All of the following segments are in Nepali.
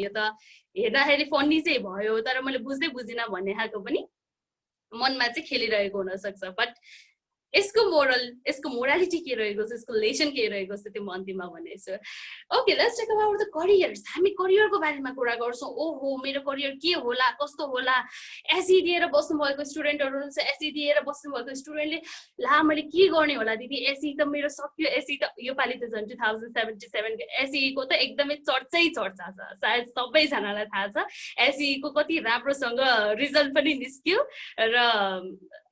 यो त हेर्दाखेरि फन्नी चाहिँ भयो तर मैले बुझ्दै बुझिनँ भन्ने खालको पनि मनमा चाहिँ खेलिरहेको हुनसक्छ बट यसको मोरल यसको मोरालिटी के रहेको छ यसको लेसन के रहेको छ त्यो म अन्तिममा भन्नेछु okay let's talk about the careers हामी करियरको बारेमा कुरा गर्छौँ ओहो मेरो करियर के होला कस्तो होला एसई दिएर बस्नु भएको स्टुडेन्टहरु हुन्छ एसई दिएर बस्नु भएको स्टुडेन्टले ला मैले के गर्ने होला दिदी एसई त मेरो सक्यो एसई त यो पालि त झन् 2077 को एसई को त एकदमै चर्चा छ सायद सबैजनालाई थाहा छ एसई को कति राम्रोसँग रिजल्ट पनि निस्क्यो र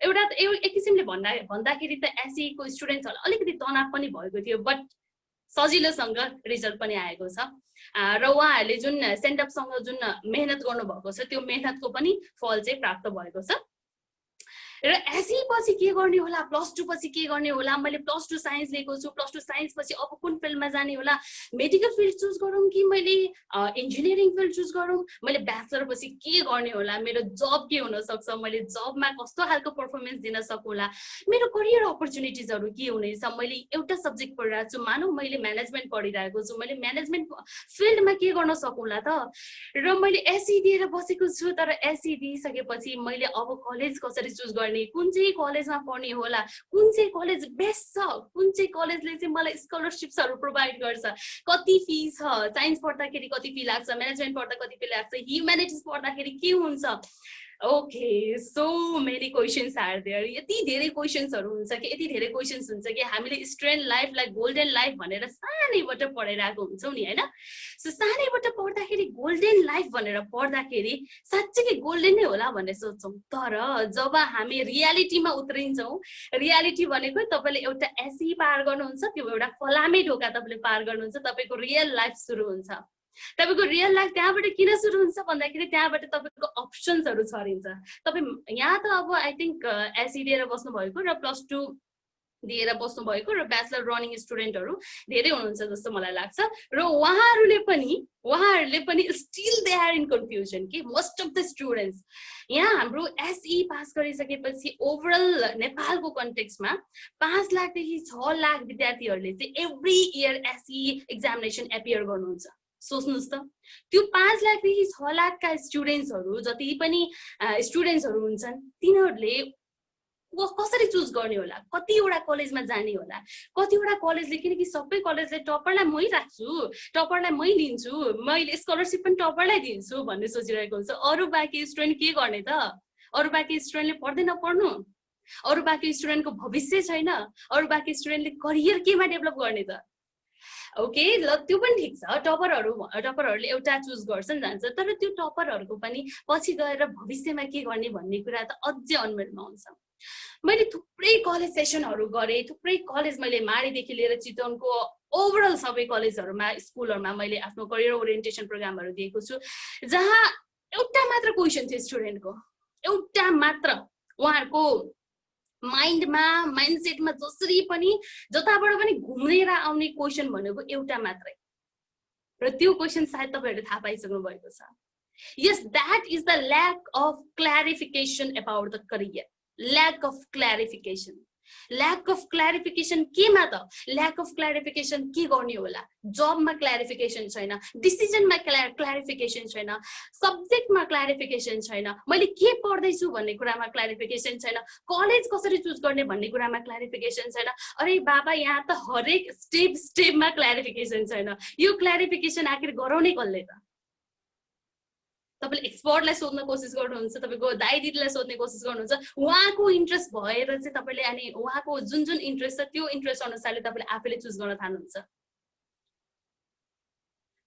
एउटा एक किसिमले भन्दाखेरि त एसई को स्टुडेन्ट्सहरुलाई अलिकति तनाव पनि भएको थियो बट सजिलोसँग रिजल्ट पनि आएको छ र उहाँहरूले जुन सेन्टअपसँग जुन मेहनत गर्नुभएको छ त्यो मेहनतको पनि फल चाहिँ प्राप्त भएको छ र एसई पछि के गर्ने होला प्लस 2 पछि के गर्ने होला मैले प्लस 2 साइन्स लिएको छु प्लस 2 साइन्स पछि अब कुन फिल्डमा जाने होला मेडिकल फिल्ड चुज गरौँ कि मैले इन्जिनियरिङ फिल्ड चुज गरौँ मैले ब्याचलर पछि के गर्ने होला मेरो जब के हुन सक्छ मैले जबमा कस्तो खालको परफर्मेन्स दिन सकौँला मेरो करियर अपर्च्युनिटिजहरु के हुनेछ मैले एउटा सब्जेक्ट पढिरहेको छु मानौ मैले म्यानेजमेन्ट पढिरहेको छु मैले म्यानेजमेन्ट फिल्डमा के गर्न सकौँला त र मैले एसई दिएर बसेको छु तर एसई दिइसकेपछि मैले अब कलेज कसरी चुज गर्ने कुन चाहिँ कलेजमा पढ्ने होला कुन चाहिँ कलेज बेस्ट छ कुन चाहिँ कलेजले चाहिँ मलाई स्कलरशिप्सहरु प्रोवाइड गर्छ कति फी छ साइन्स पढ्दाखेरि कति फी लाग्छ म्यानेजमेन्ट पढ्दा कति फी लाग्छ ह्युम्यानिटिज पढ्दाखेरि के हुन्छ okay so many questions are there यति धेरै क्वेशन्सहरु हुन्छ कि यति धेरै क्वेशन्स हुन्छ कि हामीले स्टुडेन्ट लाइफलाई गोल्डन लाइफ भनेर सानैबाट पढिरहेको हुन्छौं नि हैन सो सानैबाट पढ्दाखेरि गोल्डन लाइफ भनेर पढ्दाखेरि साच्चै गोल्डन नै होला भन्ने सोच्छौं तर जब हामी रियालिटीमा उत्रिन्छौं रियालिटी भनेको तपाईले एउटा एसई पार गर्नुहुन्छ त्यो एउटा फलामे ढोका तपाईले पार गर्नुहुन्छ तपाईको रियल लाइफ सुरु हुन्छ तपाईको रियल लाइफ त्यहाँबाट किन सुरु हुन्छ भन्दाखेरि त्यहाँबाट तपाईको अप्सन्सहरु छरिन्छ तपाई यहाँ त अब आई थिंक एसई दिएर बस्नु भएको र प्लस 2 दिएर बस्नु भएको र ब्याचलर रनिङ स्टुडेन्टहरु धेरै हुनुहुन्छ जस्तो मलाई लाग्छ र उहाँहरुले पनि still they are in confusion कि मोस्ट अफ द स्टुडेन्ट्स यहाँ हाम्रो एसई पास गरिसकेपछि ओभरअल नेपालको कन्टेक्स्टमा 5 लाख देखि 6 लाख विद्यार्थीहरुले चाहिँ एभ्री इयर एसई एक्जामिनेसन एपियर गर्नुहुन्छ सोच्नुस् त त्यो 5 लाख देखि 6 लाखका स्टुडेन्ट्सहरु जति पनि स्टुडेन्ट्सहरु हुन्छन् तिनीहरुले कसरी चुज गर्ने होला कतिवटा कलेजमा जाने होला कतिवटा कलेजले किनकि सबै कलेजले टपरलाई मै राख्छु टपरलाई मै लिन्छु मैले स्कलरशिप पनि टपरलाई दिन्छु भन्ने सोचिरहेको हुन्छ अरु बाँकी स्टुडेन्ट के गर्ने त अरु बाँकी स्टुडेन्टले पढ्दै नपढ्नु अरु बाँकी स्टुडेन्टको भविष्य छैन अरु बाँकी स्टुडेन्टले करियर केमा डेभलप गर्ने त ओके ल त्यो पनि ठीक छ टपरहरुले एउटा चुज गर्छन् जान्छ तर त्यो टपरहरुको पनि पछि गएर भविष्यमा के गर्ने भन्ने कुरा त अझै अनमेलमा हुन्छ मैले थुप्रै कलेज सेसनहरु गरे थुप्रै कलेज मैले माडीदेखि लिएर चितवनको ओभरअल सबै कलेजहरुमा स्कुलहरुमा मैले आफ्नो करियर ओरिएन्टेसन प्रोग्रामहरु दिएको छु जहाँ एउटा मात्र क्वेशन थियो स्टुडेन्टको एउटा मात्र उहाँहरुको माइन्डमा माइन्डसेटमा जसरी पनि जताबाट पनि घुमेर आउने क्वेशन भनेको एउटा मात्रै र त्यो क्वेशन सायद तपाईहरुले थाहा पाइसक्नु भएको छ yes that is the lack of clarification about the career lack of clarification केमा त lack of clarification के गर्ने होला जबमा क्ल्यारिफिकेसन छैन डिसिजनमा क्ल्यारिफिकेसन छैन सब्जेक्टमा क्ल्यारिफिकेसन छैन मैले के पढ्दै छु भन्ने कुरामा क्ल्यारिफिकेसन छैन कलेज कसरी चुज गर्ने भन्ने कुरामा क्ल्यारिफिकेसन छैन अरे बाबा यहाँ त हरेक स्टेपमा क्ल्यारिफिकेसन छैन यो क्ल्यारिफिकेसन आखिर गराउने कसले त तपाईले एक्सपर्टलाई सोध्न कोसिस गर्नुहुन्छ तपाईको दाइ दिदीलाई सोध्ने कोसिस गर्नुहुन्छ उहाँको इन्ट्रेस्ट भएर चाहिँ तपाईले अनि उहाँको जुन इन्ट्रेस्ट छ त्यो इन्ट्रेस्ट अनुसारले तपाईले आफैले चुज गर्न थाल्नुहुन्छ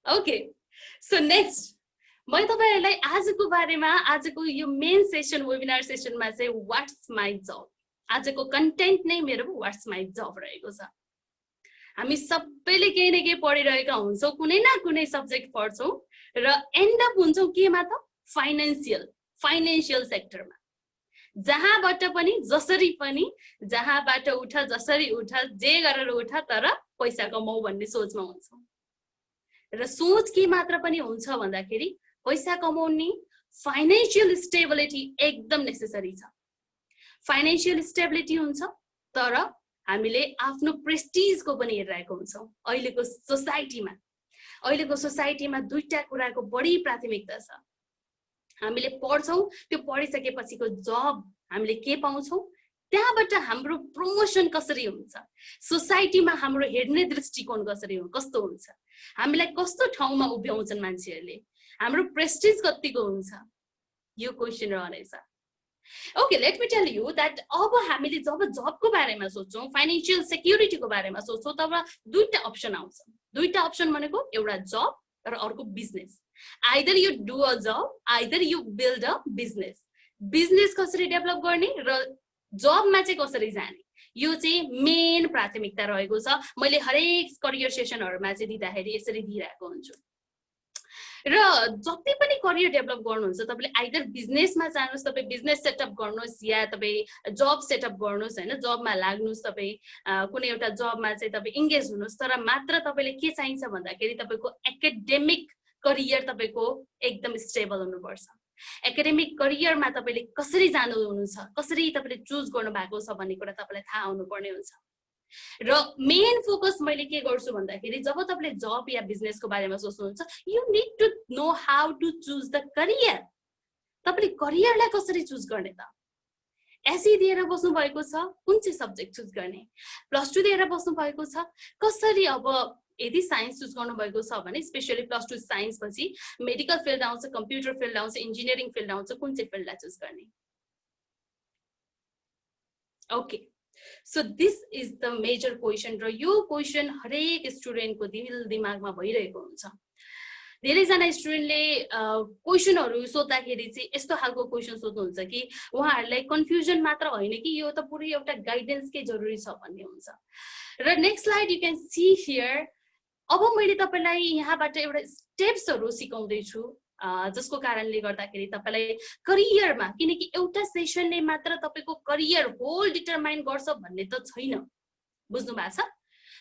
ओके सो नेक्स्ट म तपाईहरुलाई आजको बारेमा आजको यो मेन सेसन वेबिनार सेसनमा चाहिँ व्हाट्स माइ जब आजको कन्टेन्ट नै मेरो व्हाट्स माइ जब रहेको छ हामी सबैले केही न केही पढिरहेका हुन्छौं कुनै न कुनै सब्जेक्ट पढ्छौं र एन्ड अप हुन्छौं केमा त फाइनान्शियल सेक्टरमा जहाँबाट पनि जसरी पनि जहाँबाट उठ जसरी उठ जे गरेर उठ तर पैसा कमाऊ भन्ने सोचमा हुन्छौं र सोच के मात्र पनि हुन्छ भन्दाखेरि पैसा कमाउने फाइनान्शियल स्टेबिलिटी एकदम नेसेसरी छ फाइनान्शियल स्टेबिलिटी हुन्छ तर हामीले आफ्नो प्रेस्टिजको पनि हेरिरहेको हुन्छौं अहिलेको सोसाइटीमा अहिलेको सोसाइटीमा दुईटा कुराको बढी प्राथमिकता छ। हामीले पढ्छौँ, त्यो पढिसकेपछिको जब हामीले के पाउँछौँ, त्यहाँबाट हाम्रो प्रमोसन कसरी हुन्छ, सोसाइटीमा हाम्रो हेर्ने दृष्टिकोण कस्तो हुन्छ, हामीलाई कस्तो ठाउँमा उभ्याउँछन् मान्छेहरूले, हाम्रो प्रेस्टिज कतिको हुन्छ, यो क्वेसन रहनेछ। Okay, let me tell you that अब हामीले जब जबको बारेमा सोच्छौँ, फाइनेन्शियल सेक्युरिटीको बारेमा सोच्छौँ, तब दुईटा अप्सन आउँछ। दुईटा अप्सन भनेको एउटा जब र अर्को business. Either you do a job, either you build a business. Business कसरी डेभलप गर्ने र जबमा चाहिँ कसरी जाने, यो चाहिँ मेन प्राथमिकता रहेको छ। मैले हरेक करियर सेसनहरुमा चाहिँ दिँदाखेरि यसरी दिइरहेको हुन्छु। र जति पनि करियर डेभलप गर्नुहुन्छ तपाईले आइदर बिजनेसमा जानुस्, तपाई बिजनेस सेटअप गर्नुस् या तपाई जब सेटअप गर्नुस्, हैन, जबमा लाग्नुस्, तपाई कुनै एउटा जबमा चाहिँ तपाई इंगेज हुनुस्, तर मात्र तपाईले के चाहिन्छ भन्दाखेरि तपाईको एकाडेमिक करियर तपाईको एकदम स्टेबल हुनुपर्छ। एकाडेमिक करियरमा तपाईले कसरी जानु छ, कसरी तपाईले चुज गर्नु भएको छ भन्ने कुरा तपाईलाई थाहा हुनुपर्ने हुन्छ। र मेन फोकस मैले के गर्छु भन्दाखेरि जब तपाईले जब या बिजनेसको बारेमा सोच्नुहुन्छ, you need to know how to choose the career. तपाईले करियरलाई कसरी चुज गर्ने त? एसई दिएर बस्नु भएको छ, कुन चाहिँ सब्जेक्ट चुज गर्ने? प्लस 2 दिएर बस्नु भएको छ, कसरी अब यदि साइन्स चुज गर्नु भएको छ भने स्पेशली प्लस 2 साइन्स पछि मेडिकल फिल्ड आउँछ, कम्प्युटर फिल्ड आउँछ, इन्जिनियरिङ फिल्ड आउँछ, कुन चाहिँ फिल्डलाई चुज गर्ने? Okay, so this is the major question र यो क्वेसन हरेक स्टुडेन्टको दिल दिमागमा भइरहेको हुन्छ। धेरैजना स्टुडेन्टले क्वेसनहरु सोध्दाखेरि चाहिँ यस्तो खालको क्वेसन सोध्नुहुन्छ कि उहाँहरूलाई कन्फ्युजन मात्र होइन कि यो त पुरै एउटा गाइडेन्सकै जरुरी छ भन्ने हुन्छ। र next slide you can see here. अब मैले तपाईलाई यहाँबाट एउटा स्टेप्सहरु सिकाउँदै छु जसको कारणले गर्दाखेरि तपाईलाई करियरमा, किनकि एउटा सेसनले मात्र तपाईको करियर होल डिटरमाइन गर्छ भन्ने त छैन, बुझ्नु भएको छ?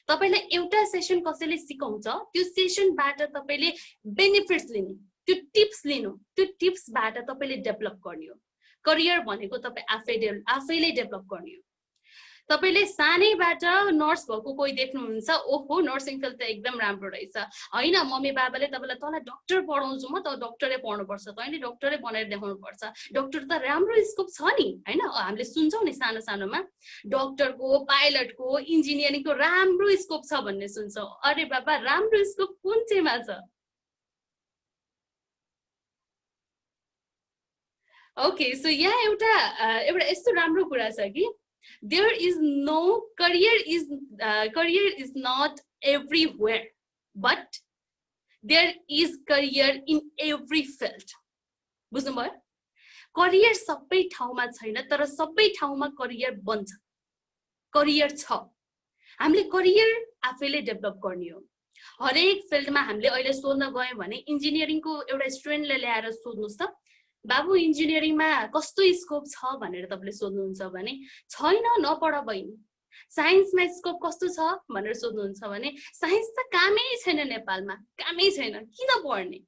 तपाईलाई एउटा सेसन कसैले सिकाउँछ, त्यो सेसनबाट तपाईले बेनिफिट्स लिनु, त्यो टिप्स लिनु, त्यो टिप्सबाट तपाईले डेभलप गर्ने हो। करियर भनेको तपाई आफैले डेभलप गर्ने हो। तपाईले सानैबाट नर्स भएको कोही देख्नुहुन्छ, ओहो नर्सिङ फिल्ड त एकदम राम्रो रहेछ, हैन मम्मी बाबाले तपाईलाई तँलाई डाक्टर पढाउँछु म, त डाक्टरै पढ्नुपर्छ, तैँले डाक्टरै बनाएर देखाउनु पर्छ, डाक्टर त राम्रो स्कोप छ नि, हैन? हामीले सुन्छौँ नि सानो सानोमा डाक्टरको, पाइलटको, इन्जिनियरिङको राम्रो स्कोप छ भन्ने सुन्छौँ। अरे बाबा, राम्रो स्कोप कुन चाहिँमा छ? ओके, सो यहाँ एउटा यस्तो राम्रो कुरा छ कि there is no career is not everywhere, but there is career in every field. बुझ्नु भयो? करियर सबै ठाउँमा छैन, तर सबै ठाउँमा करियर बन्छ, करियर छ। हामीले करियर आफैले डेभलप गर्ने हो। हरेक फिल्डमा हामीले अहिले सोध्न गयौं भने इन्जिनियरिङको एउटा स्टुडेन्टले ल्याएर सोध्नुस् त, बाबु इन्जिनियरिङमा कस्तो स्कोप छ भनेर तपाईले सोध्नुहुन्छ भने छैन, नपढ बहिनी। साइन्समा स्कोप कस्तो छ भनेर सोध्नुहुन्छ भने साइन्स त कामै छैन नेपालमा, कामै छैन, किन पढ्ने?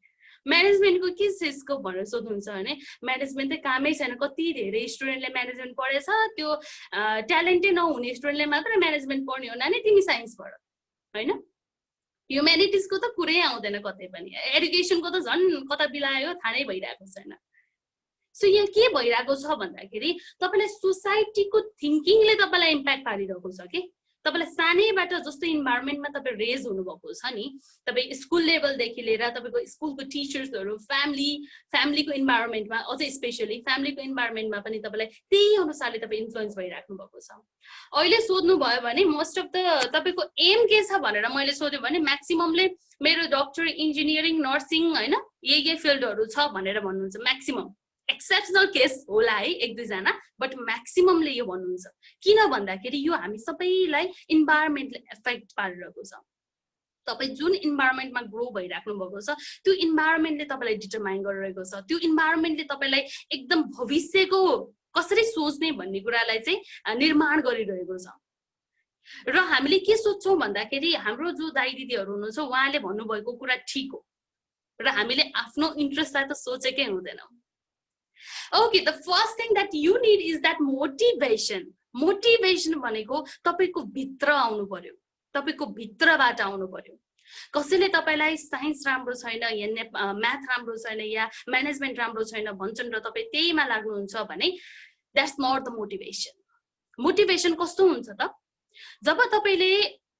म्यानेजमेन्टको के स्कोप भनेर सोध्नुहुन्छ भने म्यानेजमेन्ट त कामै छैन, कति धेरै स्टुडेन्टले म्यानेजमेन्ट पढेछ, त्यो ट्यालेन्टै नहुने स्टुडेन्टले मात्र म्यानेजमेन्ट पढ्ने हो नानी, तिमी साइन्स पढ, हैन? ह्युम्यानिटिजको त कुरै आउँदैन कतै पनि, एडुकेसनको त झन् कता बिलायो थाहा नै भइरहेको छैन। सो यहाँ के भइरहेको छ भन्दाखेरि तपाईलाई सोसाइटीको थिंकिङले तपाईलाई इम्प्याक्ट पारिरहेको छ के? तपाईलाई सानैबाट जस्तो इन्भाइरोमेन्टमा तपाई रेज हुनुभएको छ नि, तपाई स्कुल लेभलदेखि लिएर तपाईको स्कुलको टिचर्सहरु, फ्यामिलीको इन्भाइरोमेन्टमा, अझै स्पेशली फ्यामिलीको इन्भाइरोमेन्टमा पनि तपाईलाई त्यही अनुसारले तपाई इन्फ्लुएन्स भइराख्नु भएको छ। अहिले सोध्नु भयो भने मोस्ट अफ द तपाईको एम के छ भनेर मैले सोध्यो भने म्याक्सिममले मेरो डाक्टर, इन्जिनियरिङ, नर्सिङ, हैन, यही फिल्डहरु छ भनेर भन्नुहुन्छ। म्याक्सिमम, एक्सेप्सनल केस होला है एक दुई जना, बट म्याक्सिममले यो भन्नुहुन्छ। किन भन्दाखेरि यो हामी सबैलाई इन्भाइरोमेन्टले एफेक्ट पारिरहेको छ। तपाई जुन इन्भाइरोमेन्टमा ग्रो भइराख्नु भएको छ त्यो इन्भाइरोमेन्टले तपाईलाई डिटरमाइन गरिरहेको छ। त्यो इन्भाइरोमेन्टले तपाईलाई एकदम भविष्यको कसरी सोच्ने भन्ने कुरालाई चाहिँ निर्माण गरिरहेको छ। र हामीले के सोच्छौं भन्दाखेरि हाम्रो जो दाइ दिदीहरु हुनुहुन्छ उहाँले भन्नुभएको कुरा ठीक हो, र हामीले आफ्नो इन्ट्रेस्टलाई त सोचेकै हुँदैनौं। Okay, the first thing that you need is that motivation. Motivation भनेको तपाईको भित्र आउनु पर्यो, तपाईको भित्रबाट आउनु पर्यो। कसैले तपाईलाई साइन्स राम्रो छैन या म्याथ राम्रो छैन या म्यानेजमेन्ट राम्रो छैन भन्छन् र तपाईँ त्यहीमा लाग्नुहुन्छ भने that's not the motivation. Motivation कस्तो हुन्छ त, जब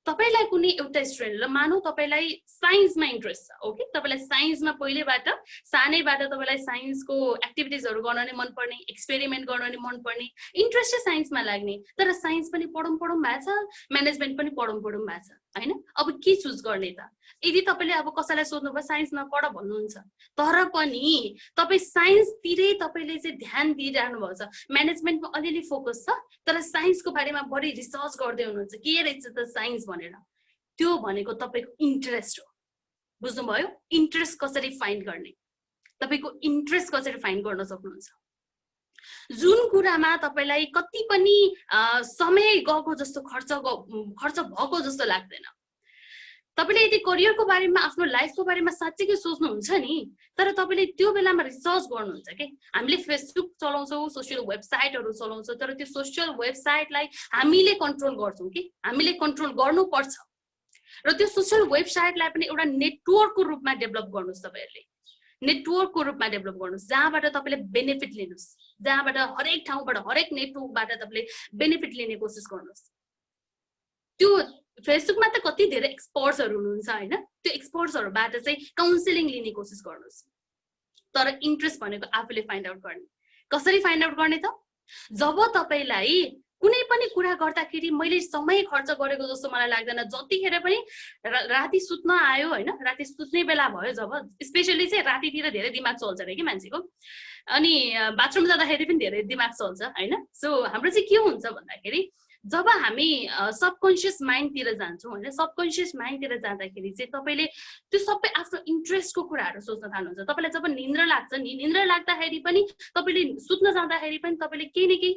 तपाईलाई कुनै एउटा स्टुडेन्टले मानौ तपाईलाई साइन्समा इन्ट्रेस्ट छ, ओके, तपाईलाई साइन्समा पहिलेबाट सानैबाट तपाईलाई साइन्सको एक्टिभिटिजहरू गर्न नै मनपर्ने, एक्सपेरिमेन्ट गर्न नै मनपर्ने, इन्ट्रेस्ट चाहिँ साइन्समा लाग्ने, तर साइन्स पनि पढौँ भएको छ, म्यानेजमेन्ट पनि पढौँ भएको छ हैन। अब के चुज गर्ने त? यदि तपाईले अब कसैलाई सोध्नुभयो साइन्स नपढ भन्नुहुन्छ, तर पनि तपाई साइन्सतिरै तपाईले चाहिँ ध्यान दिइरहनु भएको छ, म्यानेजमेन्टमा अलिअलि फोकस छ, तर साइन्सको बारेमा बढी रिसर्च गर्दै हुनुहुन्छ के रहेछ त साइन्स भनेर, त्यो भनेको तपाईको इन्ट्रेस्ट हो। बुझ्नुभयो? इन्ट्रेस्ट कसरी फाइन्ड गर्ने, तपाईको इन्ट्रेस्ट कसरी फाइन्ड गर्न सक्नुहुन्छ। जुन कुरामा तपाईलाई कति पनि समय गएको जस्तो खर्च भएको जस्तो लाग्दैन, तपाईले यदि करियरको बारेमा आफ्नो लाइफको बारेमा साच्चै सोच्नुहुन्छ नि, तर तपाईले त्यो बेलामा रिसर्च गर्नुहुन्छ के। हामीले फेसबुक चलाउँछौँ, सोसियल वेबसाइटहरू चलाउँछौँ, तर त्यो सोसियल वेबसाइटलाई हामीले कन्ट्रोल गर्छौँ कि, हामीले कन्ट्रोल गर्नुपर्छ र त्यो सोसियल वेबसाइटलाई पनि एउटा नेटवर्कको रूपमा डेभलप गर्नुहोस्। तपाईहरुले नेटवर्कको रूपमा डेभलप गर्नुहोस्, जहाँबाट तपाईले बेनिफिट लिनुहोस्, जहाँबाट हरेक ठाउँबाट हरेक नेटवर्कबाट तपाईले बेनिफिट लिने कोसिस गर्नुहोस्। त्यो फेसबुकमा त कति धेरै एक्सपर्ट्सहरू हुनुहुन्छ हैन, त्यो एक्सपर्ट्सहरूबाट चाहिँ काउन्सिलिङ लिने कोसिस गर्नुहोस्। तर इन्ट्रेस्ट भनेको आफूले फाइन्ड आउट गर्ने। कसरी फाइन्ड आउट गर्ने त? जब तपाईलाई कुनै पनि कुरा गर्दाखेरि मैले समय खर्च गरेको जस्तो मलाई लाग्दैन, जतिखेर पनि राति सुत्न आयो हैन, राति सुत्ने बेला भयो जब, स्पेशली चाहिँ रातितिर धेरै दिमाग चल्छ रे के मान्छेको, अनि बाथरुम जाँदाखेरि पनि धेरै दिमाग चल्छ हैन। सो हाम्रो चाहिँ के हुन्छ भन्दाखेरि जब हामी सबकन्सियस माइन्डतिर जान्छौँ हैन, सबकन्सियस माइन्डतिर जाँदाखेरि चाहिँ तपाईले त्यो सबै आफ्नो इन्ट्रेस्टको कुराहरू सोच्न थाल्नुहुन्छ। तपाईलाई जब निन्द्रा लाग्छ नि, निन्द्रा लाग्दाखेरि पनि तपाईले सुत्न जाँदाखेरि पनि तपाईले केही न केही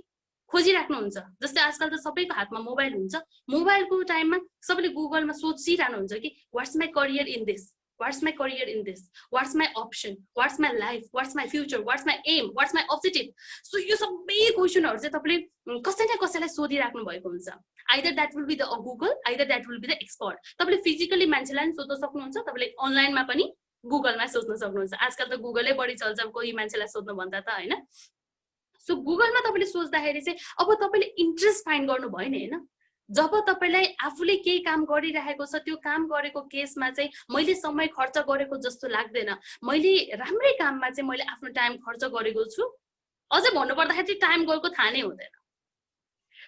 खोजिराख्नुहुन्छ। जस्तै आजकल त सबैको हातमा मोबाइल हुन्छ, मोबाइलको टाइममा सबैले गुगलमा सोचिरहनुहुन्छ कि what's my career in this, what's my career in this, what's my option, what's my life, what's my future, what's my aim, what's my objective. So यो सबै क्वेसनहरू चाहिँ तपाईले कसै न कसैलाई सोधिराख्नु भएको हुन्छ। Either that will be the Google, either that will be the expert. तपाईले फिजिकली मान्छेलाई पनि सोध्न सक्नुहुन्छ, तपाईले अनलाइनमा पनि गुगलमा सोध्न सक्नुहुन्छ। आजकल त गुगलै बढी चल्छ कोही मान्छेलाई सोध्नु भन्दा त हैन। सो गुगलमा तपाईले सोच्दाखेरि चाहिँ अब तपाईले इन्ट्रेस्ट फाइन्ड गर्नु भयो नि हैन। जब तपाईलाई आफूले केही काम गरिरहेको छ, त्यो काम गरेको केसमा चाहिँ मैले समय खर्च गरेको जस्तो लाग्दैन, मैले राम्रै काममा चाहिँ मैले आफ्नो टाइम खर्च गरेको छु, अझै भन्नु पर्दाखेरि टाइम गएको थाहा नै हुँदैन।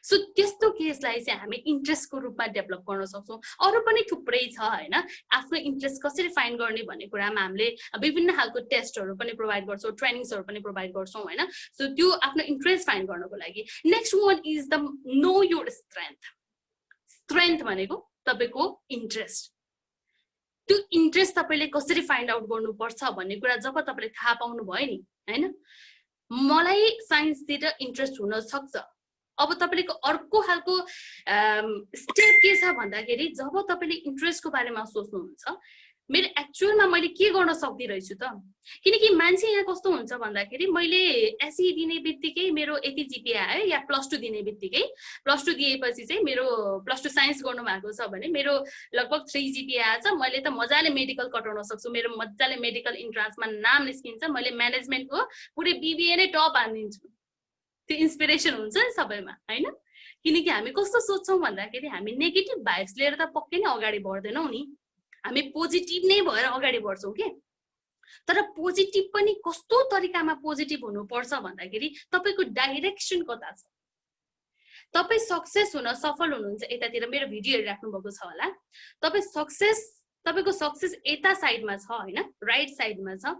सो त्यस्तो केसलाई चाहिँ हामी इन्ट्रेस्टको रूपमा डेभलप गर्न सक्छौँ। अरू पनि थुप्रै छ हैन, आफ्नो इन्ट्रेस्ट कसरी फाइन्ड गर्ने भन्ने कुरामा हामीले विभिन्न खालको टेस्टहरू पनि प्रोभाइड गर्छौँ, ट्रेनिङ्सहरू पनि प्रोभाइड गर्छौँ हैन। सो त्यो आफ्नो इन्ट्रेस्ट फाइन्ड गर्नको लागि next one is the know your strength. Strength भनेको तपाईको इन्ट्रेस्ट। त्यो इन्ट्रेस्ट तपाईले कसरी फाइन्ड आउट गर्नुपर्छ भन्ने कुरा जब तपाईले थाहा पाउनु भयो नि हैन, मलाई साइन्सतिर इन्ट्रेस्ट हुन सक्छ। अब तपाईको अर्को खालको स्टेप के छ भन्दाखेरि जब तपाईले इन्ट्रेस्टको बारेमा सोच्नुहुन्छ, मेरो एक्चुअलमा मैले के गर्न सक्दिरहेछु त, किनकि मान्छे यहाँ कस्तो हुन्छ भन्दाखेरि मैले एसई दिने बित्तिकै मेरो यति जिपिए आयो, या +2 दिने बित्तिकै +2 दिएपछि चाहिँ मेरो +2 साइन्स गर्नु भएको छ भने मेरो लगभग 3 जिपिए आएछ, मैले त मजाले मेडिकल कटाउन सक्छु, मेरो मजाले मेडिकल इन्ट्रान्समा नाम निस्किन्छ, मैले म्यानेजमेन्टको पुरै बिबिए नै टप हानिदिन्छु। त्यो इन्स्पिरेसन हुन्छ नि सबैमा हैन। किनकि हामी कस्तो सोच्छौँ भन्दाखेरि हामी नेगेटिभ भाइब्स लिएर त पक्कै नै अगाडि बढ्दैनौँ नि, हामी पोजिटिभ नै भएर अगाडि बढ्छौँ के। तर पोजिटिभ पनि कस्तो तरिकामा पोजिटिभ हुनुपर्छ भन्दाखेरि तपाईको डाइरेक्सन कता छ। तपाई सक्सेस हुन सफल हुनुहुन्छ यतातिर, मेरो भिडियो हेरिराख्नु भएको छ होला, तपाईको सक्सेस यता साइडमा छ हैन, राइट साइडमा छ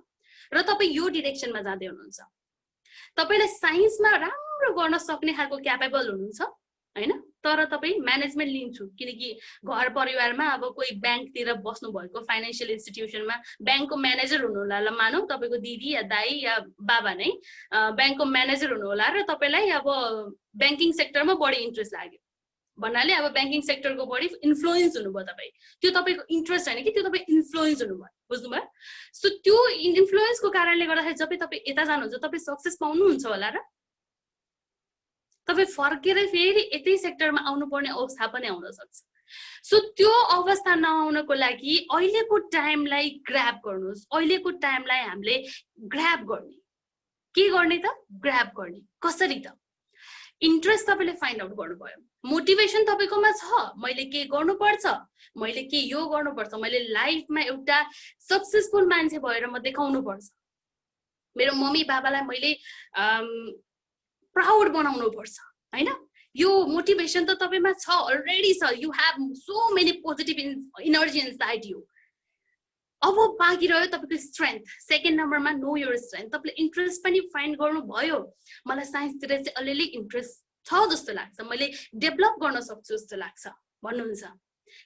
र तपाई यो डिरेक्सनमा जाँदै हुनुहुन्छ। तपाईलाई साइन्समा राम्रो गर्न सक्ने खालको क्यापेबल हुनुहुन्छ हैन, तर तपाई म्यानेजमेन्ट लिन्छु किनकि घर परिवारमा अब कोही ब्याङ्कतिर बस्नु भएको, फाइनान्शियल इन्स्टिट्युसनमा ब्याङ्कको म्यानेजर हुनु होला, ल मानौ तपाईको दिदी या दाइ या बाबा नै ब्याङ्कको म्यानेजर हुनु होला र तपाईलाई अब ब्याङ्किङ सेक्टरमा बढी इन्ट्रेस्ट लाग्यो भन्नाले अब ब्याङ्किङ सेक्टरको बढी इन्फ्लुएन्स हुनुभयो तपाई। त्यो तपाईको इन्ट्रेस्ट हैन कि, त्यो तपाई इन्फ्लुएन्स हुनुभयो। बुझ्नुभयो? सो त्यो इन्फ्लुएन्सको कारणले गर्दाखेरि जब तपाई यता जानुहुन्छ तपाई सक्सेस पाउनुहुन्छ होला र तपाई फर्केर फेरि यतै सेक्टरमा आउनुपर्ने अवस्था पनि आउन सक्छ। सो त्यो अवस्था नआउनको लागि अहिलेको टाइमलाई ग्र्याब गर्नुहोस्, अहिलेको टाइमलाई हामीले ग्र्याब गर्ने। के गर्ने त? ग्र्याब गर्ने। कसरी त? इन्ट्रेस्ट तपाईँले फाइन्ड आउट गर्नुभयो, मोटिभेसन तपाईँकोमा छ, मैले के गर्नुपर्छ, मैले के यो गर्नुपर्छ, मैले लाइफमा एउटा सक्सेसफुल मान्छे भएर म देखाउनु पर्छ, मेरो मम्मी बाबालाई मैले प्राउड बनाउनु पर्छ, हैन? यो मोटिभेसन त तपाईमा छ, अलरेडी छ, you have so many positive energy inside you. अब बाँकी रह्यो तपाईँको स्ट्रेन्थ। सेकेन्ड नम्बरमा नो योर स्ट्रेन्थ। तपाईँले इन्ट्रेस्ट पनि फाइन्ड गर्नुभयो, मलाई साइन्सतिर चाहिँ अलिअलि इन्ट्रेस्ट छ जस्तो लाग्छ, मैले डेभलप गर्न सक्छु जस्तो लाग्छ भन्नुहुन्छ।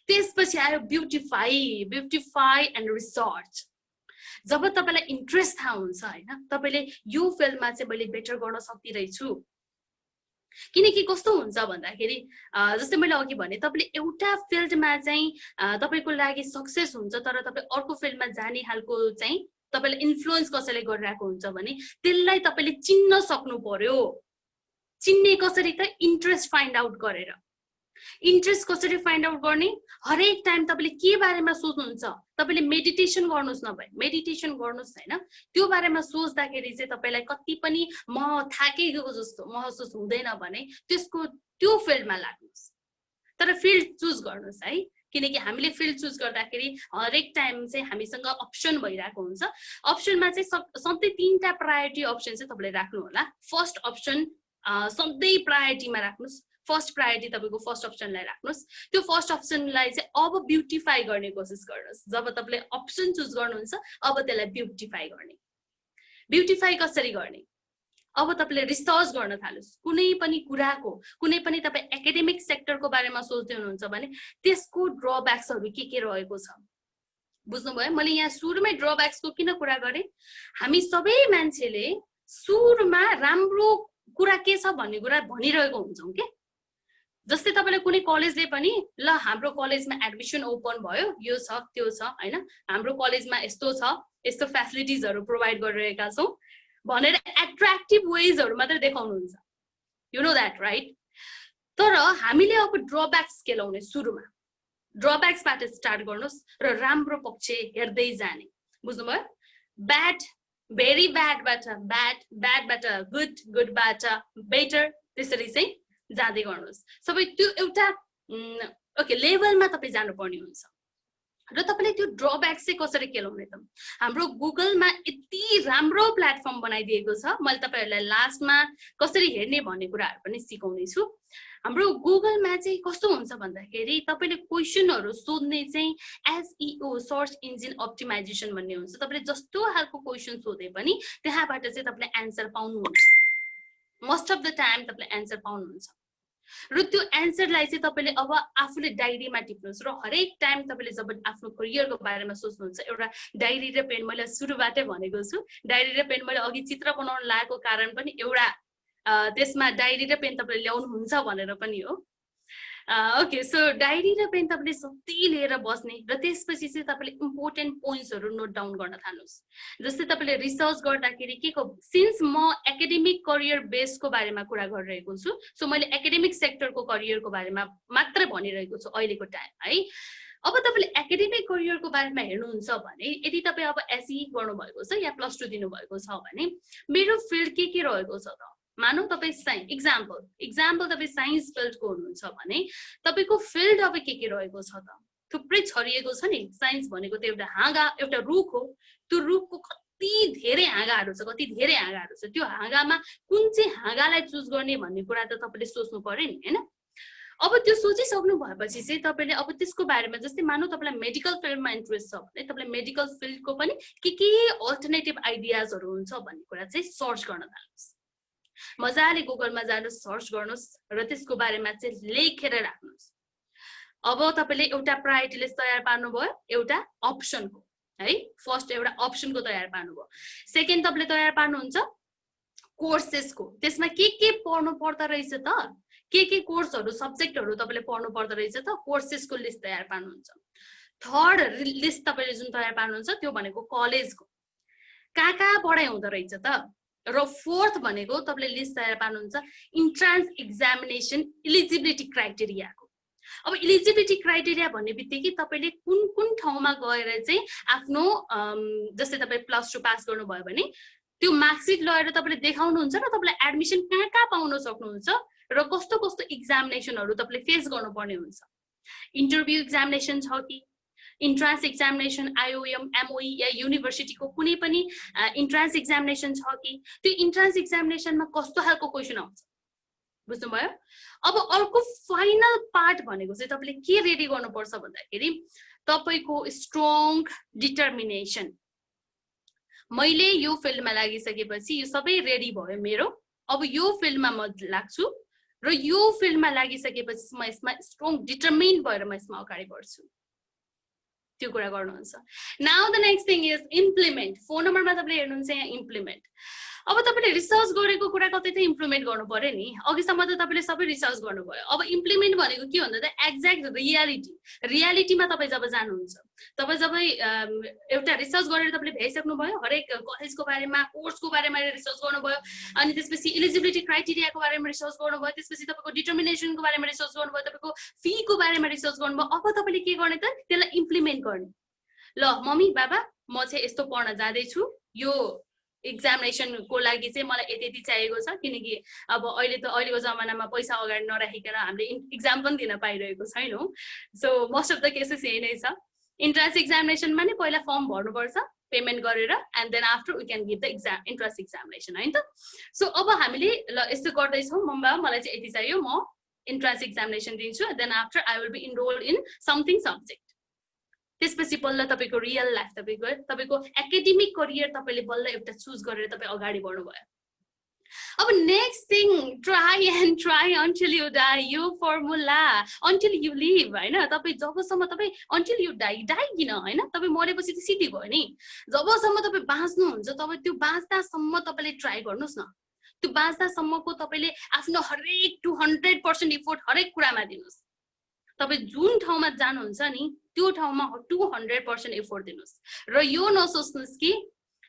त्यसपछि आयो ब्युटिफाई एन्ड रिसर्च। जब तपाईँलाई इन्ट्रेस्ट थाहा हुन्छ हैन, तपाईँले यो फिल्डमा चाहिँ मैले बेटर गर्न सक्दिरहेछु। किनकि कस्तो हुन्छ भन्दाखेरि जस्तै मैले अघि भने, तपाईँले एउटा फिल्डमा चाहिँ तपाईँको लागि सक्सेस हुन्छ, तर तपाईँ अर्को फिल्डमा जाने खालको चाहिँ तपाईँले इन्फ्लुएन्स कसैले गरिरहेको हुन्छ भने त्यसलाई तपाईँले चिन्न सक्नु पर्यो। चिन्ने कसरी त? इन्ट्रेस्ट फाइन्ड आउट गरेर। इन्ट्रेस्ट कसरी फाइन्ड आउट गर्ने? हरेक टाइम तपाईँले के बारेमा सोच्नुहुन्छ, तपाईँले मेडिटेसन गर्नुहोस्, नभए मेडिटेसन गर्नुहोस् हैन, त्यो बारेमा सोच्दाखेरि चाहिँ तपाईँलाई कति पनि म थाकेको जस्तो महसुस हुँदैन भने त्यसको त्यो फिल्डमा लाग्नुहोस्। तर फिल्ड चुज गर्नुहोस् है, किनकि हामीले फिल्ड चुज गर्दाखेरि हरेक टाइम चाहिँ हामीसँग अप्सन भइरहेको हुन्छ। अप्सनमा चाहिँ सधैँ 3टा प्रायोरिटी अप्सन चाहिँ तपाईँले राख्नु होला। फर्स्ट अप्सन सधैँ प्रायोरिटीमा राख्नुहोस्। फर्स्ट प्रायोरिटी तपाईँको फर्स्ट अप्सनलाई राख्नुहोस्। त्यो फर्स्ट अप्सनलाई चाहिँ अब ब्युटिफाई गर्ने कोसिस गर्नुहोस्। जब तपाईँले अप्सन चुज गर्नुहुन्छ, अब त्यसलाई ब्युटिफाई गर्ने। ब्युटिफाई कसरी गर्ने? अब तपाईँले रिसर्च गर्न थाल्नुहोस्। कुनै पनि कुराको, कुनै पनि तपाईँ एकाडेमिक सेक्टरको बारेमा सोच्दै हुनुहुन्छ भने त्यसको ड्रब्याक्सहरू के रहेको छ, बुझ्नुभयो? मैले यहाँ सुरुमै ड्रब्याक्सको किन कुरा गरेँ? हामी सबै मान्छेले सुरुमा राम्रो कुरा के छ भन्ने कुरा भनिरहेको हुन्छौँ के। जस्तै तपाईँले कुनै कलेजले पनि ल हाम्रो कलेजमा एडमिसन ओपन भयो, यो छ त्यो छ हैन, हाम्रो कलेजमा यस्तो छ, यस्तो फ्यासिलिटिजहरू प्रोभाइड गरिरहेका छौँ भनेर एट्र्याक्टिभ वेजहरू मात्रै देखाउनुहुन्छ। You know that right? तर हामीले अब ड्रब्याक्स केलाउने सुरुमा ड्रब्याक्सबाट स्टार्ट गर्नुहोस् र राम्रो पक्ष हेर्दै जाने, बुझ्नुभयो? ब्याड भेरी ब्याडबाट ब्याड, ब्याडबाट गुड, गुडबाट बेटर, त्यसरी चाहिँ जाँदै गर्नुहोस्। सबै त्यो एउटा ओके लेभलमा तपाईँ जानुपर्ने हुन्छ। र तपाईँले त्यो ड्रब्याक चाहिँ कसरी केलाउने त? हाम्रो गुगलमा यति राम्रो प्लेटफर्म बनाइदिएको छ, मैले तपाईँहरूलाई लास्टमा कसरी हेर्ने भन्ने कुराहरू पनि सिकाउने छु। हाम्रो गुगलमा चाहिँ कस्तो हुन्छ भन्दाखेरि तपाईँले क्वेसनहरू सोध्ने चाहिँ SEO, सर्च इन्जिन अप्टिमाइजेसन भन्ने हुन्छ। तपाईँले जस्तो खालको क्वेसन सोधे पनि त्यहाँबाट चाहिँ तपाईँले एन्सर पाउनुहुन्छ। मोस्ट अफ द टाइम तपाईँले एन्सर पाउनुहुन्छ। र त्यो एन्सरलाई चाहिँ तपाईँले अब आफूले डायरीमा टिप्नुहोस्। र हरेक टाइम तपाईँले जब आफ्नो करियरको बारेमा सोच्नुहुन्छ, एउटा डायरी र पेन, मैले सुरुबाटै भनेको छु, डायरी र पेन मैले अघि चित्र बनाउन लागेको कारण पनि एउटा त्यसमा डायरी र पेन तपाईँले ल्याउनुहुन्छ भनेर पनि हो। ओके, सो डायरी र पेन तपाईँले सधैँ लिएर बस्ने र त्यसपछि चाहिँ तपाईँले इम्पोर्टेन्ट पोइन्ट्सहरू नोट डाउन गर्न थाल्नुहोस्। जस्तै तपाईँले रिसर्च गर्दाखेरि के को, सिन्स म एकाडेमिक करियर बेसको बारेमा कुरा गरिरहेको छु, सो मैले एकाडेमिक सेक्टरको करियरको बारेमा मात्रै भनिरहेको छु अहिलेको टाइम है। अब तपाईँले एकाडेमिक करियरको बारेमा हेर्नुहुन्छ भने यदि तपाईँ अब SE गर्नुभएको छ या +2 दिनुभएको छ भने मेरो फिल्ड के रहेको छ त? मानौ तपाईँ इक्जाम्पल तपाईँ साइन्स फिल्डको हुनुहुन्छ भने तपाईँको फिल्ड अब के रहेको छ त? थुप्रै छरिएको छ नि। साइन्स भनेको त एउटा हाँगा, एउटा रुख हो। त्यो रुखको कति धेरै हाँगाहरू छ, त्यो हाँगामा कुन चाहिँ हाँगालाई चुज गर्ने भन्ने कुरा त तपाईँले सोच्नु पर्यो नि हैन। अब त्यो सोचिसक्नु भएपछि चाहिँ तपाईँले अब त्यसको बारेमा, जस्तै मानौ तपाईँलाई मेडिकल फिल्डमा इन्ट्रेस्ट छ भने तपाईँले मेडिकल फिल्डको पनि के अल्टरनेटिभ आइडियाजहरू हुन्छ भन्ने कुरा चाहिँ सर्च गर्न थाल्नुहोस्। मजाले गुगलमा जानुहोस्, सर्च गर्नुहोस् र त्यसको बारेमा चाहिँ लेखेर राख्नुहोस्। अब तपाईँले एउटा प्रायोरिटी लिस्ट तयार पार्नुभयो, एउटा अप्सनको है, फर्स्ट एउटा अप्सनको तयार पार्नुभयो। सेकेन्ड तपाईँले तयार पार्नुहुन्छ कोर्सेसको, त्यसमा के पढ्नु पर्दो रहेछ त, के कोर्सहरू सब्जेक्टहरू तपाईँले पढ्नु पर्दो रहेछ त, कोर्सेसको लिस्ट तयार पार्नुहुन्छ। थर्ड लिस्ट तपाईँले जुन तयार पार्नुहुन्छ त्यो भनेको कलेजको, कहाँ पढाइ हुँदो रहेछ त। र फोर्थ भनेको तपाईँले लिस्ट तयार पार्नुहुन्छ इन्ट्रान्स एक्जामिनेसन इलिजिबिलिटी क्राइटेरियाको। अब इलिजिबिलिटी क्राइटेरिया भन्ने बित्तिकै तपाईँले कुन कुन ठाउँमा गएर चाहिँ आफ्नो जस्तै तपाईँ +2 पास गर्नुभयो भने त्यो मार्कसिट लगेर तपाईँले देखाउनुहुन्छ र तपाईँलाई एडमिसन कहाँ कहाँ पाउन सक्नुहुन्छ र कस्तो कस्तो एक्जामिनेसनहरू तपाईँले फेस गर्नुपर्ने हुन्छ। इन्टरभ्यू एक्जामिनेसन छ कि, इन्ट्रान्स एक्जामिनेसन आइओएम एमओई या युनिभर्सिटीको कुनै पनि इन्ट्रान्स एक्जामिनेसन छ कि, त्यो इन्ट्रान्स एक्जामिनेसनमा कस्तो खालको क्वेसन आउँछ, बुझ्नुभयो। अब अर्को फाइनल पार्ट भनेको चाहिँ तपाईँले के रेडी गर्नुपर्छ भन्दाखेरि तपाईँको स्ट्रङ डिटर्मिनेसन। मैले यो फिल्डमा लागिसकेपछि यो सबै रेडी भयो मेरो, अब यो फिल्डमा म लाग्छु र यो फिल्डमा लागिसकेपछि म यसमा स्ट्रङ डिटर्मिन्ड भएर म यसमा अगाडि बढ्छु, त्यो कुरा गर्नुहुन्छ। Now the next thing is implement. 4 नम्बरमा तपाईँले हेर्नुहुन्छ यहाँ इम्प्लिमेन्ट। अब तपाईँले रिसर्च गरेको कुरा कतै त इम्प्लिमेन्ट गर्नु पर्यो नि, अघिसम्म त तपाईँले सबै रिसर्च गर्नुभयो। अब इम्प्लिमेन्ट भनेको के भन्दा त एक्ज्याक्ट रियालिटीमा तपाईँ जब जानुहुन्छ, तपाईँ जब एउटा रिसर्च गरेर तपाईँले भ्याइसक्नुभयो, हरेक कलेजको बारेमा कोर्सको बारेमा रिसर्च गर्नुभयो, अनि त्यसपछि इलिजिबिलिटी क्राइटेरियाको बारेमा रिसर्च गर्नुभयो, त्यसपछि तपाईँको डिटर्मिनेसनको बारेमा रिसर्च गर्नुभयो, तपाईँको फीको बारेमा रिसर्च गर्नुभयो। अब तपाईँले के गर्ने त, त्यसलाई इम्प्लिमेन्ट गर्ने। ल मम्मी बाबा म चाहिँ यस्तो पढ्न जाँदैछु, यो एक्जामिनेसनको लागि चाहिँ मलाई यति यति चाहिएको छ, किनकि अब अहिलेको जमानामा पैसा अगाडि नराखिकन हामीले एक्जाम पनि दिन पाइरहेको छैनौँ। So most of the cases यही नै छ। इन्ट्रान्स एक्जामिनेसनमा नै पहिला फर्म भर्नुपर्छ पेमेन्ट गरेर, and then after we can give the entrance examination, होइन त। सो अब हामीले ल यस्तो गर्दैछौँ, मम्मा मलाई चाहिँ यति चाहियो, म इन्ट्रान्स एक्जामिनेसन दिन्छु, then after I will be enrolled in something subject. त्यसपछि बल्ल तपाईँको रियल लाइफ, तपाईँको एकाडेमिक करियर तपाईँले बल्ल एउटा चुज गरेर तपाईँ अगाडि बढ्नुभयो। अब next thing, try and try until you die. यो फर्मुला अन्टिल यु लिभ, होइन। तपाईँ जबसम्म तपाईँ अन्टिल यु डाई किन, होइन, तपाईँ मरेपछि त सिटी भयो नि। जबसम्म तपाईँ बाँच्नुहुन्छ तपाईँ त्यो बाँच्दासम्म तपाईँले ट्राई गर्नुहोस् न। त्यो बाँच्दासम्मको तपाईँले आफ्नो हरेक 200% इफोर्ट हरेक कुरामा दिनुहोस्। तपाईँ जुन ठाउँमा जानुहुन्छ नि त्यो ठाउँमा 200% एफोर्ट दिनुहोस् र यो नसोच्नुहोस् कि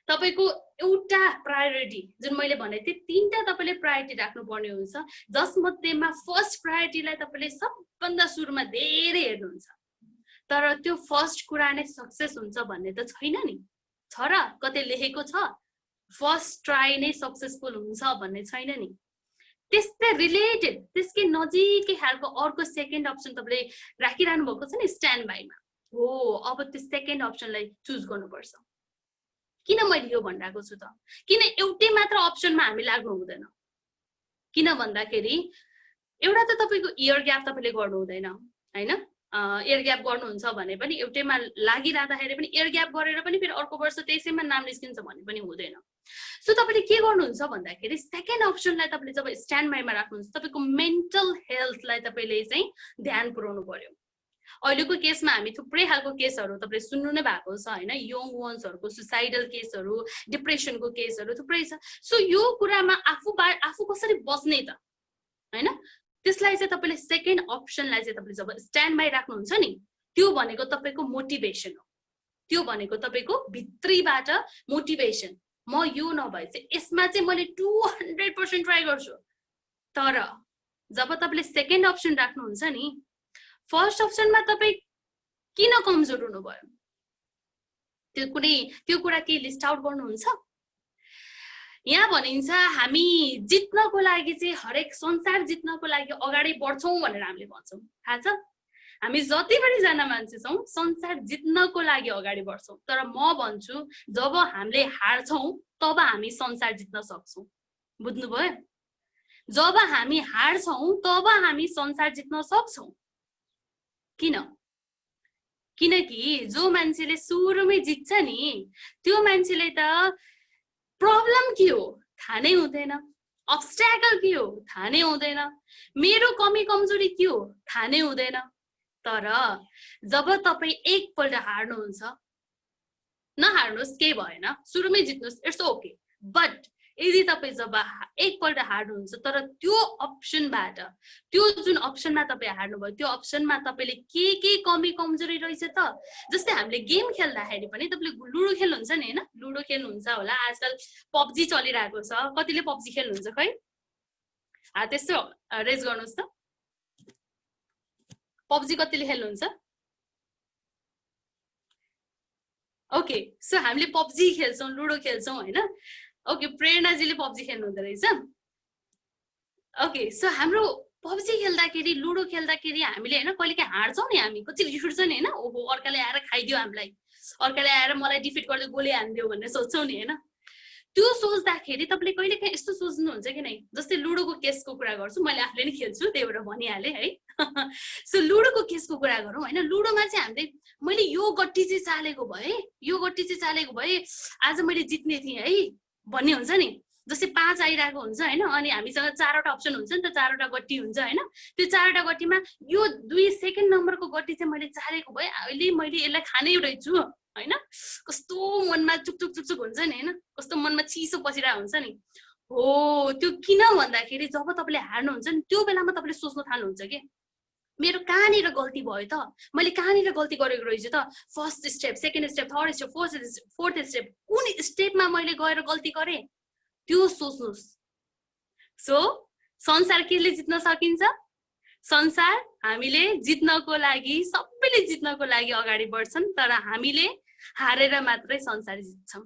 तपाईँको एउटा प्रायोरिटी, जुन मैले भनेको थिएँ 3टा तपाईँले प्रायोरिटी राख्नुपर्ने हुन्छ, जसमध्येमा फर्स्ट प्रायोरिटीलाई तपाईँले सबभन्दा सुरुमा धेरै हेर्नुहुन्छ, तर त्यो फर्स्ट कुरा नै सक्सेस हुन्छ भन्ने त छैन नि। छ र कतै लेखेको छ फर्स्ट ट्राई नै सक्सेसफुल हुन्छ भन्ने छैन नि। त्यसै रिलेटेड त्यसकै नजिकै खालको अर्को सेकेन्ड अप्सन तपाईँले राखिरहनु भएको छ नि स्ट्यान्ड बाईमा, हो अब त्यो सेकेन्ड अप्सनलाई चुज गर्नुपर्छ। किन मैले यो भनिरहेको छु त, किन एउटै मात्र अप्सनमा हामी लाग्नु हुँदैन, किन भन्दाखेरि एउटा त तपाईँको इयर ग्याप तपाईँले गर्नु हुँदैन, होइन। इयर ग्याप गर्नुहुन्छ भने पनि एउटैमा लागिरहँदाखेरि पनि इयर ग्याप गरेर पनि फेरि अर्को वर्ष त्यसैमा नाम निस्किन्छ भन्ने पनि हुँदैन। सो तपाईँले के गर्नुहुन्छ भन्दाखेरि सेकेन्ड अप्सनलाई तपाईँले जब स्ट्यान्ड बाईमा राख्नुहुन्छ, तपाईँको मेन्टल हेल्थलाई तपाईँले चाहिँ ध्यान पुर्याउनु पर्यो। अहिलेको केसमा हामी थुप्रै खालको केसहरू तपाईँले सुन्नु नै भएको छ, होइन। यङ वन्सहरूको सुसाइडल केसहरू, डिप्रेसनको केसहरू थुप्रै छ। सो यो कुरामा आफू कसरी बस्ने त, होइन, त्यसलाई चाहिँ तपाईँले सेकेन्ड अप्सनलाई चाहिँ तपाईँले जब स्ट्यान्ड बाई राख्नुहुन्छ नि, त्यो भनेको तपाईँको मोटिभेसन हो, त्यो भनेको तपाईँको भित्रीबाट मोटिभेसन। म यो नभए चाहिँ यसमा चाहिँ मैले 200% ट्राई गर्छु। तर जब तपाईँले सेकेन्ड अप्सन राख्नुहुन्छ नि, फर्स्ट अप्सनमा तपाईँ किन कमजोर हुनुभयो त्यो कुरा के लिस्ट आउट गर्नुहुन्छ। यहाँ भनिन्छ हामी जित्नको लागि चाहिँ हरेक संसार जित्नको लागि अगाडि बढ्छौँ भनेर हामीले भन्छौँ, थाहा छ। हामी जति पनि जना मान्छे छौँ संसार जित्नको लागि अगाडि बढ्छौँ, तर म भन्छु जब हामीले हार्छौँ तब हामी संसार जित्न सक्छौँ, बुझ्नुभयो। जब हामी हार्छौँ तब हामी संसार जित्न सक्छौँ। किनकि जो मान्छेले सुरुमै जित्छ नि त्यो मान्छेले त प्रब्लम के हो थाहा नै हुँदैन, अब्स्ट्याकल के हो थाहा नै हुँदैन, मेरो कमी कमजोरी के हो थाहा नै हुँदैन। तर जब तपाईँ एकपल्ट हार्नुहुन्छ, नहार्नुहोस् केही भएन, सुरुमै जित्नुहोस्, इट्स ओके। बट यदि तपाईँ जब एकपल्ट हार्नुहुन्छ तर त्यो अप्सनबाट, त्यो जुन अप्सनमा तपाईँ हार्नुभयो त्यो अप्सनमा तपाईँले के कमी कमजोरी रहेछ त। जस्तै हामीले गेम खेल्दाखेरि पनि तपाईँले लुडो खेल्नुहुन्छ नि, होइन, लुडो खेल्नुहुन्छ होला, आजकल पब्जी चलिरहेको छ, कतिले पब्जी खेल्नुहुन्छ खै, त्यस्तो रेज गर्नुहोस् त। पब्जी कतिले खेल्नुहुन्छ? ओके, सो हामीले पब्जी खेल्छौँ, लुडो खेल्छौँ होइन। ओके, प्रेरणाजीले पब्जी खेल्नु हुँदो रहेछ। ओके, सो हाम्रो पब्जी खेल्दाखेरि लुडो खेल्दाखेरि हामीले होइन कहिलेकाहीँ हार्छौँ नि, हामी कति रिस उठ्छ नि होइन, ओहो अर्काले आएर खाइदियो हामीलाई, अर्काले आएर मलाई डिफिट गर्दै गोली हानिदियो भन्ने सोच्छौँ नि होइन। त्यो सोच्दाखेरि तपाईँले कहिलेकाहीँ यस्तो सोच्नुहुन्छ कि नै, जस्तै लुडोको केसको कुरा गर्छु, मैले आफूले नै खेल्छु त्यही भएर भनिहालेँ है। सो लुडोको केसको कुरा गरौँ होइन। लुडोमा चाहिँ हामीले मैले यो गट्टी चाहिँ चालेको भए, यो गट्टी चाहिँ चालेको भए आज मैले जित्ने थिएँ है भन्ने हुन्छ नि। जस्तै 5 आइरहेको हुन्छ होइन, अनि हामीसँग 4वटा अप्सन हुन्छ नि त, 4वटा गट्टी हुन्छ होइन। त्यो 4वटा गट्टीमा यो 2 सेकेन्ड नम्बरको गट्टी चाहिँ मैले चालेको भए अहिले मैले यसलाई खानै रहेछु होइन। कस्तो मनमा चुकचुक चुकचुक हुन्छ नि होइन, कस्तो मनमा चिसो पसिरहेको हुन्छ नि। हो, त्यो किन भन्दाखेरि जब तपाईँले हार्नुहुन्छ नि त्यो बेलामा तपाईँले सोच्न थाल्नुहुन्छ कि मेरो कहाँनिर गल्ती भयो त, मैले कहाँनिर गल्ती गरेको रहेछु त, first step, second step, third step, fourth step, कुन स्टेपमा मैले गएर गल्ती गरेँ त्यो सोच्नुहोस्। सो संसार केले जित्न सकिन्छ? संसार हामीले जित्नको लागि, सबैले जित्नको लागि अगाडि बढ्छन्, तर हामीले हारेर मात्रै संसार जित्छौँ,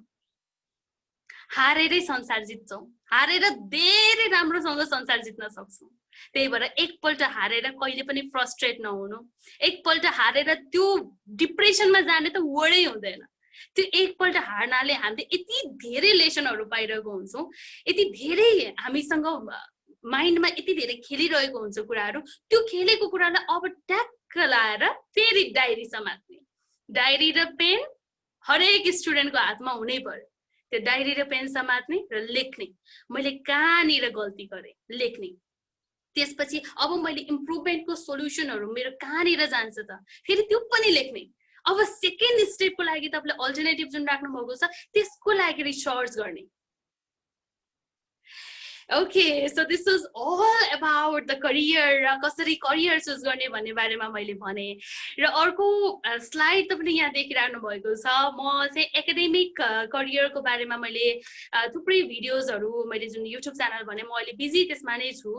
हारेरै संसार जित्छौँ, हारेर धेरै राम्रोसँग संसार जित्न सक्छौँ। त्यही भएर एकपल्ट हारेर कहिले पनि फ्रस्ट्रेट नहुनु, एकपल्ट हारेर त्यो डिप्रेसनमा जाने त वर्डै हुँदैन। त्यो एकपल्ट हार्नाले हामीले यति धेरै लेसनहरू पाइरहेको हुन्छौँ, यति धेरै हामीसँग माइन्डमा यति धेरै खेलिरहेको हुन्छ कुराहरू, त्यो खेलेको कुरालाई अब ट्याक्क लाएर फेरि डायरी समात्ने, डायरी र पेन हरेक स्टुडेन्टको हातमा हुनै पर्यो। त्यो डायरी र पेन समात्ने र लेख्ने, मैले कहाँनिर गल्ती गरेँ लेख्ने। त्यसपछि अब मैले इम्प्रुभमेन्टको सोल्युसनहरू मेरो कहाँनिर जान्छ त फेरि त्यो पनि लेख्ने। अब सेकेन्ड स्टेपको लागि तपाईँले अल्टरनेटिभ जुन राख्नु भएको छ त्यसको लागि रिसर्च गर्ने। Okay, so this was all about the career, र कसरी करियर चुज गर्ने भन्ने बारेमा मैले भने। र अर्को स्लाइड तपाईँले यहाँ देखिरहनु भएको छ, म चाहिँ एकाडेमिक करियरको बारेमा मैले थुप्रै भिडियोजहरू, मैले जुन युट्युब च्यानल भने म अहिले बिजी त्यसमा नै छु,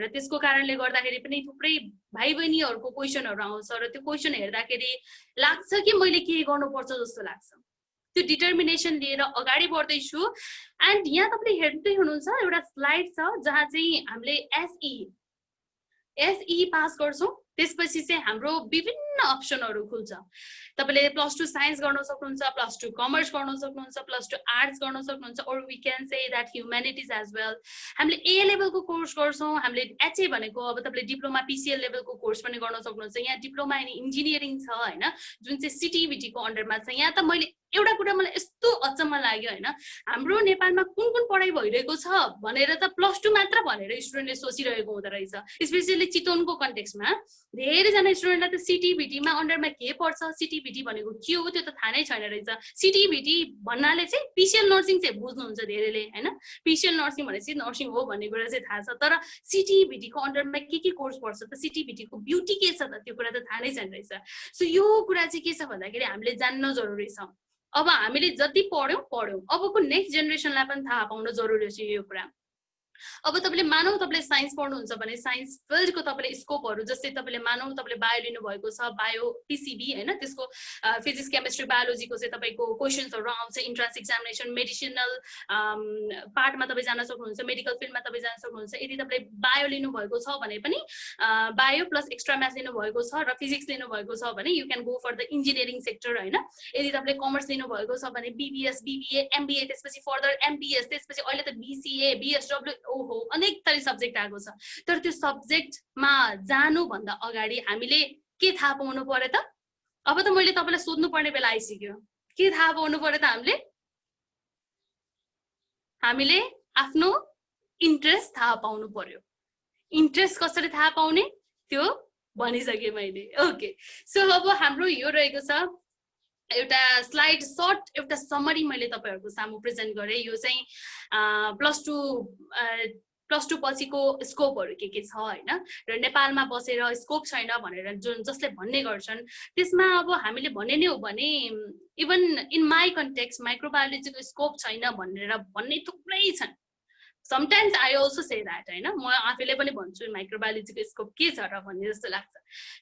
र त्यसको कारणले गर्दाखेरि पनि थुप्रै भाइ बहिनीहरूको क्वेसनहरू आउँछ, र त्यो क्वेसन हेर्दाखेरि लाग्छ कि मैले के गर्नुपर्छ जस्तो लाग्छ। त्यो डिटर्मिनेसन लिएर अगाडि बढ्दैछु। एन्ड यहाँ तपाईँले हेर्दै हुनुहुन्छ एउटा स्लाइड छ जहाँ चाहिँ हामीले एसई पास गर्छौँ, त्यसपछि चाहिँ हाम्रो विभिन्न अप्सनहरू खुल्छ। तपाईँले +2 साइन्स गर्न सक्नुहुन्छ, +2 कमर्स गर्न सक्नुहुन्छ, +2 आर्ट्स गर्न सक्नुहुन्छ, और we can say that humanities as well. हामीले ए लेभलको कोर्स गर्छौँ, हामीले एचए भनेको अब तपाईँले डिप्लोमा पिसिएल लेभलको कोर्स पनि गर्न सक्नुहुन्छ। यहाँ डिप्लोमा इन इन्जिनियरिङ छ होइन, जुन चाहिँ सिटिभिटीको अन्डरमा छ। यहाँ त मैले एउटा कुरा मलाई यस्तो अचम्म लाग्यो होइन, हाम्रो नेपालमा कुन कुन पढाइ भइरहेको छ भनेर त +2 मात्र भनेर स्टुडेन्टले सोचिरहेको हुँदो रहेछ। स्पेसली चितवनको कन्टेक्स्टमा धेरैजना स्टुडेन्टलाई त सिटिभिटीमा अन्डरमा के पर्छ, सिटिभिटी भनेको के हो त्यो त थाहा नै छैन रहेछ। सिटिभिटी भन्नाले चाहिँ पिसिएल नर्सिङ चाहिँ बुझ्नुहुन्छ धेरैले होइन, पिसिएल नर्सिङ भनेपछि नर्सिङ हो भन्ने कुरा चाहिँ थाहा छ, तर सिटिभिटीको अन्डरमा के कोर्स पर्छ त, सिटिभिटीको ब्युटी के छ त त्यो कुरा त थाहा नै छैन रहेछ। सो यो कुरा चाहिँ के छ भन्दाखेरि हामीले जान्न जरुरी छ। अब हामीले जति पढ्यौँ, अबको नेक्स्ट जेनेरेसनलाई पनि थाहा पाउन जरुरी छ यो कुरा। अब तपाईँले मानौ तपाईँले साइन्स पढ्नुहुन्छ भने साइन्स फिल्डको तपाईँले स्कोपहरू, जस्तै तपाईँले मानौ तपाईँले बायो लिनुभएको छ, बायो पिसिबी होइन, त्यसको फिजिक्स केमिस्ट्री बायोलोजीको चाहिँ तपाईँको क्वेसन्सहरू आउँछ इन्ट्रान्स एक्जामिनेसन। मेडिसिनल पार्टमा तपाईँ जान सक्नुहुन्छ, मेडिकल फिल्डमा तपाईँ जान सक्नुहुन्छ। यदि तपाईँले बायो लिनुभएको छ भने पनि बायो प्लस एक्स्ट्रा म्याथ लिनुभएको छ र फिजिक्स लिनुभएको छ भने you can go for the engineering sector होइन। यदि तपाईँले कमर्स लिनुभएको छ भने बिबिएस, बिबिए, एमबिए, त्यसपछि फर्दर एमबिएस, त्यसपछि अहिले त बिसिए, बिएसडब्ल्यू, ओहो अनेक थरी सब्जेक्ट आएको छ। तर त्यो सब्जेक्टमा जानुभन्दा अगाडि हामीले के थाहा पाउनु पर्यो त? अब त मैले तपाईँलाई सोध्नु पर्ने बेला आइसक्यो, के थाहा पाउनु पर्यो त? हामीले आफ्नो इन्ट्रेस्ट थाहा पाउनु पर्यो। इन्ट्रेस्ट कसरी थाहा पाउने त्यो भनिसकेँ मैले। ओके, सो अब हाम्रो यो रहेको छ एउटा स्लाइड, सर्ट एउटा समरी मैले तपाईँहरूको सामु प्रेजेन्ट गरेँ। यो चाहिँ +2 पछिको स्कोपहरू के छ होइन, र नेपालमा बसेर स्कोप छैन भनेर जसले भन्ने गर्छन् त्यसमा अब हामीले भन्ने नै हो भने इभन इन माई कन्टेक्स्ट माइक्रोबायोलोजीको स्कोप छैन भनेर भन्ने थुप्रै छन्। Sometimes I also say that होइन, म आफैले पनि भन्छु माइक्रोबायोलोजीको स्कोप के छ र भन्ने जस्तो लाग्छ।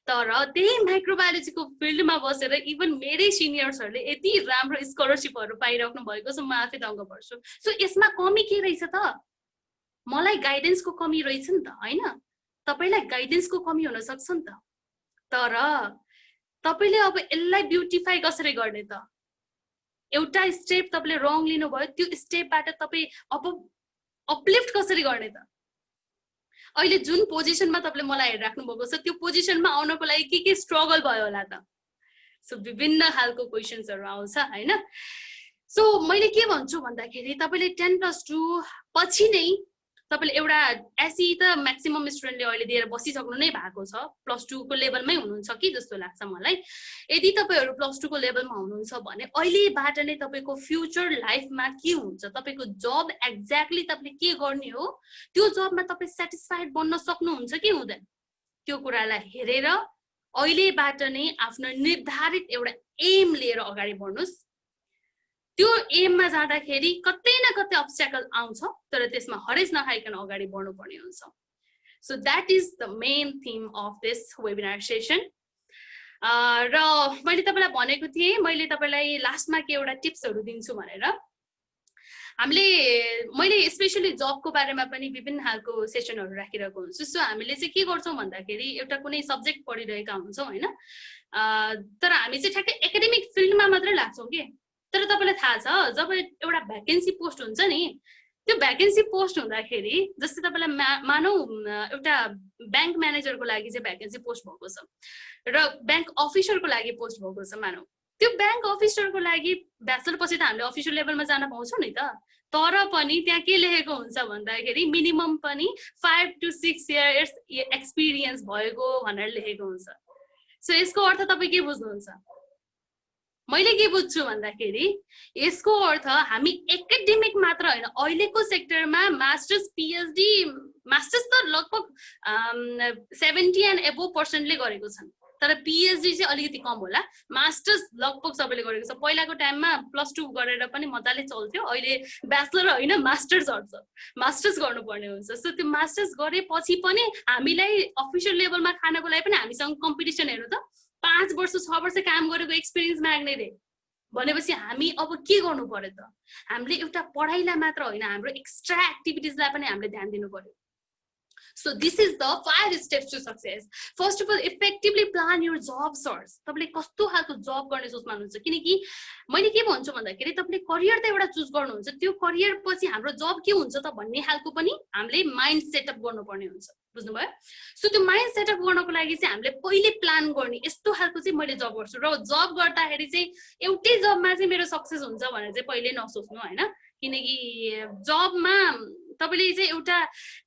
तर त्यही माइक्रोबायोलोजीको फिल्डमा बसेर इभन मेरै सिनियर्सहरूले यति राम्रो स्कलरसिपहरू पाइराख्नु भएको छ, म आफै दङ्ग पर्छु। सो यसमा कमी के रहेछ त? मलाई गाइडेन्सको कमी रहेछ नि त होइन, तपाईँलाई गाइडेन्सको कमी हुन सक्छ नि त। तर तपाईँले अब यसलाई ब्युटिफाई कसरी गर्ने त? एउटा स्टेप तपाईँले रङ लिनुभयो, त्यो स्टेपबाट तपाईँ अब अपलिफ्ट कसरी गर्ने त? अहिले जुन पोजिसनमा तपाईँले मलाई हेरिराख्नु भएको छ त्यो पोजिसनमा आउनको लागि के स्ट्रगल भयो होला त? सो विभिन्न खालको क्वेसन्सहरू आउँछ होइन। सो मैले के भन्छु भन्दाखेरि तपाईँले 10+2 पछि नै तपाईँले एउटा एसई त म्याक्सिमम स्टुडेन्टले अहिले दिएर बसिसक्नु नै भएको छ, +2 को लेभलमै हुनुहुन्छ कि जस्तो लाग्छ मलाई। यदि तपाईँहरू +2 को लेभलमा हुनुहुन्छ भने अहिलेबाट नै तपाईँको फ्युचर लाइफमा के हुन्छ, तपाईँको जब एक्ज्याक्टली तपाईँले के गर्ने हो, त्यो जबमा तपाईँ सेटिस्फाइड बन्न सक्नुहुन्छ कि हुँदैन, त्यो कुरालाई हेरेर अहिलेबाट नै आफ्नो निर्धारित एउटा एम लिएर अगाडि बढ्नुहोस्। त्यो एममा जाँदाखेरि कतै न कतै अब्स्ट्याकल आउँछ, तर त्यसमा हरेस नखाइकन अगाडि बढ्नुपर्ने हुन्छ। So that is the main theme of this webinar session. र मैले तपाईँलाई भनेको थिएँ मैले तपाईँलाई लास्टमा के एउटा टिप्सहरू दिन्छु भनेर। मैले स्पेसली जबको बारेमा पनि विभिन्न खालको सेसनहरू राखिरहेको हुन्छु। सो हामीले चाहिँ के गर्छौँ भन्दाखेरि एउटा कुनै सब्जेक्ट पढिरहेका हुन्छौँ होइन, तर हामी चाहिँ ठ्याक्कै एकाडेमिक फिल्डमा मात्रै लाग्छौँ कि। तर तपाईँलाई थाहा छ जब एउटा भ्याकेन्सी पोस्ट हुन्छ नि, त्यो भ्याकेन्सी पोस्ट हुँदाखेरि जस्तै तपाईँलाई मानौ एउटा ब्याङ्क म्यानेजरको लागि चाहिँ भ्याकेन्सी पोस्ट भएको छ र ब्याङ्क अफिसरको लागि पोस्ट भएको छ मानौ। त्यो ब्याङ्क अफिसरको लागि ब्याचलर पछि त हामीले अफिसियल लेभलमा जान पाउँछौँ नि त, तर पनि त्यहाँ के लेखेको हुन्छ भन्दाखेरि मिनिमम पनि 5 to 6 years एक्सपिरियन्स भएको भनेर लेखेको हुन्छ। सो यसको अर्थ तपाईँ के बुझ्नुहुन्छ? मैले के बुझ्छु भन्दाखेरि यसको अर्थ हामी एकाडेमिक मात्र होइन, अहिलेको सेक्टरमा मास्टर्स पिएचडी, मास्टर्स त लगभग 70 and above% गरेको छन्, तर पिएचडी चाहिँ अलिकति कम होला। मास्टर्स लगभग सबैले गरेको छ। पहिलाको टाइममा +2 गरेर पनि मजाले चल्थ्यो, अहिले ब्याचलर होइन मास्टर्स गर्नुपर्ने हुन्छ। सो त्यो मास्टर्स गरेपछि पनि हामीलाई अफिसियल लेभलमा खानको लागि पनि हामीसँग कम्पिटिसन हेर्नु त, 5 वर्ष 6 वर्ष काम गरेको एक्सपिरियन्स माग्ने रे भनेपछि हामी अब के गर्नु पर्यो त? हामीले एउटा पढाइलाई मात्र होइन, हाम्रो एक्स्ट्रा एक्टिभिटिजलाई पनि हामीले ध्यान दिनु पर्यो। So this is the 5 steps to success. First of all, effectively plan your job search. तपाईले कस्तो खालको जब गर्ने सोचमा हुनुहुन्छ? किनकि मैले के भन्छु भन्दाखेरि तपाईले करियर त एउटा चुज गर्नुहुन्छ, त्यो करियर पछि हाम्रो जब के हुन्छ त भन्ने खालको पनि हामीले माइन्ड सेटअप गर्नुपर्ने हुन्छ। बुझ्नुभयो? सो त्यो माइन्ड सेटअप गर्नको लागि चाहिँ हामीले पहिले प्लान गर्ने यस्तो खालको चाहिँ मैले जब गर्छु, र जब गर्दाखेरि चाहिँ एउटै जबमा चाहिँ मेरो सक्सेस हुन्छ भनेर चाहिँ पहिले नसोच्नु होइन। किनकि जबमा तपाईले चाहिँ एउटा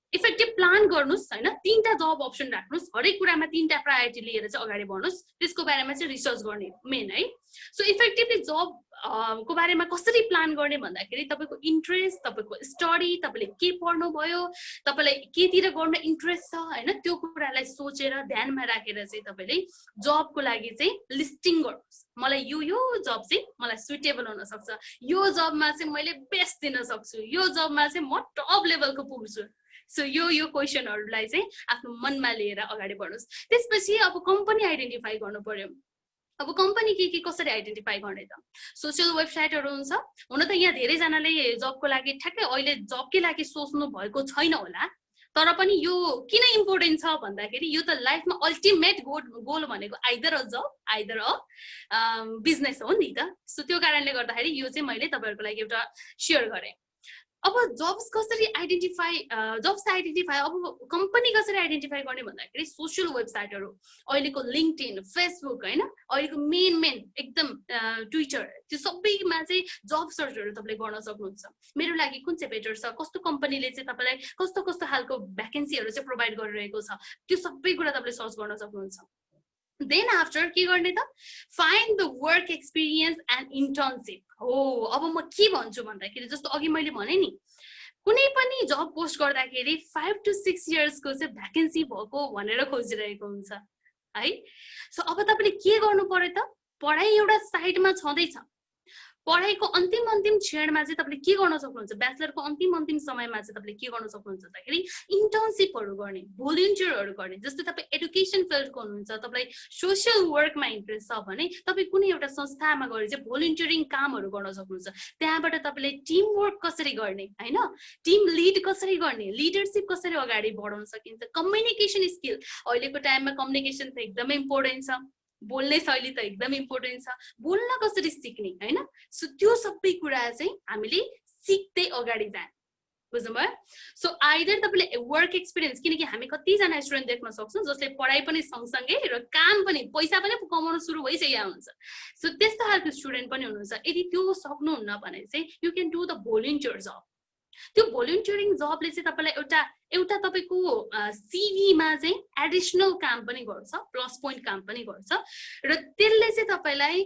इफेक्टिभ प्लान गर्नुस् होइन, 3टा जब अप्सन राख्नुस्, हरेक कुरामा 3टा प्रायोरिटी लिएर चाहिँ अगाडि बढ्नुस्, त्यसको बारेमा चाहिँ रिसर्च गर्ने मेन है। सो इफेक्टिभली जब को बारेमा कसरी प्लान गर्ने भन्दाखेरि तपाईँको इन्ट्रेस्ट, तपाईँको स्टडी, तपाईँले के पढ्नु भयो, तपाईँलाई केतिर गर्न इन्ट्रेस्ट छ होइन, त्यो कुरालाई सोचेर ध्यानमा राखेर चाहिँ तपाईँले जबको लागि चाहिँ लिस्टिङ गर्नुहोस्। मलाई यो जब चाहिँ मलाई सुइटेबल हुन सक्छ, यो जबमा चाहिँ मैले बेस्ट दिन सक्छु, यो जबमा चाहिँ म टप लेभलको पुग्छु। सो यो क्वेसनहरूलाई चाहिँ आफ्नो मनमा लिएर अगाडि बढ्नुहोस्। त्यसपछि अब कम्पनी आइडेन्टिफाई गर्नु पर्यो। अब कम्पनी के कसरी आइडेन्टिफाई गर्ने त? सोसियल वेबसाइटहरू हुन्छ। हुन त यहाँ धेरैजनाले जबको लागि ठ्याक्कै अहिले जबकै लागि सोच्नु भएको छैन होला, तर पनि यो किन इम्पोर्टेन्ट छ भन्दाखेरि यो त लाइफमा अल्टिमेट गोल भनेको either a job either a business हो नि त। सो त्यो कारणले गर्दाखेरि यो चाहिँ मैले तपाईँहरूको लागि एउटा सेयर गरेँ। अब जब्स कसरी आइडेन्टिफाई अब कम्पनी कसरी आइडेन्टिफाई गर्ने भन्दाखेरि सोसियल वेबसाइटहरू, अहिलेको लिङ्क्डइन, फेसबुक होइन, अहिलेको मेन एकदम ट्विटर, त्यो सबैमा चाहिँ जब सर्चहरू तपाईँले गर्न सक्नुहुन्छ। मेरो लागि कुन चाहिँ बेटर छ, कस्तो कम्पनीले चाहिँ तपाईँलाई कस्तो खालको भ्याकेन्सीहरू चाहिँ प्रोभाइड गरिरहेको छ, त्यो सबै कुरा तपाईँले सर्च गर्न सक्नुहुन्छ। देन आफ्टर के गर्ने त? Find the work experience and internship. हो अब म के भन्छु भन्दाखेरि जस्तो अघि मैले भने नि, कुनै पनि जब पोस्ट गर्दाखेरि 5 to 6 इयर्सको चाहिँ भ्याकेन्सी भएको भनेर खोजिरहेको हुन्छ है। सो अब तपाईँले के गर्नु पर्यो त? पढाइ एउटा साइडमा छँदैछ, पढाइको अन्तिम क्षणमा चाहिँ तपाईले के गर्न सक्नुहुन्छ, ब्याचलरको अन्तिम समयमा चाहिँ तपाईले के गर्न सक्नुहुन्छ भन्दाखेरि इन्टर्नशिपहरू गर्ने, भोलिन्टियरहरू गर्ने। जस्तै तपाईँ एडुकेसन फिल्डको हुनुहुन्छ, तपाईलाई सोशल वर्कमा इन्ट्रेस्ट छ भने तपाईँ कुनै एउटा संस्थामा गएर चाहिँ भोलिन्टियरिङ कामहरू गर्न सक्नुहुन्छ। त्यहाँबाट तपाईले टिम वर्क कसरी गर्ने हैन, टिम लिड कसरी गर्ने, लिडरशिप कसरी अगाडि बढाउन सकिन्छ, कम्युनिकेसन स्किल, अहिलेको टाइममा कम्युनिकेसन त एकदमै इम्पोर्टेन्ट छ, बोल्ने शैली त एकदम इम्पोर्टेन्ट छ, बोल्न कसरी सिक्ने हैन। सो त्यो सबै कुरा चाहिँ हामीले सिक्दै अगाडि जाने, बुझ्नुभयो। सो आइदर तपाईले वर्क एक्सपिरियन्स, किनकि हामी कतिजना स्टुडेन्ट देख्न सक्छौँ जसले पढाइ पनि सँगसँगै र काम पनि, पैसा पनि कमाउन सुरु भइसकेको हुन्छ। सो त्यस्तो खालको स्टुडेन्ट पनि हुनुहुन्छ। यदि त्यो सक्नुहुन्न भने चाहिँ you can do the volunteer job. त्यो भोलिन्टियरिङ जबले चाहिँ तपाईलाई एउटा तपाईको सिभीमा चाहिँ एडिसनल काम पनि गर्छ, प्लस पोइन्ट काम पनि गर्छ, र त्यसले चाहिँ तपाईलाई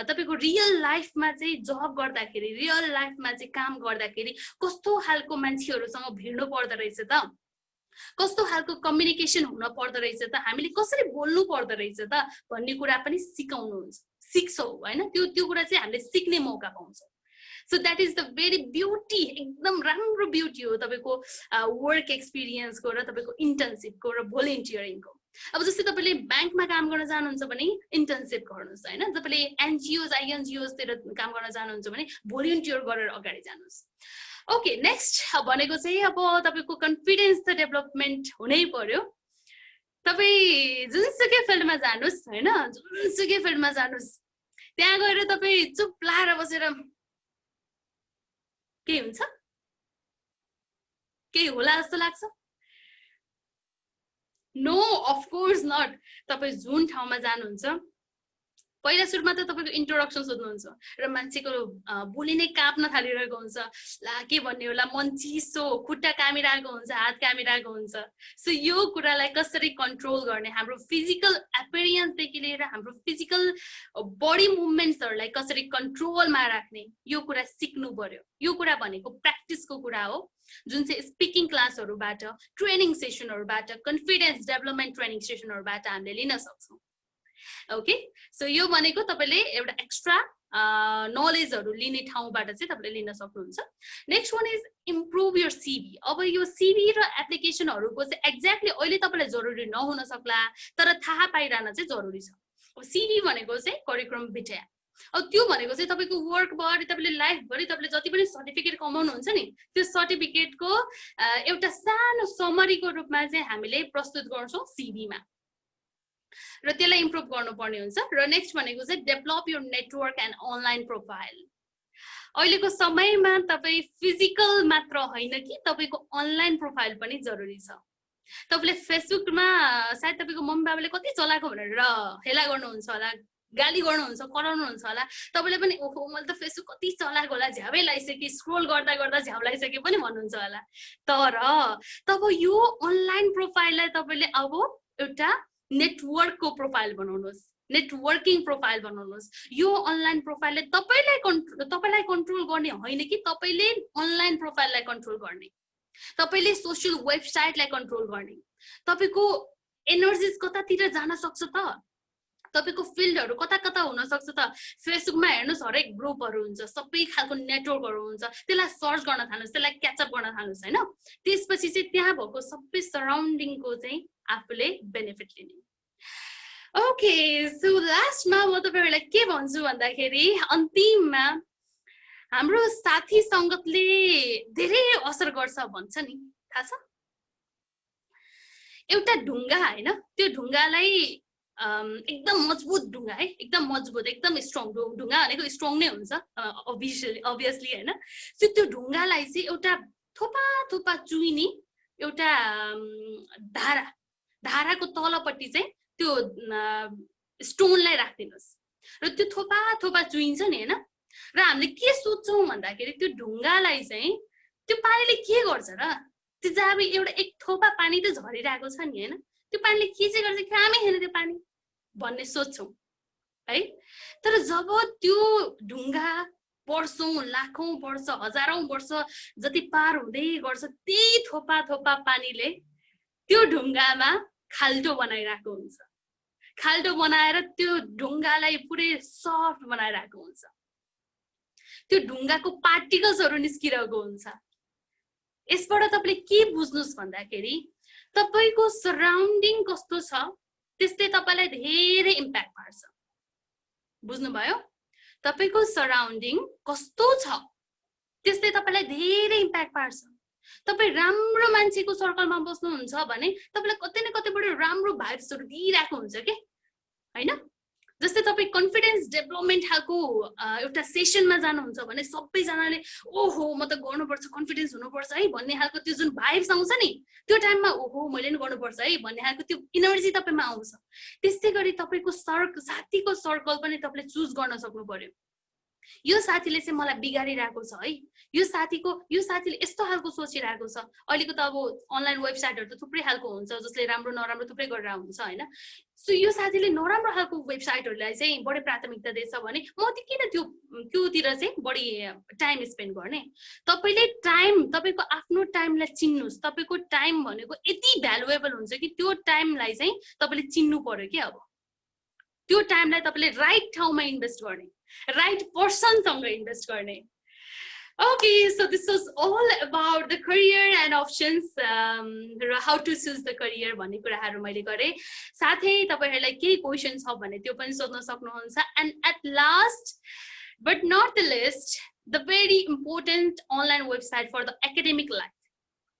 तपाईको रियल लाइफमा चाहिँ जब गर्दाखेरि, रियल लाइफमा चाहिँ काम गर्दाखेरि कस्तो खालको मान्छेहरूसँग भिड्नु पर्दो रहेछ त, कस्तो खालको कम्युनिकेसन हुन पर्दो रहेछ त, हामीले कसरी बोल्नु पर्दो रहेछ त भन्ने कुरा पनि सिक्छौँ हैन। त्यो कुरा चाहिँ हामीले सिक्ने मौका पाउँछौँ। So that is the very beauty, एकदम राम्रो ब्युटी हो तपाईको वर्क एक्सपिरियन्सको र तपाईको इन्टर्नशिपको र भोलिन्टियरिङको। अब जस्तै तपाईले ब्याङ्कमा काम गर्न जानुहुन्छ भने इन्टर्नशिप गर्नुहोस् हैन, तपाईले एनजिओज आइएनजिओज तिर काम गर्न जानुहुन्छ भने भोलिन्टियर गरेर अगाडि जानुहोस्। ओके, नेक्स्ट भनेको चाहिँ अब तपाईको कन्फिडेन्स त डेभलपमेन्ट हुनै पर्यो। तपाई जुनसुकै फिल्डमा जानुहोस् हैन, जुनसुकै फिल्डमा जानुहोस्, त्यहाँ गएर तपाई चुप लाएर बसेर के हुन्छ, के होला जस्तो लाग्छ? No, of course not. तपाई जुन ठाउँमा जानुहुन्छ पहिला सुरुमा त तपाईको इन्ट्रोडक्सन सोध्नुहुन्छ र मान्छेको बोली नै काप्न थालिरहेको हुन्छ, ला के भन्ने होला, मन चिसो, खुट्टा कामिरहेको हुन्छ, हात कामिरहेको हुन्छ। सो यो कुरालाई कसरी कन्ट्रोल गर्ने, हाम्रो फिजिकल एपियरेन्सदेखि लिएर हाम्रो फिजिकल बडी मुभमेन्ट्सहरूलाई कसरी कन्ट्रोलमा राख्ने, यो कुरा सिक्नु पर्यो। यो कुरा भनेको प्र्याक्टिसको कुरा हो, जुन चाहिँ स्पिकिङ क्लासहरूबाट, ट्रेनिङ सेसनहरूबाट, कन्फिडेन्स डेभलपमेन्ट ट्रेनिङ सेसनहरूबाट हामीले लिन सक्छौँ। ओके, सो यो भनेको तपाईले एउटा एक्स्ट्रा नलेजहरू लिने ठाउँबाट चाहिँ तपाईले लिन सक्नुहुन्छ। Next one is improve your CV. अब यो सिभी र एप्लिकेसनहरूको चाहिँ एक्ज्याक्टली अहिले तपाईलाई जरुरी नहुन सक्ला, तर थाहा पाइरहन चाहिँ जरुरी छ। अब सिभी भनेको चाहिँ करिकुलम भिटाe, अब त्यो भनेको चाहिँ तपाईको वर्कभरि, तपाईले लाइफभरि तपाईले जति पनि सर्टिफिकेट कमाउनुहुन्छ नि, त्यो सर्टिफिकेटको एउटा सानो समरीको रूपमा चाहिँ हामीले प्रस्तुत गर्छौँ सिभीमा, र त्यसलाई इम्प्रुभ गर्नुपर्ने हुन्छ। र नेक्स्ट भनेको चाहिँ develop your network and online profile. अहिलेको समयमा तपाईँ फिजिकल मात्र होइन कि तपाईको अनलाइन प्रोफाइल पनि जरुरी छ। तपाईले फेसबुकमा सायद तपाईको मम्मी बाबाले कति चलाएको भनेर हेला गर्नुहुन्छ होला, गाली गर्नुहुन्छ, कराउनुहुन्छ होला, तपाईले पनि ओहो मैले त फेसबुक कति चलाएको होला, झ्याबै लागिसके, स्क्रोल गर्दा गर्दा झ्याउ लागिसके पनि भन्नुहुन्छ होला। तर तब यो अनलाइन प्रोफाइललाई तपाईले अब एउटा नेटवर्कको प्रोफाइल बनाउनुहोस्, नेटवर्किङ प्रोफाइल बनाउनुहोस्। यो अनलाइन प्रोफाइलले तपाईलाई कन्ट्रोल गर्ने होइन कि तपाईले अनलाइन प्रोफाइललाई कन्ट्रोल गर्ने, तपाईले सोशल वेबसाइटलाई कन्ट्रोल गर्ने। तपाईको एनर्जिज कतातिर जान सक्छ त, तपाईको फिल्डहरू कता कता हुन सक्छ त। फेसबुकमा हेर्नुस्, हरेक ग्रुपहरू हुन्छ, सबै खालको नेटवर्कहरू हुन्छ, त्यसलाई सर्च गर्न थाल्नुस्, त्यसलाई क्याचअप गर्न थाल्नुस् हैन। त्यसपछि चाहिँ त्यहाँ भएको सबै सराउन्डिङको चाहिँ आफूले बेनिफिट लिने। ओके, सो लास्टमा म तपाईहरुलाई के भन्छु भन्दाखेरि अन्तिममा हाम्रो साथी संगतले धेरै असर गर्छ भन्छ नि, थाहा छ? एउटा ढुङ्गा हैन, त्यो ढुङ्गालाई एकदम मजबुत ढुङ्गा है, एकदम मजबुत, एकदम स्ट्रङ ढुङ्गा भनेको स्ट्रङ नै हुन्छ अभियसली हैन। सो त्यो ढुङ्गालाई चाहिँ एउटा थोपा थोपा चुइने एउटा धाराको तलपट्टि चाहिँ त्यो स्टोनलाई राख्दिनुस्, र त्यो थोपा थोपा चुइन्छ नि हैन। र हामीले के सोच्छौँ भन्दाखेरि त्यो ढुङ्गालाई चाहिँ त्यो पानीले के गर्छ र, त्यो जब एउटा एक थोपा पानी त झरिरहेको छ नि हैन, त्यो पानीले के चाहिँ गर्छ, कामै छैन त्यो पानी भन्ने सोच्छौँ है। तर जब त्यो ढुङ्गा वर्षौं, लाखौं वर्ष, हजारौं वर्ष जति पार हुँदै गर्छ, त्यही थोपा थोपा पानीले त्यो ढुङ्गामा खाल्टो बनाइरहेको हुन्छ, खाल्टो बनाएर त्यो ढुङ्गालाई पुरै सफ्ट बनाइरहेको हुन्छ। त्यो ढुङ्गाको पार्टिकल्सहरू निस्किरहेको हुन्छ। यसबाट तपाईले के बुझ्नुस् भन्दाखेरि तपाईको सराउन्डिङ कस्तो छ त्यसले तपाईलाई धेरै इम्प्याक्ट पार्छ। बुझ्नुभयो? तपाईको सराउन्डिङ कस्तो छ त्यसले तपाईलाई धेरै इम्प्याक्ट पार्छ। तपाई राम्रो मान्छेको सर्कलमा बस्नुहुन्छ भने तपाईलाई कतै न कतैबाट राम्रो भाइब्सहरु दिइराको हुन्छ के, हैन? जस्तै तपाई कन्फिडेन्स डेभलपमेन्ट खालको एउटा सेसनमा जानुहुन्छ भने सबैजनाले ओहो म त गर्नुपर्छ, कन्फिडेन्स हुनुपर्छ है भन्ने खालको त्यो जुन भाइब्स आउँछ नि, त्यो टाइममा ओहो मैले नि गर्नुपर्छ है भन्ने खालको त्यो इनर्जी तपाईमा आउँछ। त्यसै गरी तपाईको साथीको सर्कल पनि तपाईले चुज गर्न सक्नु पर्यो। यो साथीले चाहिँ मलाई बिगारिरहेको छ है, यो साथीले यस्तो खालको सोचिरहेको छ। अहिलेको त अब अनलाइन वेबसाइटहरु त थुप्रै खालको हुन्छ जसले राम्रो नराम्रो थुप्रै गरेर हुन्छ हैन। सो यो साथीले नराम्रो खालको वेबसाइटहरुलाई चाहिँ बढी प्राथमिकता दिन्छ भने म किन त्योतिर चाहिँ बढी टाइम स्पेन्ड गर्ने? तपाईले तपाईको आफ्नो टाइमलाई चिन्नुस्। तपाईको टाइम भनेको यति भ्यालुएबल हुन्छ कि त्यो टाइमलाई चाहिँ तपाईले चिन्नु पर्यो के। अब त्यो टाइमलाई तपाईले राइट ठाउँमा इन्भेस्ट गर्ने, right person सँग इन्भेस्ट गर्ने। Okay, so this was all about the career and options, how to choose the career भन्ने कुराहरु मैले गरे। साथै तपाईहरुलाई केही क्वेशन छ भने त्यो पनि सोध्न सक्नुहुन्छ। And at last but not the least, the very important online website for the academic life,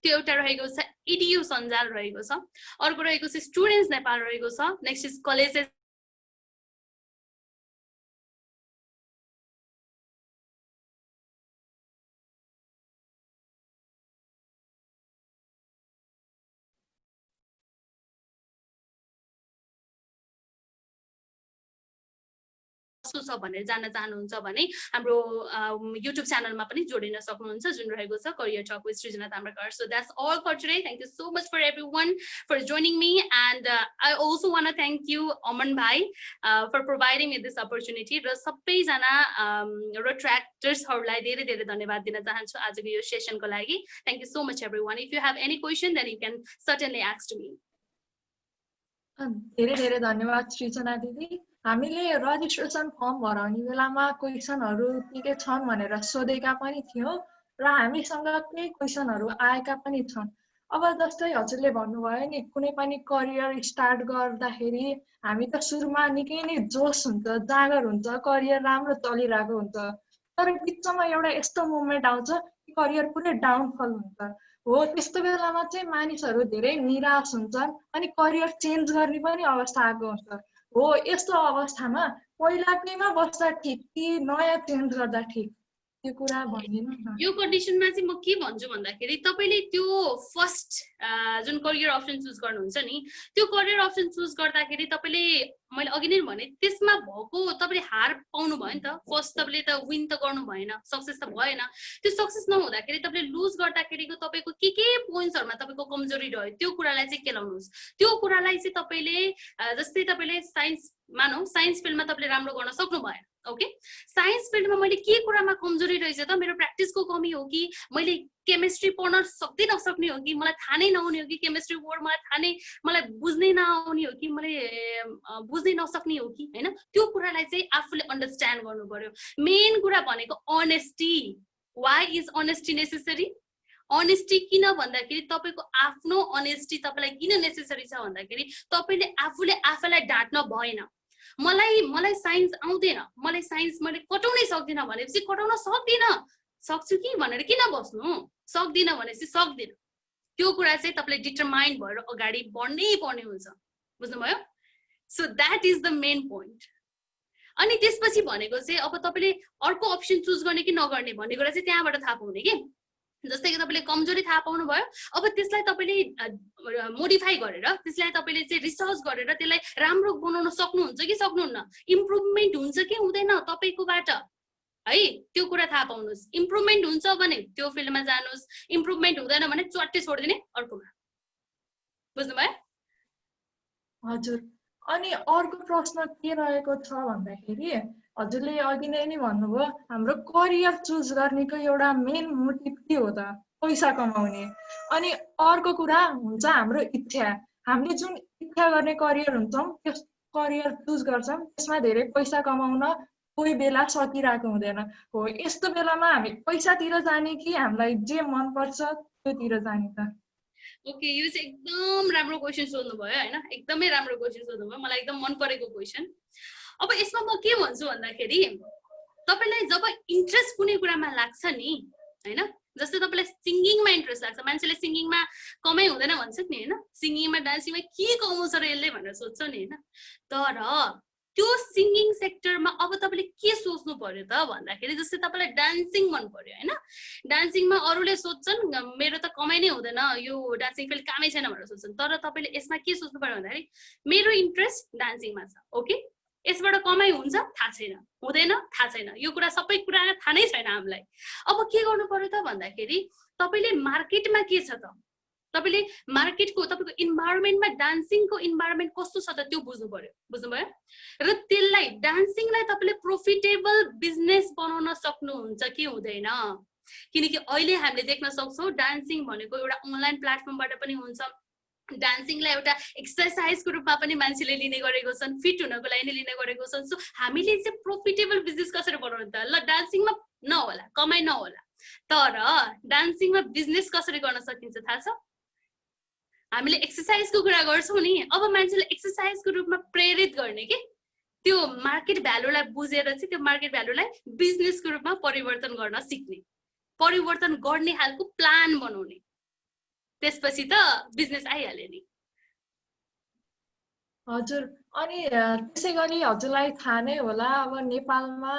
त्यो एउटा रहेको छ EDU सञ्जाल रहेको छ, अर्को रहेको छ स्टुडेन्ट्स नेपाल रहेको छ, नेक्स्ट इज कलेजेस छ भनेर जान्न चाहनुहुन्छ भने हाम्रो YouTube च्यानलमा पनि जोडिन सक्नुहुन्छ जुन रहेको छ career talk with Srijana Tamrakar. So that's all for today. Thank you so much for everyone for joining me, and I also want to thank you Aman bhai for providing me this opportunity। र सबैजना retractors-हरुलाई धेरै धेरै धन्यवाद दिन चाहन्छु आजको यो सेसनको लागि। Thank you so much everyone. If you have any question then you can certainly ask to me। धेरै धेरै धन्यवाद सृजना दिदी। हामीले रजिस्ट्रेसन फर्म भराउने बेलामा क्वेशनहरु के छन् भनेर सोधेका पनि थियौ र हामीसँग केही क्वेशनहरु आएका पनि छन्। अब जस्तै हजुरले भन्नुभयो नि कुनै पनि करियर स्टार्ट गर्दाखेरि हामी त सुरुमा निकै नै जोश हुन्छ, जागर हुन्छ, करियर राम्रो चलिरहेको हुन्छ, तर बिचमा एउटा यस्तो मोमेन्ट आउँछ कि करियर पुरै डाउनफल हुन्छ। हो त्यस्तो बेलामा चाहिँ मानिसहरु धेरै निराश हुन्छन् अनि करियर चेन्ज गर्ने पनि अवस्था आएको हुन्छ। हो यस्तो अवस्थामा पहिलाकैमा बस्दा ठीक कि नयाँ चेन्ज गर्दा ठीक, त्यो कुरा भनिदिनु न। यो कन्डिसनमा चाहिँ म के भन्छु भन्दाखेरि तपाईले त्यो फर्स्ट जुन करियर अप्सन चुज गर्नुहुन्छ नि, त्यो करियर अप्सन चुज गर्दाखेरि तपाईले मैले अघि नै भने त्यसमा भएको तपाईले हार पाउनु भयो नि त। फर्स्ट तपाईले त विन त गर्नु भएन, सक्सेस त भएन। त्यो सक्सेस नहुँदाखेरि तपाईले लुज गर्दाखेरिको तपाईको के पोइन्ट्सहरुमा तपाईको कमजोरी रह्यो त्यो कुरालाई चाहिँ केलाउनुस्। त्यो कुरालाई चाहिँ तपाईले जस्तै तपाईले साइन्स मानौ साइन्स फिल्डमा तपाईले राम्रो गर्न सक्नु भएन, ओके। साइन्स फिल्डमा मैले के कुरामा कमजोरी रहेछ त, मेरो प्र्याक्टिसको कमी हो कि मैले केमिस्ट्री पढ्न सक्दै नसक्ने हो कि मलाई थाहा नै नहुने हो कि केमिस्ट्री वर्ड मलाई बुझ्नै नआउने हो कि मैले बुझ्नै नसक्ने हो कि हैन, त्यो कुरालाई चाहिँ आफूले अन्डरस्ट्यान्ड गर्नु पर्यो। मेन कुरा भनेको honesty. Why is honesty necessary? Honesty किन भन्दाखेरि तपाईको आफ्नो अनेस्टी तपाईलाई किन नेसेसरी छ भन्दाखेरि तपाईले आफूले आफैलाई डाट्न भएन। मलाई साइन्स आउँदैन, मलाई साइन्स मैले कटाउनै सक्दिन भनेपछि कटाउन सक्दिन, सक्छु कि भनेर किन बस्नु? सक्दिन भनेपछि सक्दिन। त्यो कुरा चाहिँ तपाईले डिटरमाइन्ड भएर अगाडि बढ्नै पर्ने हुन्छ। बुझ्नुभयो? So that is the main point. अनि त्यसपछि भनेको चाहिँ अब तपाईले अर्को अप्सन चुज गर्ने कि नगर्ने भन्ने कुरा चाहिँ त्यहाँबाट थाहा पाउने के। जस्तै कि तपाईले कमजोरी थाहा पाउनु भयो, अब त्यसलाई तपाईले मोडिफाई गरेर त्यसलाई तपाईले चाहिँ रिसर्च गरेर त्यसलाई राम्रो बनाउन सक्नुहुन्छ कि सक्नुहुन्न, इम्प्रुभमेन्ट हुन्छ कि हुँदैन तपाईकोबाट है, त्यो कुरा थाहा पाउनुस्। इम्प्रुभमेन्ट हुन्छ भने त्यो फिल्डमा जानुस्, इम्प्रुभमेन्ट हुँदैन भने चट्टै छोड्दिने अर्कोमा। बुझ्नुभयो? हजुर। अनि अर्को प्रश्न के रहेको छ भन्दाखेरि हजुरले अघि नै भन्नुभयो हाम्रो करियर चुज गर्नेको एउटा मेन मोटिभ के हो त? पैसा कमाउने। अनि अर्को कुरा हुन्छ हाम्रो इच्छा। हामीले जुन इच्छा गर्ने करियर हुन्छौँ त्यो करियर चुज गर्छौँ त्यसमा धेरै पैसा कमाउन कोही बेला सकिरहेको हुँदैन हो यस्तो बेलामा हामी पैसातिर जाने कि हामीलाई जे मनपर्छ त्योतिर जाने त ओके यो चाहिँ एकदम राम्रो क्वेसन सोध्नु भयो होइन एकदमै राम्रो क्वेसन सोध्नु भयो मलाई एकदम मन परेको क्वेसन अब यसमा म के भन्छु भन्दाखेरि तपाईलाई जब इन्ट्रेस्ट कुनै कुरामा लाग्छ नि हैन जस्तै तपाईलाई सिंगिङमा इन्ट्रेस्ट लाग्छ मान्छेले सिंगिङमा कमाइ हुँदैन भन्छ नि हैन सिंगिङमा डान्सिङमा के कमाउँछ र यसले भनेर सोध्छ नि हैन तर त्यो सिंगिङ सेक्टरमा अब तपाईले के सोच्नु पर्यो त भन्दाखेरि जस्तै तपाईलाई डान्सिङ मन पर्यो हैन डान्सिङमा अरूले सोध्छन् मेरो त कमाइ नै हुँदैन यो डान्सिङ फिल्ड कामै छैन भनेर सोध्छन् तर तपाईले यसमा के सोच्नु पर्यो भन्दाखेरि मेरो इन्ट्रेस्ट डान्सिङमा छ ओके यसबाट कमाइ हुन्छ थाहा छैन हुँदैन थाहा छैन यो कुरा सबै कुरा थाहा नै छैन हामीलाई अब के गर्नु पर्यो त भन्दाखेरि तपाईले मार्केटमा के छ त तपाईले मार्केटको तपाईको इन्भाइरोमेन्टमा डान्सिङको इन्भाइरोमेन्ट कस्तो छ त त्यो बुझ्नुभयो र त्यसलाई डान्सिङलाई तपाईले प्रोफिटेबल बिजनेस बनाउन सक्नुहुन्छ कि हुँदैन किनकि अहिले हामीले देख्न सक्छौं डान्सिङ भनेको एउटा अनलाइन प्लेटफर्मबाट पनि हुन्छ डान्सिङलाई एउटा एक्सरसाइजको रूपमा पनि मान्छेले लिने गरेको छन् फिट हुनको लागि लिने गरेको छन् सो हामीले चाहिँ प्रोफिटेबल बिजनेस कसरी बनाउनु त ल डान्सिङमा नहोला कमाइ नहोला तर डान्सिङमा बिजनेस कसरी गर्न सकिन्छ थाहा छ हामीले एक्सरसाइजको कुरा गर्छौं नि अब मान्छेले एक्सरसाइजको रूपमा प्रेरित गर्ने के त्यो मार्केट भ्यालुलाई बुझेर चाहिँ त्यो मार्केट भ्यालुलाई बिजनेसको रूपमा परिवर्तन गर्न सिक्ने परिवर्तन गर्ने हालको प्लान बनाउने त्यसपछि त बिजनेस आइहाल्यो नि हजुर अनि त्यसैगरी हजुरलाई थाहा नै होला अब नेपालमा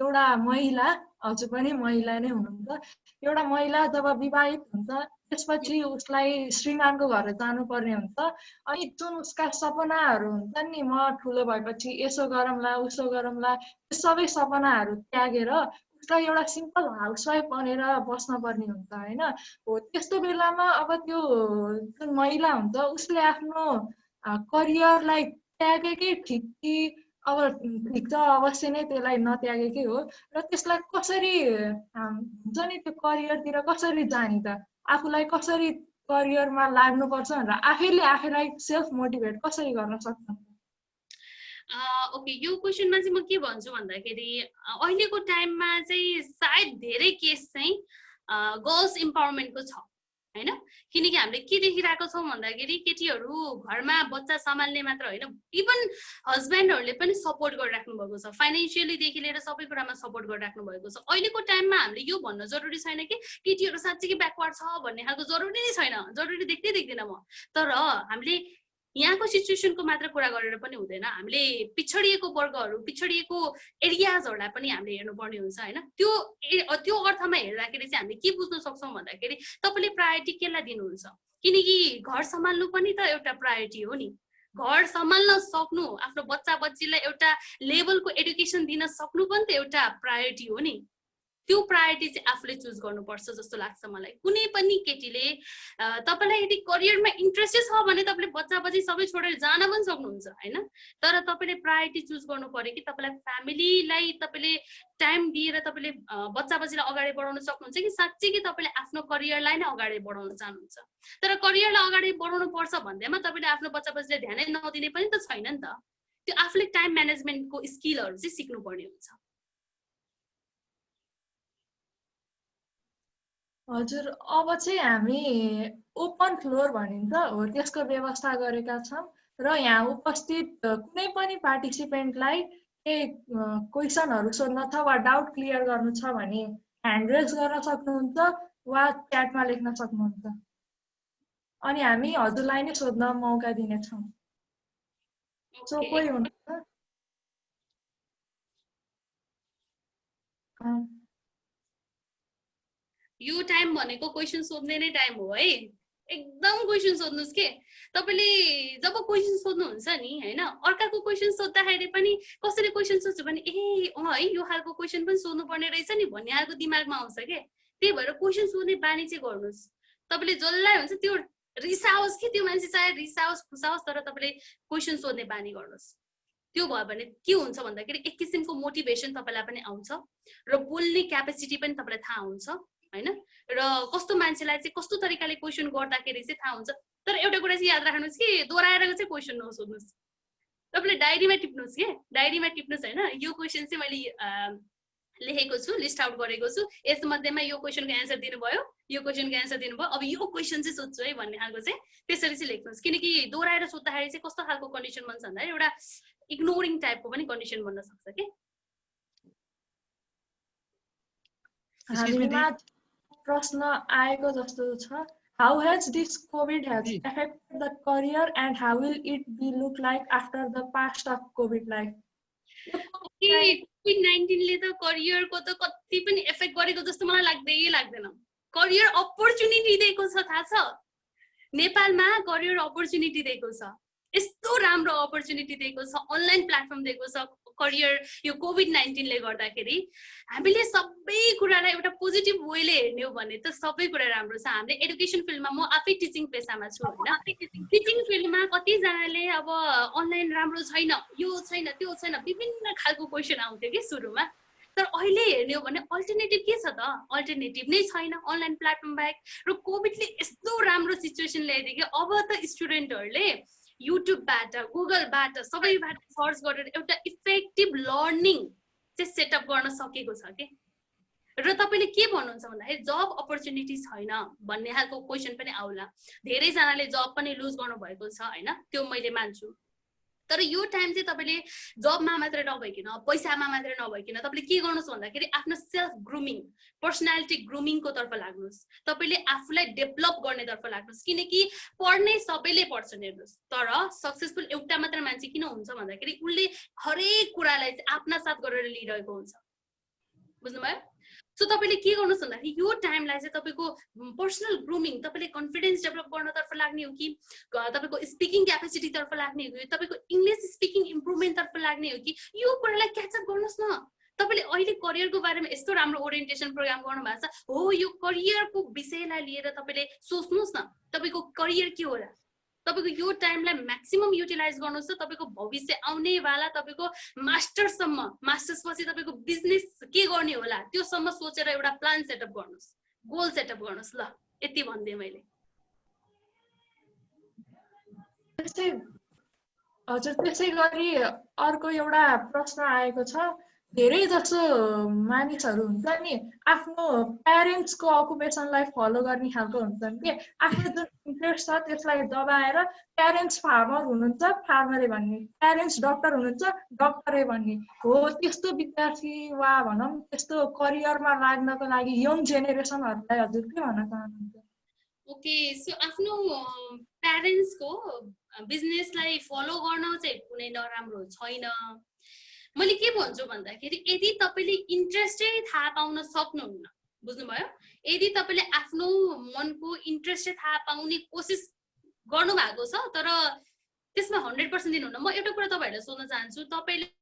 एउटा महिला हजुर पनि महिला नै हुनुहुन्छ एउटा महिला जब विवाहित हुन्छ त्यसपछि उसलाई श्रीमानको घर जानुपर्ने हुन्छ अनि जुन उसका सपनाहरू हुन्छन् नि म ठुलो भएपछि यसो गरौँला उसो गरौँला त्यो सबै सपनाहरू त्यागेर उसलाई एउटा सिम्पल हाउसवाइफ बनेर बस्न पर्ने हुन्छ हैन हो त्यस्तो बेलामा अब त्यो जुन महिला हुन्छ उसले आफ्नो करियरलाई त्यागेकै ठिक कि अब ठिक त अवश्य नै त्यसलाई नत्यागेकै हो र त्यसलाई कसरी हुन्छ नि त्यो करियरतिर कसरी जाने त आफूलाई कसरी करियरमा लाग्नुपर्छ भनेर आफैले आफैलाई सेल्फ मोटिभेट कसरी गर्न सक्छ ओके यो क्वेसनमा चाहिँ म के भन्छु भन्दाखेरि अहिलेको टाइममा चाहिँ सायद धेरै केस चाहिँ गर्ल्स इम्पावरमेन्टको छ हैन किनकि हामीले के देखिरहेको छौं भन्दाखेरि केटीहरू घरमा बच्चा सम्हाल्ने मात्र होइन इभन हस्बेन्डहरूले पनि सपोर्ट गरिराख्नु भएको छ फाइनान्शियली देखि लिएर सबै कुरामा सपोर्ट गरिराख्नु भएको छ अहिलेको टाइममा हामीले यो भन्न जरुरी छैन कि केटीहरू साँच्चै ब्याकवर्ड छ भन्ने खालको जरुरी नै छैन जरुरी देख्दैन म तर हामीले यहाँको सिचुएसनको मात्र कुरा गरेर पनि हुँदैन हामीले पिछडिएको वर्गहरू पिछडिएको एरियाजहरूलाई पनि हामीले हेर्नुपर्ने हुन्छ हैन त्यो अर्थमा हेर्दाखेरि चाहिँ हामीले के बुझ्न सक्छौं भन्दाखेरि तपाईले प्रायोरिटी केलाई दिनुहुन्छ किनकि घर सम्हाल्नु पनि त एउटा प्रायोरिटी हो नि घर सम्हाल्न सक्नु आफ्नो बच्चा बच्चीलाई एउटा लेभलको एडुकेसन दिन सक्नु पनि त एउटा प्रायोरिटी हो नि त्यो प्रायोरिटी चाहिँ आफूले चुज गर्नुपर्छ जस्तो लाग्छ मलाई कुनै पनि केटीले तपाईलाई यदि करियरमा इन्ट्रेस्ट छ भने तपाईले बच्चा बच्ची सबै छोडेर जान पनि सक्नुहुन्छ हैन तर तपाईले प्रायोरिटी चुज गर्नु पर्यो कि तपाईलाई फ्यामिलीलाई तपाईले टाइम दिएर तपाईले बच्चा बच्चीलाई अगाडि बढाउन सक्नुहुन्छ कि साच्चै कि तपाईले आफ्नो करियरलाई नै अगाडि बढाउन चाहनुहुन्छ तर करियरलाई अगाडि बढाउनु पर्छ भन्दैमा तपाईले आफ्नो बच्चा बच्चीलाई ध्यानै नदिने पनि त छैन नि त त्यो आफूले टाइम म्यानेजमेन्टको स्किलहरु चाहिँ सिक्नु पर्ने हुन्छ हजुर अब चाहिँ हामी ओपन फ्लोर भनिन्छ हो त्यसको व्यवस्था गरेका छौं र यहाँ उपस्थित कुनै पनि पार्टिसिपेन्टलाई केही क्वेसनहरु सोध्न छ वा डाउट क्लियर गर्नु छ भने ह्यान्ड रेज गर्न सक्नुहुन्छ वा च्याटमा लेख्न सक्नुहुन्छ अनि हामी हजुरलाई नै सोध्न मौका दिनेछौं सो कोही हुनुहुन्छ यो टाइम भनेको क्वेसन सोध्ने नै टाइम हो है एकदम क्वेसन सोध्नुस् के तपाईले जब क्वेसन सोध्नुहुन्छ नि हैन अर्काको क्वेसन सोध्दाखेरि पनि कसरी क्वेसन सोध्छ भने ए है यो खालको क्वेसन पनि सोध्नु पर्ने रहेछ नि भन्ने खालको दिमागमा आउँछ के त्यही भएर क्वेसन सोध्ने बानी चाहिँ गर्नुस् तपाईले जसलाई हुन्छ त्यो रिसाओस् कि त्यो मान्छे चाहे रिसाओस् खुसाओस् तर तपाईले क्वेसन सोध्ने बानी गर्नुस् त्यो भयो भने के हुन्छ भन्दाखेरि एक किसिमको मोटिभेसन तपाईलाई पनि आउँछ र बोल्ने क्यापेसिटी पनि तपाईलाई थाहा हुन्छ हैन र कस्तो मान्छेलाई चाहिँ कस्तो तरिकाले क्वेसन गर्दाखेरि चाहिँ थाहा हुन्छ तर एउटा कुरा चाहिँ याद राख्नुस् कि दोहोऱ्याएर चाहिँ क्वेसन नसोध्नुस् तपाईँले डायरीमा टिप्नुहोस् के, डायरीमा टिप्नुहोस् होइन, यो क्वेसन चाहिँ मैले लेखेको छु, लिस्ट आउट गरेको छु, यसमध्येमा यो क्वेसनको एन्सर दिनुभयो, यो क्वेसनको एन्सर दिनुभयो, अब यो क्वेसन चाहिँ सोध्छु है भन्ने खालको चाहिँ त्यसरी चाहिँ लेख्नुहोस्। किनकि दोहोऱ्याएर सोद्धाखेरि चाहिँ कस्तो खालको कन्डिसन बन्छ भन्दाखेरि एउटा इग्नोरिङ टाइपको पनि कन्डिसन बन्न सक्छ के। हामीमा प्रश्न आएको जस्तो छ, how has this COVID has affected the career and how will it be look like after the past of COVID life? COVID-19 ले त करियरको त कति पनि एफेक्ट गरेको जस्तो मलाई लाग्दैन। करियर अपर्च्युनिटी दिएको छ, थाहा छ नेपालमा करियर अपर्च्युनिटी दिएको छ, यस्तो राम्रो अपर्च्युनिटी दिएको छ, अनलाइन प्लेटफर्म दिएको छ करियर यो COVID-19 ले गर्दाखेरि। हामीले सबै कुरालाई एउटा पोजिटिभ वेले हेर्ने हो भने त सबै कुरा राम्रो छ। हामीले एडुकेसन फिल्डमा, म आफै टिचिङ पेसामा छु हैन, टिचिङ फिल्डमा कतिजनाले अब अनलाइन राम्रो छैन, यो छैन, त्यो छैन, विभिन्न खालको क्वेसन आउँथ्यो कि सुरुमा। तर अहिले हेर्ने हो भने अल्टरनेटिभ के छ त? अल्टरनेटिभ नै छैन अनलाइन प्लेटफर्म बाहेक। र कोभिडले यस्तो राम्रो सिचुएसन ल्याइदियो कि अब त स्टुडेन्टहरूले युट्युबबाट, गुगलबाट, सबैबाट सर्च गरेर एउटा इफेक्टिभ लर्निङ चाहिँ सेटअप गर्न सकेको छ के। र तपाईँले के भन्नुहुन्छ भन्दाखेरि जब अपर्च्युनिटी छैन भन्ने खालको क्वेसन पनि आउला। धेरैजनाले जब पनि लुज गर्नुभएको छ होइन, त्यो मैले मान्छु। तर यो टाइम चाहिँ तपाईँले जबमा मात्रै नभइकन, पैसामा मात्रै नभइकन तपाईँले के गर्नुहोस् भन्दाखेरि आफ्नो सेल्फ ग्रुमिङ, पर्सनालिटी ग्रुमिङको तर्फ लाग्नुहोस्। तपाईँले आफूलाई डेभलप गर्ने तर्फ लाग्नुहोस्। किनकि पढ्ने सबैले पढ्छन् हेर्नुहोस्, तर सक्सेसफुल एउटा मात्र मान्छे किन हुन्छ भन्दाखेरि उसले हरेक कुरालाई आफ्ना साथ गरेर लिइरहेको हुन्छ। बुझ्नुभयो? सो तपाईँले के गर्नुहोस् भन्दाखेरि यो टाइमलाई चाहिँ तपाईँको पर्सनल ग्रुमिङ, तपाईँले कन्फिडेन्स डेभलप गर्नतर्फ लाग्ने हो कि तपाईँको स्पिकिङ क्यापेसिटीतर्फ लाग्ने हो कि तपाईँको इङ्ग्लिस स्पिकिङ इम्प्रुभमेन्टतर्फ लाग्ने हो कि, यो कुरालाई क्याचअप गर्नुहोस् न। तपाईँले अहिले करियरको बारेमा यस्तो राम्रो ओरिएन्टेसन प्रोग्राम गर्नु भएको छ हो, यो करियरको विषयलाई लिएर तपाईँले सोच्नुहोस् न, तपाईँको करियर के होला। तपाईँको यो टाइमलाई म्याक्सिमम युटिलाइज गर्नुहोस् त तपाईँको भविष्य आउनेवाला तपाईँको मास्टर्ससम्म, मास्टर्स पछि तपाईँको बिजनेस के गर्ने होला त्योसम्म सोचेर एउटा प्लान सेटअप गर्नुहोस्, गोल सेटअप गर्नुहोस्। ल यति भन्दै मैले। हजुर, त्यसै गरी अर्को एउटा प्रश्न आएको छ, धेरै जसो मानिसहरू हुन्छ नि आफ्नो प्यारेन्ट्सको अकुपेसनलाई फलो गर्ने खालको हुन्छन् कि आफ्नो जुन इन्ट्रेस्ट छ त्यसलाई दबाएर प्यारेन्ट्स फार्मर हुनुहुन्छ फार्मरै भन्ने, प्यारेन्ट्स डक्टर हुनुहुन्छ डक्टरै भन्ने हो। त्यस्तो विद्यार्थी वा भनौँ त्यस्तो करियरमा लाग्नको लागि यङ जेनेरेसनहरूलाई हजुर के भन्न चाहनुहुन्छ? ओके, सो आफ्नो प्यारेन्ट्सको बिजनेसलाई फलो गर्न चाहिँ कुनै नराम्रो छैन। मैले के भन्छु भन्दाखेरि यदि तपाईँले इन्ट्रेस्टै थाहा पाउन सक्नुहुन्न, बुझ्नुभयो, यदि तपाईँले आफ्नो मनको इन्ट्रेस्टै थाहा पाउने कोसिस गर्नु भएको छ तर त्यसमा 100% दिनुहुन्न। म एउटा कुरा तपाईँहरूलाई सोध्न चाहन्छु, तपाईँले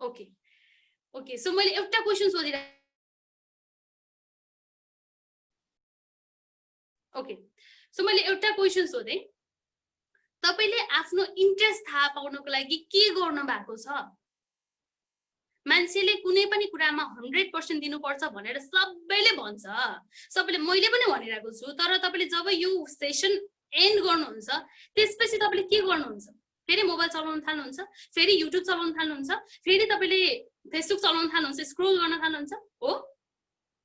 ओके ओके, सो मैले एउटा क्वेसन सोधिरहेको, ओके, सो मैले एउटा क्वेसन सोधेँ, तपाईँले आफ्नो इन्ट्रेस्ट थाहा पाउनको लागि के गर्नु भएको छ? मान्छेले कुनै पनि कुरामा 100% दिनुपर्छ भनेर सबैले भन्छ, सबैले, मैले पनि भनिरहेको छु। तर तपाईँले जब यो सेसन एन्ड गर्नुहुन्छ त्यसपछि तपाईँले के गर्नुहुन्छ? फेरि मोबाइल चलाउन थाल्नुहुन्छ, फेरि युट्युब चलाउन थाल्नुहुन्छ, फेरि तपाईँले फेसबुक चलाउन थाल्नुहुन्छ, स्क्रोल गर्न थाल्नुहुन्छ। हो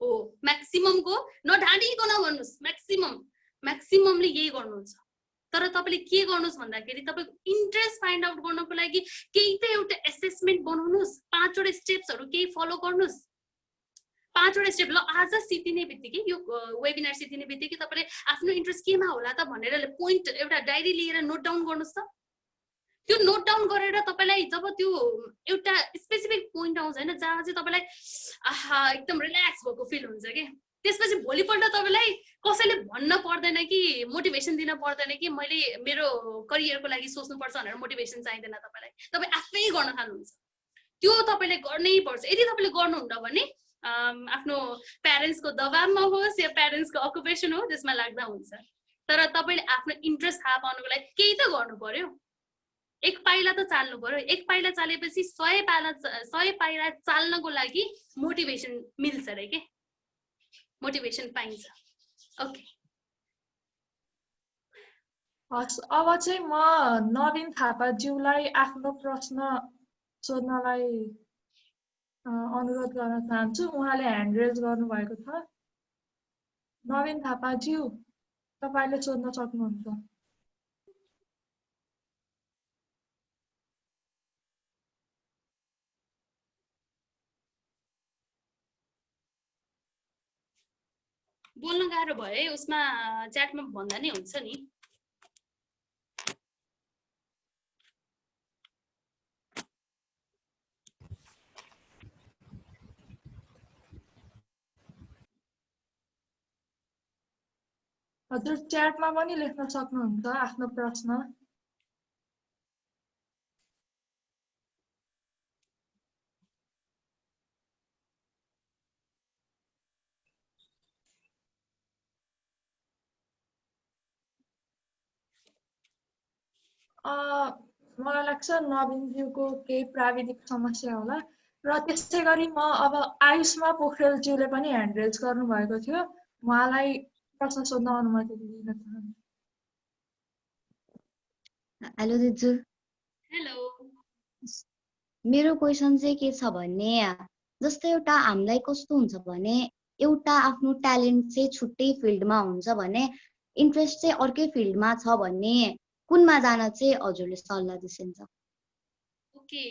हो, म्याक्सिममको नढाँटिकन भन्नुहोस्, म्याक्सिममले यही गर्नुहुन्छ। तर तपाईँले के गर्नुहोस् भन्दाखेरि तपाईँको इन्ट्रेस्ट फाइन्ड आउट गर्नको लागि केही त एउटा एसेसमेन्ट बनाउनुहोस्, 5 वटा स्टेप्सहरू केही फलो गर्नुहोस्। 5 वटा स्टेप। ल आज सिद्धिने बित्तिकै, यो वेबिनार सिद्धिने बित्तिकै तपाईँले आफ्नो इन्ट्रेस्ट केमा होला त भनेर पोइन्ट एउटा डायरी लिएर नोट डाउन गर्नुहोस् त। त्यो नोट डाउन गरेर तपाईँलाई जब त्यो एउटा स्पेसिफिक पोइन्ट आउँछ होइन जहाँ चाहिँ तपाईँलाई आहा एकदम रिल्याक्स भएको फिल हुन्छ कि, त्यसपछि भोलिपल्ट तपाईँलाई कसैले भन्न पर्दैन कि, मोटिभेसन दिन पर्दैन कि मैले मेरो करियरको लागि सोच्नुपर्छ भनेर मोटिभेसन चाहिँदैन तपाईँलाई, तपाईँ आफै गर्न थाल्नुहुन्छ। त्यो तपाईँले गर्नै पर्छ। यदि तपाईँले गर्नुहुन्न भने आफ्नो प्यारेन्ट्सको दबावमा होस् या प्यारेन्ट्सको अकुपेसन हो त्यसमा लाग्दा हुन्छ। तर तपाईँले आफ्नो इन्ट्रेस्ट थाहा पाउनुको लागि केही त गर्नु पर्यो। एक पाइला त चाल्नु पर्यो, एक पाइला चालेपछि 100 पाइला चाल्नको लागि मोटिभेसन मिल्छ रे के, मोटिभेसन पाइन्छ। ओके हस्, अब चाहिँ म नवीन थापाज्यूलाई आफ्नो प्रश्न सोध्नलाई अनुरोध गर्न चाहन्छु। उहाँले ह्यान्ड रेज गर्नुभएको छ। नवीन थापाज्यू, तपाईँले सोध्न सक्नुहुन्छ। बोल्न गाह्रो भयो है, उसमा च्याटमा भन्दा नि हुन्छ नि। हजुर च्याटमा पनि लेख्न सक्नुहुन्छ आफ्नो प्रश्न। मलाई लाग्छ नवीनज्यूको केही प्राविधिक समस्या होला र त्यसै गरी म अब आयुष्मा पोखरेलज्यूले पनि ह्यान्ड रेज गर्नुभएको थियो। उहाँलाई प्रश्न सोध्न अनुमति दिन चाहन्छु। हेलो दिजु। हेलो। मेरो क्वेसन चाहिँ के छ भने जस्तै एउटा हामीलाई कस्तो हुन्छ भने एउटा आफ्नो ट्यालेन्ट चाहिँ छुट्टै फिल्डमा हुन्छ भने इन्ट्रेस्ट चाहिँ अर्कै फिल्डमा छ भने कुनमा जान चाहिँ हजुरले सल्लाह दिनुहुन्छ? ओके,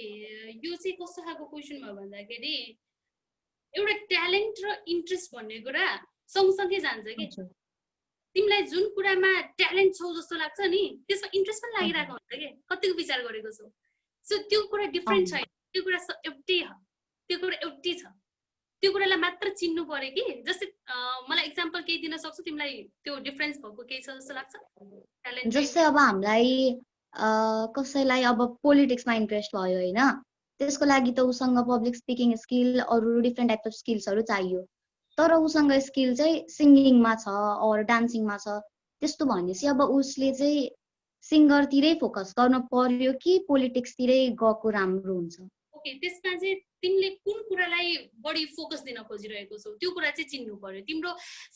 यो चाहिँ कस्तो खालको क्वेसन भयो भन्दाखेरि एउटा ट्यालेन्ट र इन्ट्रेस्ट भन्ने कुरा सँगसँगै जान्छ कि। तिमीलाई जुन कुरामा ट्यालेन्ट छौ जस्तो लाग्छ नि त्यसमा इन्ट्रेस्ट पनि लागिरहेको हुन्छ कि, कतिको विचार गरेको छौ। सो त्यो कुरा डिफ्रेन्ट छैन, त्यो कुरा एउटै हो, त्यो कुरा एउटै छ। त्यो कुरालाई मात्र चिन्नु पर्यो कि। जस्तै मलाई एक्जाम्पल केही दिन सक्छु तिमीलाई त्यो डिफरेन्स भएको केही छ जस्तो लाग्छ? जस्तै अब हामीलाई कसैलाई अब पोलिटिक्समा इन्ट्रेस्ट भयो होइन, त्यसको लागि त उसँग पब्लिक स्पिकिङ स्किल अरू डिफ्रेन्ट टाइप अफ स्किल्सहरू चाहियो, तर उसँग स्किल चाहिँ सिङ्गिङमा छ अर डान्सिङमा छ। त्यस्तो भनेपछि अब उसले चाहिँ सिङ्गरतिरै फोकस गर्न पर्यो कि पोलिटिक्सतिरै गएको राम्रो हुन्छ? ओके, त्यसमा चाहिँ तिमीले कुन कुरालाई बढी फोकस दिन खोजिरहेको छौ त्यो कुरा चाहिँ चिन्नु पर्यो। तिम्रो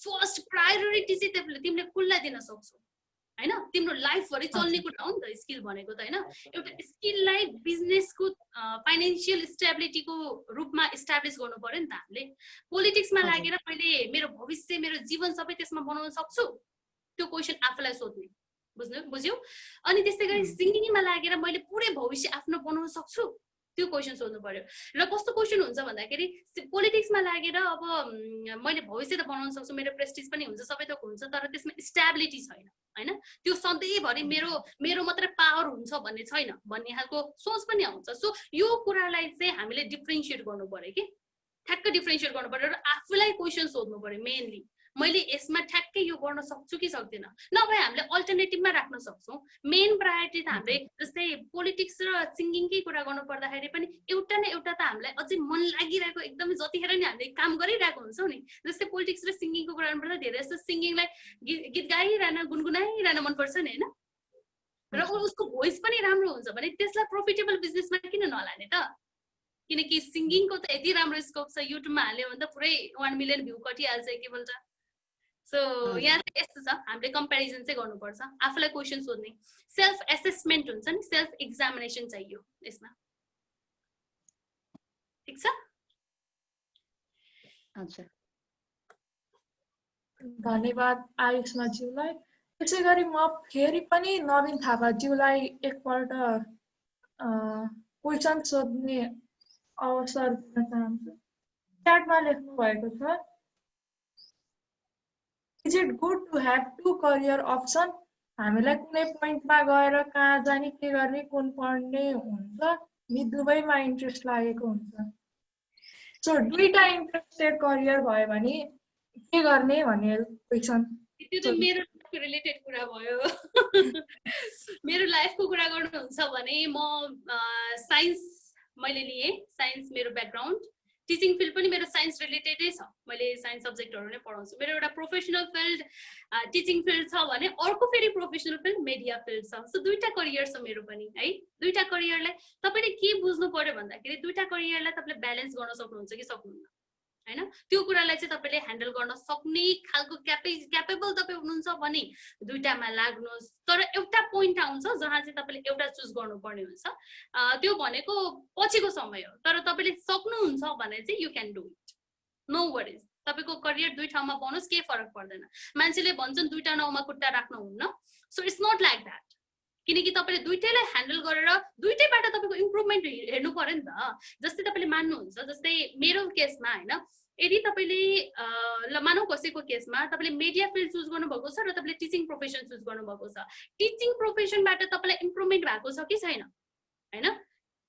फर्स्ट प्रायोरिटी चाहिँ तिमीले कुनलाई दिन सक्छौ हैन? तिम्रो लाइफभरि चल्ने कुरा हो नि त स्किल भनेको त हैन? एउटा स्किललाई बिजनेसको फाइनान्शियल स्टेबिलिटीको रूपमा इस्टाब्लिस गर्नु पर्यो नि त हामीले। पोलिटिक्समा लागेर मैले मेरो भविष्य मेरो जीवन सबै त्यसमा बनाउन सक्छु त्यो क्वेसन आफूलाई सोध्ने, बुझ्यौ? अनि त्यस्तै गरी सिङ्गिङमा लागेर मैले पुरै भविष्य आफ्नो बनाउन सक्छु त्यो क्वेसन सोध्नु पर्यो। र कस्तो क्वेसन हुन्छ भन्दाखेरि पोलिटिक्समा लागेर अब मैले भविष्य त बनाउन सक्छु, मेरो प्रेस्टिज पनि हुन्छ, सबै थोक हुन्छ, तर त्यसमा स्टेबिलिटी छैन हैन? त्यो सधैँभरि मेरो मात्रै पावर हुन्छ भन्ने छैन भन्ने खालको सोच पनि आउँछ। सो यो कुरालाई चाहिँ हामीले डिफ्रेन्सिएट गर्नु पर्यो कि, ठ्याक्क डिफ्रेन्सिएट गर्नु पर्यो र आफूलाई क्वेसन सोध्नु पर्यो मेनली, मैले यसमा ठ्याक्कै यो गर्न सक्छु कि सक्दिनँ। नभए हामीले अल्टरनेटिभमा राख्न सक्छौँ। मेन प्रायोरिटी त हामीले जस्तै पोलिटिक्स र सिङ्गिङकै कुरा गर्नु पर्दाखेरि पनि एउटा न एउटा त हामीलाई अझै मन लागिरहेको एकदमै जतिखेर नि हामीले काम गरिरहेको हुन्छौँ नि। जस्तै पोलिटिक्स र सिङ्गिङको कुरा गर्नुपर्दा धेरै जस्तो सिङ्गिङलाई गीत गाइरहन गुनगुनाइरहन मनपर्छ नि होइन, र उसको भोइस पनि राम्रो हुन्छ भने त्यसलाई प्रफिटेबल बिजनेसमा किन नलाने त? किनकि सिङ्गिङको त यति राम्रो स्कोप छ, युट्युबमा हाल्यो भने त पुरै 1 मिलियन भ्यू कटिहाल्छ एकैपल्ट। सो यहाँ चाहिँ यस्तो छ, हामीले कम्पेरिजन चाहिँ गर्नुपर्छ, आफूलाई क्वेसन सोध्ने, सेल्फ एसेसमेन्ट हुन्छ नि, सेल्फ एक्जामिनेसन चाहियो यसमा। ठिक छ? हजुर, धन्यवाद आयुष्माज्यूलाई। त्यसै गरी म फेरि पनि नवीन थापाज्यूलाई एकपल्ट क्वेसन सोध्ने अवसर दिन चाहन्छु। च्याटमा लेख्नु भएको छ, is it good to have 2 career option? हामीलाई कुनै पोइन्टमा गएर कहाँ जाने के गर्ने कुन पढ्ने हुन्छ नि दुवैमा इन्ट्रेस्ट लागेको हुन्छ। सो दुईटा इन्ट्रेस्टेड करियर भयो भने के गर्ने भन्ने क्वेसन। त्यो त मेरो रिलेटेड कुरा भयो। मेरो लाइफको कुरा गर्नुहुन्छ भने म साइन्स मैले लिएँ, साइन्स मेरो ब्याकग्राउन्ड, टिचिङ फिल्ड पनि मेरो साइन्स रिलेटेडै छ, मैले साइन्स सब्जेक्टहरू नै पढाउँछु। मेरो एउटा प्रोफेसनल फिल्ड टिचिङ फिल्ड छ भने अर्को फेरि प्रोफेसनल फिल्ड मिडिया फिल्ड छ। सो दुईटा करियर छ मेरो पनि है। दुईटा करियरलाई तपाईँले के बुझ्नु पर्यो भन्दाखेरि दुईटा करियरलाई तपाईँले ब्यालेन्स गर्न सक्नुहुन्छ कि सक्नुहुन्न हैन, त्यो कुरालाई चाहिँ तपाईँले ह्यान्डल गर्न सक्ने खालको क्यापेबल तपाईँ हुनुहुन्छ भने दुईटामा लाग्नुहोस्। तर एउटा पोइन्ट आउँछ जहाँ चाहिँ तपाईँले एउटा चुज गर्नुपर्ने हुन्छ, त्यो भनेको पछिको समय हो। तर तपाईँले सक्नुहुन्छ भने चाहिँ you can do it, no worries. तपाईँको करियर दुई ठाउँमा पाउनुहोस्, केही फरक पर्दैन। मान्छेले भन्छन् दुईटा नाउमा खुट्टा राख्नुहुन्न, so it's not like that. किनकि तपाईँले दुईटैलाई ह्यान्डल गरेर दुईटैबाट तपाईँको इम्प्रुभमेन्ट हेर्नु पर्यो नि त। जस्तै तपाईँले मान्नुहुन्छ, जस्तै मेरो केसमा होइन, यदि तपाईँले ल मानौ कसैको केसमा तपाईँले मिडिया फिल्ड चुज गर्नुभएको छ र तपाईँले टिचिङ प्रोफेसन चुज गर्नुभएको छ, टिचिङ प्रोफेसनबाट तपाईँलाई इम्प्रुभमेन्ट भएको छ कि छैन हैन,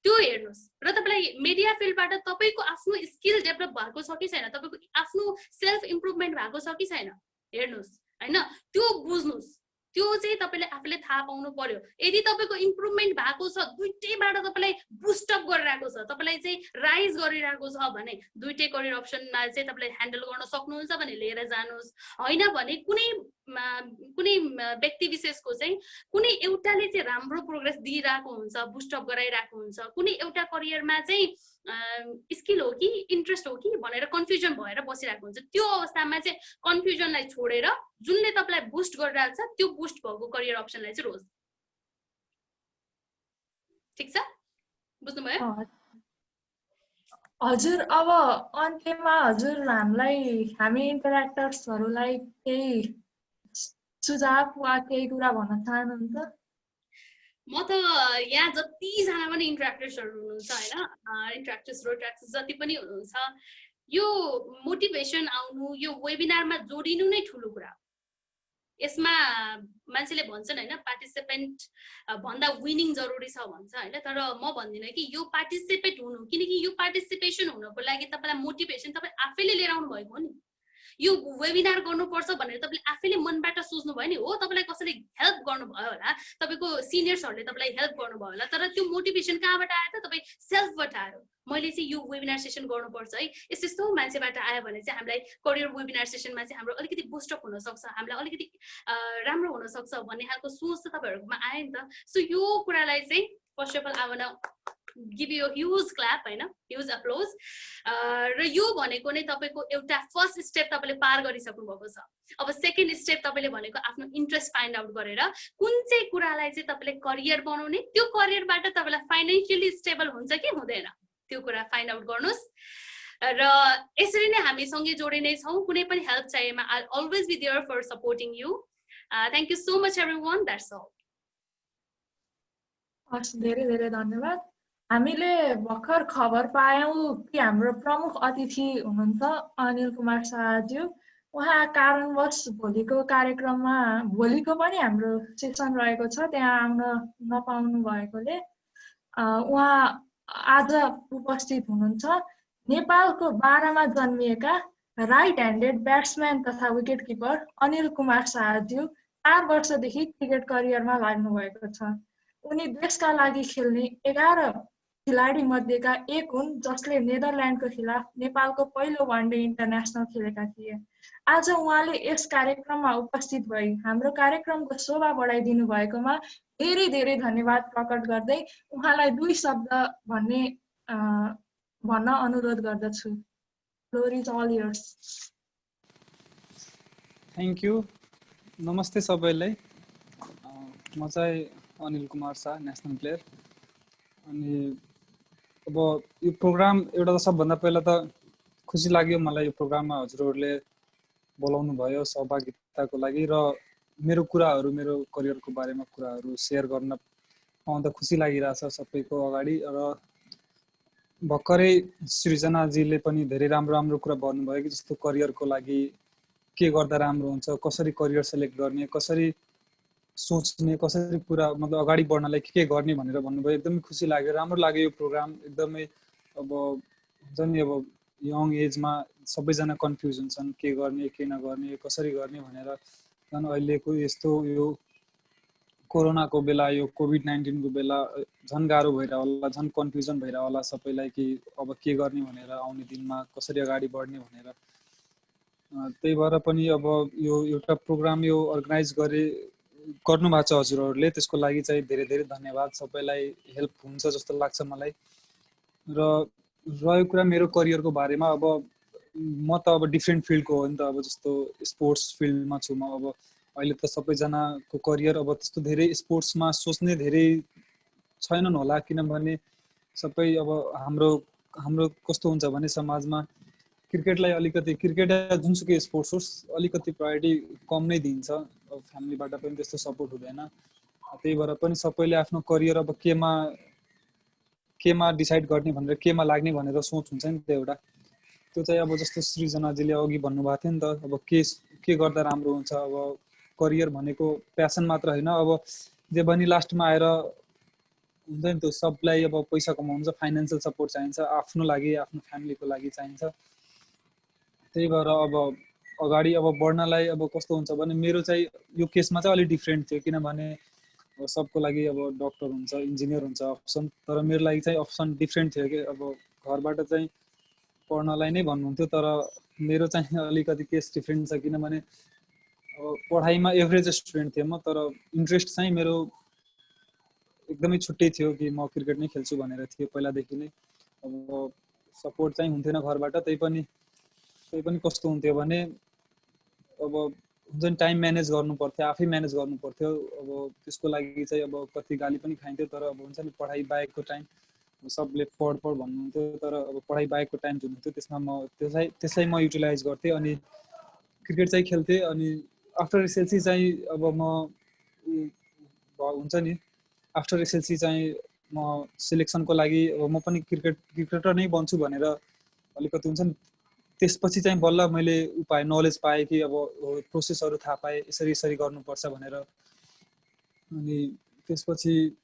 त्यो हेर्नुहोस्। र तपाईँलाई मिडिया फिल्डबाट तपाईँको आफ्नो स्किल डेभलप भएको छ कि छैन, तपाईँको आफ्नो सेल्फ इम्प्रुभमेन्ट भएको छ कि छैन हेर्नुहोस् हैन, त्यो बुझ्नुहोस्। त्यो चाहिँ तपाईँले आफूले थाहा पाउनु पर्यो। यदि तपाईँको इम्प्रुभमेन्ट भएको छ, दुईटैबाट तपाईँलाई बुस्टअप गरिरहेको छ, तपाईँलाई चाहिँ राइज गरिरहेको छ भने दुईटै करियर अप्सनमा चाहिँ तपाईँले ह्यान्डल गर्न सक्नुहुन्छ भने लिएर जानुहोस्। होइन भने कुनै व्यक्ति विशेषको चाहिँ कुनै एउटाले चाहिँ राम्रो प्रोग्रेस दिइरहेको हुन्छ, बुस्टअप गराइरहेको हुन्छ, कुनै एउटा करियरमा चाहिँ स्किल हो कि इन्ट्रेस्ट हो कि भनेर कन्फ्युजन भएर बसिरहेको हुन्छ। त्यो अवस्थामा चाहिँ कन्फ्युजनलाई छोडेर जुनले तपाईँलाई बुस्ट गरिरहेको छ त्यो बुस्ट भएको करियर अप्सनलाई चाहिँ रोज। ठिक छ, बुझ्नुभयो? हजुर, अब अन्त्यमा हजुर हामी इन्टरेक्टर्सहरूलाई केही सुझाव वा केही कुरा भन्न चाहनुहुन्छ? म त यहाँ जतिजना पनि इन्टरेक्टर्सहरू हुनुहुन्छ होइन, इन्टरेक्टर्स रोट्याक्टर्स जति पनि हुनुहुन्छ, यो मोटिभेसन आउनु, यो वेबिनारमा जोडिनु नै ठुलो कुरा हो। यसमा मान्छेले भन्छन् होइन, पार्टिसिपेन्ट भन्दा विनिङ जरुरी छ भन्छ होइन, तर म भन्दिनँ कि यो पार्टिसिपेट हुनु, किनकि यो पार्टिसिपेसन हुनको लागि तपाईँलाई मोटिभेसन तपाईँ आफैले लिएर आउनु भएको हो नि। यो वेबिनार गर्नुपर्छ भनेर तपाईँले आफैले मनबाट सोच्नु भयो नि हो, तपाईँलाई कसैले हेल्प गर्नुभयो होला, तपाईँको सिनियर्सहरूले तपाईँलाई हेल्प गर्नुभयो होला, तर त्यो मोटिभेसन कहाँबाट आयो त? तपाईँ सेल्फबाट आयो। मैले चाहिँ यो वेबिनार सेसन गर्नुपर्छ है, यस्तो मान्छेबाट आयो भने चाहिँ हामीलाई करियर वेबिनार सेसनमा चाहिँ हाम्रो अलिकति बुस्टअप हुनसक्छ, हामीलाई अलिकति राम्रो हुनसक्छ भन्ने खालको सोच त तपाईँहरूकोमा आयो नि त। सो यो कुरालाई चाहिँ first of all I want give you huge clap होइन, ह्युज अप्लोज। र यो भनेको नै तपाईँको एउटा फर्स्ट स्टेप तपाईँले पार गरिसक्नु भएको छ। अब सेकेन्ड स्टेप तपाईँले भनेको आफ्नो इन्ट्रेस्ट फाइन्ड आउट गरेर कुन चाहिँ कुरालाई चाहिँ तपाईँले करियर बनाउने, त्यो करियरबाट तपाईँलाई फाइनेन्सियली स्टेबल हुन्छ कि हुँदैन त्यो कुरा फाइन्ड आउट गर्नुहोस्। र यसरी नै हामी सँगै जोडिनै छौँ, कुनै पनि हेल्प चाहिएमा I always be there for supporting you. Thank you so much everyone, that's all. हस्, धेरै धेरै धन्यवाद। हामीले भर्खर खबर पायौँ कि हाम्रो प्रमुख अतिथि हुनुहुन्छ अनिल कुमार शाहज्यू। उहाँ कारणवश भोलिको पनि हाम्रो सेसन रहेको छ, त्यहाँ आउन नपाउनु भएकोले उहाँ आज उपस्थित हुनुहुन्छ। नेपालको 12 मा जन्मिएका राइट ह्यान्डेड ब्याट्सम्यान तथा विकेट किपर अनिल कुमार शाहज्यू 4 वर्षदेखि क्रिकेट करियरमा लाग्नु भएको छ। उनी देशका लागि खेल्ने 11 खेलाडी मध्येका एक हुन् जसले नेदरल्यान्डको खिलाफ नेपालको पहिलो वानडे इन्टरनेसनल खेलेका थिए। आज उहाँले यस कार्यक्रममा उपस्थित भई हाम्रो कार्यक्रमको शोभा बढाइदिनु भएकोमा धेरै धेरै धन्यवाद प्रकट गर्दै उहाँलाई 2 शब्द भन्न अनुरोध गर्दछु। Floor is all yours. Thank you. नमस्ते सबैलाई। म चाहिँ अनिल कुमार शाह, नेसनल प्लेयर। अनि अब यो प्रोग्राम एउटा त सबभन्दा पहिला त खुसी लाग्यो मलाई यो प्रोग्राममा हजुरहरूले बोलाउनु भयो सहभागिताको लागि, र मेरो कुराहरू, मेरो करियरको बारेमा कुराहरू सेयर गर्न पाउँदा खुसी लागिरहेछ सबैको अगाडि। र भर्खरै सृजनाजीले पनि धेरै राम्रो कुरा भन्नुभयो कि जस्तो करियरको लागि के गर्दा राम्रो हुन्छ, कसरी करियर सेलेक्ट गर्ने, कसरी सोच्ने, कसरी कुरा मतलब अगाडि बढ्नलाई के गर्ने भनेर भन्नुभयो। एकदमै खुसी लाग्यो, राम्रो लाग्यो यो प्रोग्राम एकदमै। अब हुन्छ नि, अब यङ एजमा सबैजना कन्फ्युज हुन्छन् के गर्ने के नगर्ने कसरी गर्ने भनेर। झन् अहिलेको यस्तो यो कोरोनाको बेला यो कोभिड-19 को बेला झन् गाह्रो भइरह होला, झन् कन्फ्युजन भइरह होला सबैलाई कि अब के गर्ने भनेर, आउने दिनमा कसरी अगाडि बढ्ने भनेर। त्यही भएर पनि अब यो एउटा प्रोग्राम यो अर्गनाइज गर्नु भएको छ हजुरहरूले, त्यसको लागि चाहिँ धेरै धेरै धन्यवाद। सबैलाई हेल्प हुन्छ जस्तो लाग्छ मलाई। र रह्यो कुरा मेरो करियरको बारेमा, अब म त अब डिफ्रेन्ट फिल्डको हो नि त, अब जस्तो स्पोर्ट्स फिल्डमा छु म। अब अहिले त सबैजनाको करियर अब त्यस्तो धेरै स्पोर्ट्समा सोच्ने धेरै छैनन् होला, किनभने सबै अब हाम्रो कस्तो हुन्छ भने समाजमा क्रिकेटलाई अलिकति, क्रिकेट या जुनसुकै स्पोर्ट्स होस् अलिकति प्रायोरिटी कम नै दिन्छ। अब फ्यामिलीबाट पनि त्यस्तो सपोर्ट हुँदैन। त्यही भएर पनि सबैले आफ्नो करियर अब केमा डिसाइड गर्ने भनेर, केमा लाग्ने भनेर सोच हुन्छ नि त एउटा। त्यो चाहिँ अब जस्तो सृजनाजीले अघि भन्नुभएको थियो नि त, अब के गर्दा राम्रो हुन्छ। अब करियर भनेको प्यासन मात्र होइन, अब जे पनि लास्टमा आएर हुन्छ नि त्यो सबलाई अब पैसा कमाउनु छ, फाइनेन्सियल सपोर्ट चाहिन्छ, आफ्नो लागि आफ्नो फ्यामिलीको लागि चाहिन्छ। त्यही भएर अब अगाडि अब बढ्नलाई अब कस्तो हुन्छ भने, मेरो चाहिँ यो केसमा चाहिँ अलिक डिफ्रेन्ट थियो, किनभने सबको लागि अब डक्टर हुन्छ, इन्जिनियर हुन्छ अप्सन, तर मेरो लागि चाहिँ अप्सन डिफ्रेन्ट थियो कि अब घरबाट चाहिँ पढ्नलाई नै भन्नुहुन्थ्यो, तर मेरो चाहिँ अलिकति केस डिफ्रेन्ट छ। किनभने अब पढाइमा एभरेज स्टुडेन्ट थिएँ म, तर इन्ट्रेस्ट चाहिँ मेरो एकदमै छुट्टै थियो कि म क्रिकेट नै खेल्छु भनेर थियो पहिलादेखि नै। अब सपोर्ट चाहिँ हुन्थेन घरबाट। त्यही पनि कस्तो हुन्थ्यो भने, अब हुन्छ नि टाइम म्यानेज गर्नु पर्थ्यो, आफै म्यानेज गर्नु पर्थ्यो। अब त्यसको लागि चाहिँ अब कति गाली पनि खाइन्थ्यो, तर अब हुन्छ नि पढाइ बाहेकको टाइम सबले पढ भन्नुहुन्थ्यो, तर अब पढाइ बाहेकको टाइम जुन हुन्थ्यो त्यसमा म त्यसलाई म युटिलाइज गर्थेँ अनि क्रिकेट चाहिँ खेल्थेँ। अनि आफ्टर एसएलसी चाहिँ अब म हुन्छ नि आफ्टर एसएलसी चाहिँ म सिलेक्सनको लागि अब म पनि क्रिकेटर नै बन्छु भनेर अलिकति हुन्छ नि, त्यसपछि चाहिँ बल्ल मैले उपाय नलेज पाएँ कि अब प्रोसेसहरू थाहा पाएँ, यसरी गर्नुपर्छ भनेर। अनि त्यसपछि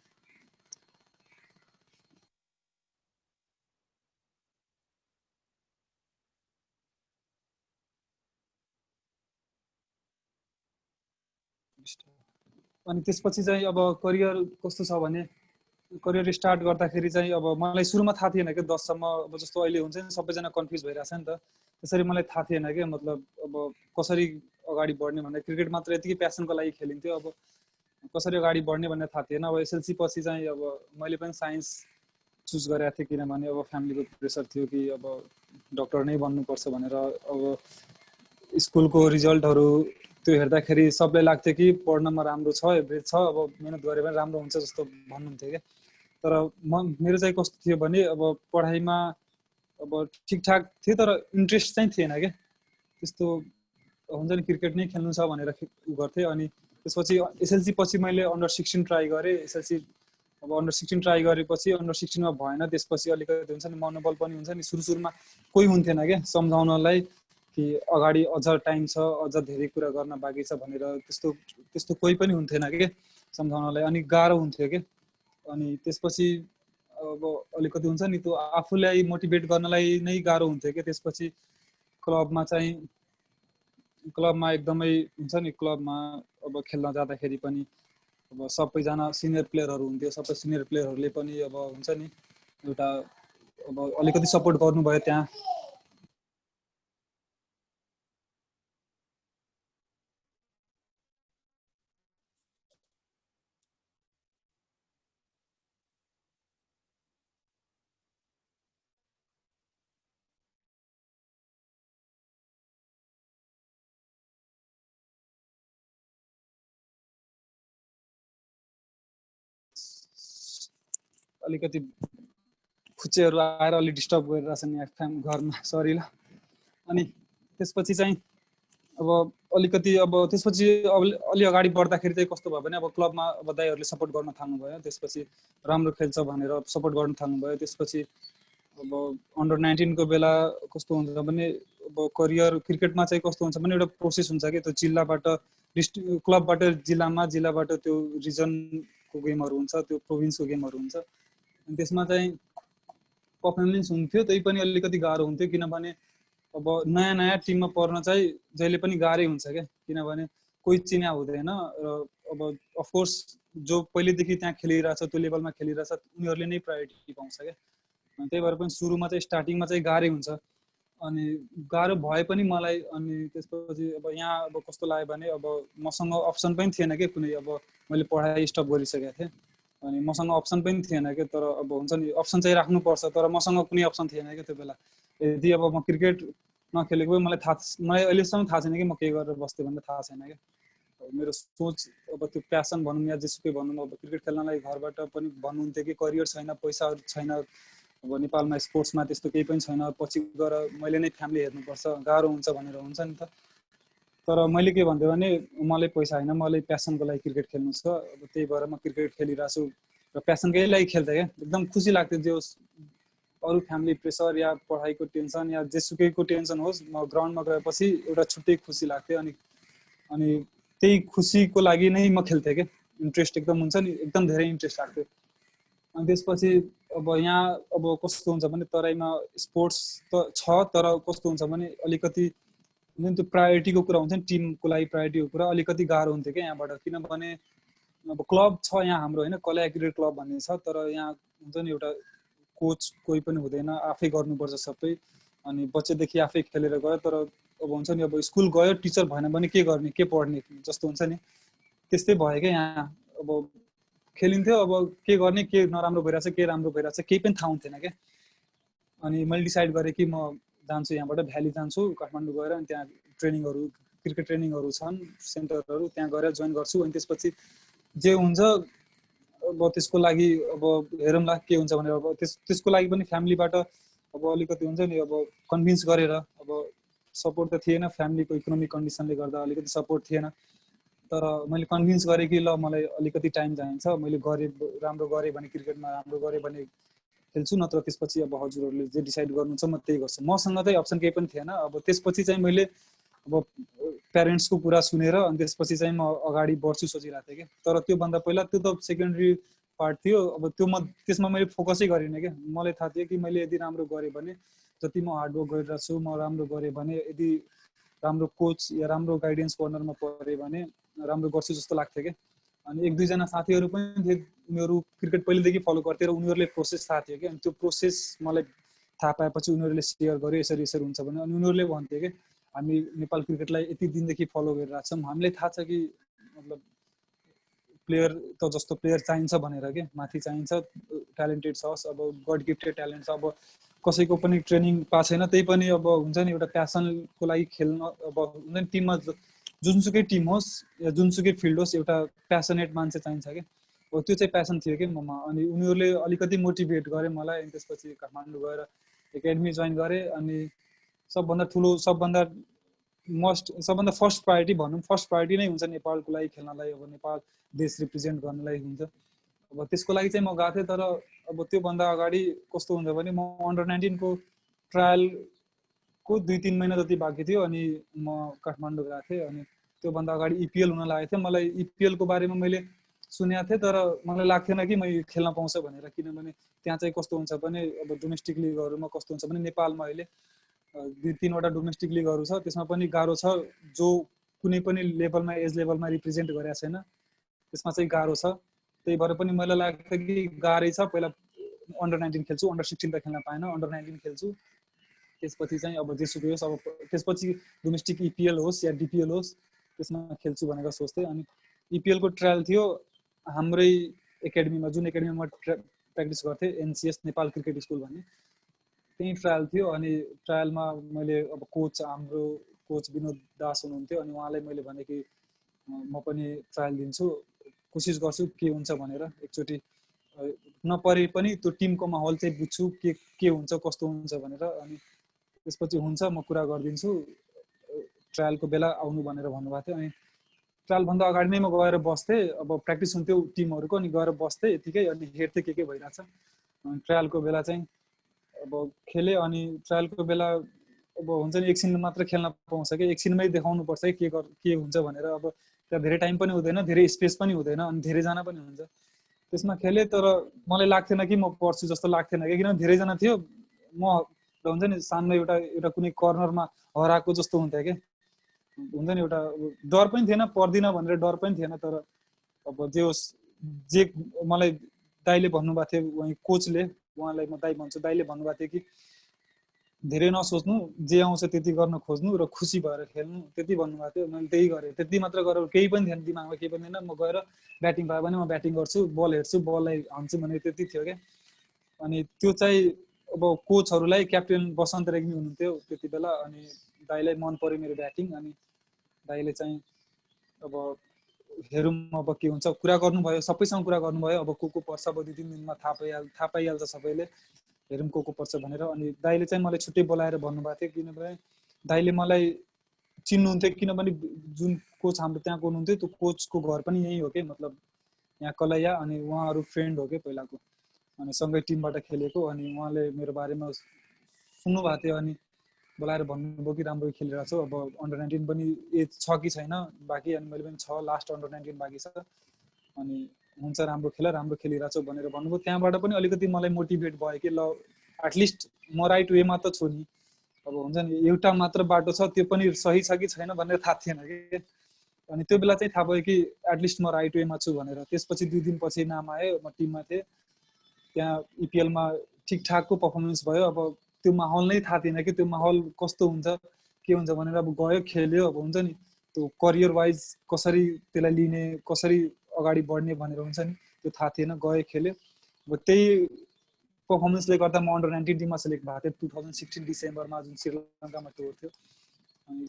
चाहिँ अब करियर कस्तो छ भने, करियर स्टार्ट गर्दाखेरि चाहिँ अब मलाई सुरुमा थाहा थिएन कि 10 सम्म अब जस्तो अहिले हुन्छ नि सबैजना कन्फ्युज भइरहेछ नि त, त्यसरी मलाई थाहा थिएन कि मतलब अब कसरी अगाडि बढ्ने भनेर। क्रिकेट मात्र यतिकै प्यासनको लागि खेलिन्थ्यो, अब कसरी अगाडि बढ्ने भनेर थाहा थिएन। अब एसएलसी पछि चाहिँ अब मैले पनि साइन्स चुज गरेको थिएँ, किनभने अब फ्यामिलीको प्रेसर थियो कि अब डक्टर नै बन्नुपर्छ भनेर। अब स्कुलको रिजल्टहरू त्यो हेर्दाखेरि सबलाई लाग्थ्यो कि पढ्नमा राम्रो छ, एभरेज छ, अब मेहनत गरे पनि राम्रो हुन्छ जस्तो भन्नुहुन्थ्यो क्या। तर मेरो चाहिँ कस्तो थियो भने, अब पढाइमा अब ठिकठाक थियो, तर इन्ट्रेस्ट चाहिँ थिएन क्या त्यस्तो। हुन्छ नि क्रिकेट नै खेल्नु छ भनेर गर्थेँ। अनि त्यसपछि एसएलसी पछि मैले अन्डर 16 ट्राई गरेँ। एसएलसी अब अन्डर 16 ट्राई गरेपछि अन्डर 16मा भएन। त्यसपछि अलिकति हुन्छ नि मनोबल पनि हुन्छ नि, सुरुमा कोही हुन्थेन क्या सम्झाउनलाई कि अगाडि अझ टाइम छ, अझ धेरै कुरा गर्न बाँकी छ भनेर। त्यस्तो कोही पनि हुन्थेन कि सम्झाउनलाई, अनि गाह्रो हुन्थ्यो कि। अनि त्यसपछि अब अलिकति हुन्छ नि त्यो आफूलाई मोटिभेट गर्नलाई नै गाह्रो हुन्थ्यो कि। त्यसपछि क्लबमा एकदमै हुन्छ नि, क्लबमा अब खेल्न जाँदाखेरि पनि अब सबैजना सिनियर प्लेयरहरू हुन्थ्यो, सबै सिनियर प्लेयरहरूले पनि अब हुन्छ नि एउटा अब अलिकति सपोर्ट गर्नुभयो त्यहाँ। अलिकति खुच्चेहरू आएर अलिक डिस्टर्ब गरिरहेछन् यहाँ घरमा, सरी ल। अनि त्यसपछि चाहिँ अब अलिकति अब त्यसपछि अलि अगाडि बढ्दाखेरि चाहिँ कस्तो भयो भने, अब क्लबमा अब दाइहरूले सपोर्ट गर्न थाल्नुभयो। त्यसपछि राम्रो खेल्छ भनेर सपोर्ट गर्न थाल्नुभयो। त्यसपछि अब अन्डर 19 को बेला कस्तो हुन्छ भने, अब करियर क्रिकेटमा चाहिँ कस्तो हुन्छ भने एउटा प्रोसेस हुन्छ कि, त्यो जिल्लाबाट डिस्ट्रिक्ट, क्लबबाट जिल्लामा, जिल्लाबाट त्यो रिजनको गेमहरू हुन्छ, त्यो प्रोभिन्सको गेमहरू हुन्छ। अनि त्यसमा चाहिँ पर्फर्मेन्स हुन्थ्यो, त्यही पनि अलिकति गाह्रो हुन्थ्यो, किनभने अब नयाँ टिममा पर्न चाहिँ जहिले पनि गाह्रै हुन्छ क्या। किनभने कोही चिन्या हुँदैन र अब अफकोर्स जो पहिलेदेखि त्यहाँ खेलिरहेछ त्यो लेभलमा खेलिरहेछ उनीहरूले नै प्रायोरिटी पाउँछ क्या। त्यही भएर पनि सुरुमा चाहिँ स्टार्टिङमा चाहिँ गाह्रै हुन्छ, अनि गाह्रो भए पनि मलाई। अनि त्यसपछि अब यहाँ अब कस्तो लाग्यो भने अब मसँग अप्सन पनि थिएन कि कुनै, अब मैले पढाइ स्टप गरिसकेको थिएँ अनि मसँग अप्सन पनि थिएन क्या। तर अब हुन्छ नि अप्सन चाहिँ राख्नुपर्छ, तर मसँग कुनै अप्सन थिएन क्या त्यो बेला। यदि अब म क्रिकेट नखेलेको भए मलाई अहिलेसम्म थाहा छैन कि म के गरेर बस्थेँ भन्ने थाहा छैन क्या। मेरो सोच अब त्यो प्यासन भनौँ या जेसुकै भनौँ, अब क्रिकेट खेल्नलाई घरबाट पनि भन्नुहुन्थ्यो कि करियर छैन, पैसाहरू छैन, अब नेपालमा स्पोर्ट्समा त्यस्तो केही पनि छैन, पछि गएर मैले नै फ्यामिली हेर्नुपर्छ, गाह्रो हुन्छ भनेर हुन्छ नि त। तर मैले के भन्थेँ भने मलाई पैसा होइन, मलाई प्यासनको लागि क्रिकेट खेल्नु छ। अब त्यही भएर म क्रिकेट खेलिरहेको छु र प्यासनकै लागि खेल्थेँ क्या। एकदम खुसी लाग्थ्यो, जो अरू फ्यामिली प्रेसर या पढाइको टेन्सन या जेसुकैको टेन्सन होस्, म ग्राउन्डमा गएपछि एउटा छुट्टै खुसी लाग्थ्यो। अनि त्यही खुसीको लागि नै म खेल्थेँ क्या। इन्ट्रेस्ट एकदम हुन्छ नि, एकदम धेरै इन्ट्रेस्ट लाग्थ्यो। अनि त्यसपछि अब यहाँ अब कस्तो हुन्छ भने तराईमा स्पोर्ट्स त छ, तर कस्तो हुन्छ भने अलिकति जुन त्यो प्रायोरिटीको कुरा हुन्छ नि, टिमको लागि प्रायोरिटीको कुरा अलिकति गाह्रो हुन्थ्यो क्या यहाँबाट। किनभने अब क्लब छ यहाँ हाम्रो होइन, कलाया क्रिकेट क्लब भन्ने छ, तर यहाँ हुन्छ नि एउटा कोच कोही पनि हुँदैन, आफै गर्नुपर्छ सबै। अनि बच्चैदेखि आफै खेलेर गयो, तर अब हुन्छ नि अब स्कुल गयो टिचर भएन भने के गर्ने, के पढ्ने जस्तो हुन्छ नि, त्यस्तै भयो क्या यहाँ। अब खेलिन्थ्यो, अब के गर्ने, के नराम्रो भइरहेछ के राम्रो भइरहेछ केही पनि थाहा हुन्थेन क्या। अनि मैले डिसाइड गरेँ कि म जान्छु यहाँबाट भ्याली जान्छु काठमाडौँ गएर, अनि त्यहाँ ट्रेनिङहरू क्रिकेट ट्रेनिङहरू छन् सेन्टरहरू, त्यहाँ गएर जोइन गर्छु। अनि त्यसपछि जे हुन्छ अब त्यसको लागि अब हेरौँला के हुन्छ भनेर। अब त्यसको लागि पनि फ्यामिलीबाट अब अलिकति हुन्छ नि अब कन्भिन्स गरेर, अब सपोर्ट त थिएन, फ्यामिलीको इकोनोमिक कन्डिसनले गर्दा अलिकति सपोर्ट थिएन, तर मैले कन्भिन्स गरेँ कि ल मलाई अलिकति टाइम चाहिन्छ, मैले गरेँ राम्रो गरेँ भने क्रिकेटमा राम्रो गरेँ भने खेल्छु, नत्र त्यसपछि अब हजुरहरूले जे डिसाइड गर्नुहुन्छ म त्यही गर्छु। मसँग चाहिँ अप्सन केही पनि थिएन। अब त्यसपछि चाहिँ मैले अब प्यारेन्ट्सको कुरा सुनेर अनि त्यसपछि चाहिँ म अगाडि बढ्छु सोचिरहेको थिएँ कि। तर त्योभन्दा पहिला त्यो त सेकेन्डरी पार्ट थियो। अब त्यसमा मैले फोकसै गरिनँ क्या। मलाई थाहा थियो कि मैले यदि राम्रो गरेँ भने, जति म हार्डवर्क गरिरहेको छु, म राम्रो गरेँ भने, यदि राम्रो कोच या राम्रो गाइडेन्स कर्नरमा परेँ भने राम्रो गर्छु जस्तो लाग्थ्यो क्या। अनि एक दुईजना साथीहरू पनि थिए, उनीहरू क्रिकेट पहिलेदेखि फलो गर्थ्यो र उनीहरूले प्रोसेस थाहा थियो कि। अनि त्यो प्रोसेस मलाई थाहा पाएपछि उनीहरूले सेयर गर्यो, यसरी यसरी हुन्छ भने। अनि उनीहरूले भन्थ्यो कि हामी नेपाल क्रिकेटलाई यति दिनदेखि फलो गरिरहेको छौँ, हामीलाई थाहा छ कि मतलब प्लेयर त जस्तो प्लेयर चाहिन्छ भनेर के, माथि चाहिन्छ, ट्यालेन्टेड छ, अब गड गिफ्टेड ट्यालेन्ट छ। अब कसैको पनि ट्रेनिङ पाएको छैन, त्यही पनि अब हुन्छ नि एउटा प्यासनको लागि खेल्न, अब हुन्छ नि टिममा जुनसुकै टिम होस् या जुनसुकै फिल्ड होस्, एउटा प्यासनेट मान्छे चाहिन्छ क्या। अब त्यो चाहिँ प्यासन थियो कि ममा। अनि उनीहरूले अलिकति मोटिभेट गरे मलाई। अनि त्यसपछि काठमाडौँ गएर एकाडेमी जोइन गरेँ। अनि सबभन्दा ठुलो, सबभन्दा फर्स्ट प्रायोरिटी भनौँ, फर्स्ट प्रायोरिटी नै हुन्छ नेपालको लागि खेल्नलाई, अब नेपाल देश रिप्रेजेन्ट गर्नलाई हुन्छ। अब त्यसको लागि चाहिँ म गएको थिएँ। तर अब त्योभन्दा अगाडि कस्तो हुन्छ भने म अन्डर-19 को ट्रायलको 2-3 महिना जति बाँकी थियो, अनि म काठमाडौँ गएको थिएँ। अनि त्योभन्दा अगाडि इपिएल हुन लागेको थियो। मलाई इपिएलको बारेमा मैले सुनेको थिएँ, तर मलाई लाग्थेन कि मैले खेल्न पाउँछ भनेर। किनभने त्यहाँ चाहिँ कस्तो हुन्छ भने अब डोमेस्टिक लिगहरूमा कस्तो हुन्छ भने नेपालमा अहिले 2-3वटा डोमेस्टिक लिगहरू छ, त्यसमा पनि गाह्रो छ। जो कुनै पनि लेभलमा एज लेभलमा रिप्रेजेन्ट गरेको छैन, त्यसमा चाहिँ गाह्रो छ। त्यही भएर पनि मलाई लाग्थ्यो कि गाह्रै छ। पहिला अन्डर-19 खेल्छु, अन्डर-16 त खेल्न पाएन, अन्डर-19 खेल्छु, त्यसपछि चाहिँ अब जेसुकै होस्, अब त्यसपछि डोमेस्टिक इपिएल होस् या डिपिएल होस् त्यसमा खेल्छु भनेर सोच्थेँ। अनि इपिएलको ट्रायल थियो हाम्रै एकाडेमीमा, जुन एकाडेमीमा म प्र्याक्टिस गर्थेँ, एनसिएस नेपाल क्रिकेट स्कुल भन्ने, त्यही ट्रायल थियो। अनि ट्रायलमा मैले अब हाम्रो कोच विनोद दास हुनुहुन्थ्यो। अनि उहाँलाई मैले भने कि म पनि ट्रायल दिन्छु, कोसिस गर्छु के हुन्छ भनेर। एकचोटि नपरे पनि त्यो टिमको माहौल चाहिँ बुझ्छु के हुन्छ कस्तो हुन्छ भनेर। अनि त्यसपछि हुन्छ म कुरा गरिदिन्छु, ट्रायलको बेला आउनु भनेर भन्नुभएको थियो। अनि ट्रायलभन्दा अगाडि नै म गएर बस्थेँ, अब प्र्याक्टिस हुन्थ्यो टिमहरूको, अनि गएर बस्थेँ यतिकै, अनि हेर्थेँ के भइरहेछ। अनि ट्रायलको बेला चाहिँ अब खेलेँ। अनि ट्रायलको बेला अब हुन्छ नि एकछिन मात्र खेल्न पाउँछ कि, एकछिनमै देखाउनुपर्छ कि के हुन्छ भनेर। अब त्यहाँ धेरै टाइम पनि हुँदैन, धेरै स्पेस पनि हुँदैन, अनि धेरैजना पनि हुन्छ। त्यसमा खेलेँ, तर मलाई लाग्थेन कि म पर्छु जस्तो लाग्थेन कि, किनभने धेरैजना थियो। म हुन्छ नि सानो एउटा कुनै कर्नरमा हराएको जस्तो हुन्थ्यो कि, हुन्छ नि एउटा डर पनि थिएन, पर्दिनँ भनेर डर पनि थिएन। तर अब जे होस्, जे मलाई दाइले भन्नुभएको थियो, उहाँ कोचले, उहाँलाई म दाइ भन्छु, दाइले भन्नुभएको थियो कि धेरै नसोच्नु, जे आउँछ त्यति गर्न खोज्नु र खुसी भएर खेल्नु, त्यति भन्नुभएको थियो। मैले त्यही गरेँ, त्यति मात्र गरेर केही पनि थिएन दिमागमा, केही पनि थिएन। म गएर ब्याटिङ पायो भने म ब्याटिङ गर्छु, बल हेर्छु, बललाई हान्छु भने त्यति थियो क्या। अनि त्यो चाहिँ अब कोचहरूलाई क्याप्टेन बसन्त रेग्मी हुनुहुन्थ्यो त्यति बेला, अनि दाइलाई मन पर्यो मेरो ब्याटिङ, अनि दाइले चाहिँ अब हेरौँ अब के हुन्छ, कुरा गर्नुभयो, सबैसँग कुरा गर्नुभयो, अब को पर्छ, अब 2-3 दिनमा थाहा पाइहाल्छ सबैले, हेरौँ को पर्छ भनेर। अनि दाइले चाहिँ मलाई छुट्टै बोलाएर भन्नुभएको थियो, किनभने दाइले मलाई चिन्नुहुन्थ्यो, किनभने जुन कोच हाम्रो त्यहाँको हुनुहुन्थ्यो त्यो कोचको घर पनि यहीँ हो कि, मतलब यहाँ कलैया, अनि उहाँहरू फ्रेन्ड हो कि पहिलाको, अनि सँगै टिमबाट खेलेको। अनि उहाँले मेरो बारेमा सुन्नुभएको थियो, अनि बोलाएर भन्नुभयो कि राम्रो खेलिरहेको छौ, अब अन्डर-19 पनि एज छ कि छैन बाँकी, अनि मैले पनि छ, लास्ट अन्डर-19 बाँकी छ, अनि हुन्छ राम्रो खेलिरहेको छौ भनेर भन्नुभयो। त्यहाँबाट पनि अलिकति मलाई मोटिभेट भयो कि ल एटलिस्ट म राइट वेमा त छु नि, अब हुन्छ नि एउटा मात्र बाटो छ, त्यो पनि सही छ कि छैन भनेर थाहा थिएन कि। अनि त्यो बेला चाहिँ थाहा भयो कि एटलिस्ट म राइट वेमा छु भनेर। त्यसपछि 2 दिनपछि नाम आयो, म टिममा थिएँ, त्यहाँ इपिएलमा ठिकठाकको पर्फर्मेन्स भयो। अब त्यो माहौल नै थाहा थिएन कि त्यो माहौल कस्तो हुन्छ के हुन्छ भनेर, अब गयो खेल्यो, अब हुन्छ नि त्यो करियर वाइज कसरी त्यसलाई लिने, कसरी अगाडि बढ्ने भनेर हुन्छ नि त्यो थाहा थिएन, गयो खेल्यो। अब त्यही पर्फर्मेन्सले गर्दा म अन्डर-19 टिममा सेलेक्ट भएको थिएँ 2016 डिसेम्बरमा, जुन श्रीलङ्कामा टुर थियो। अनि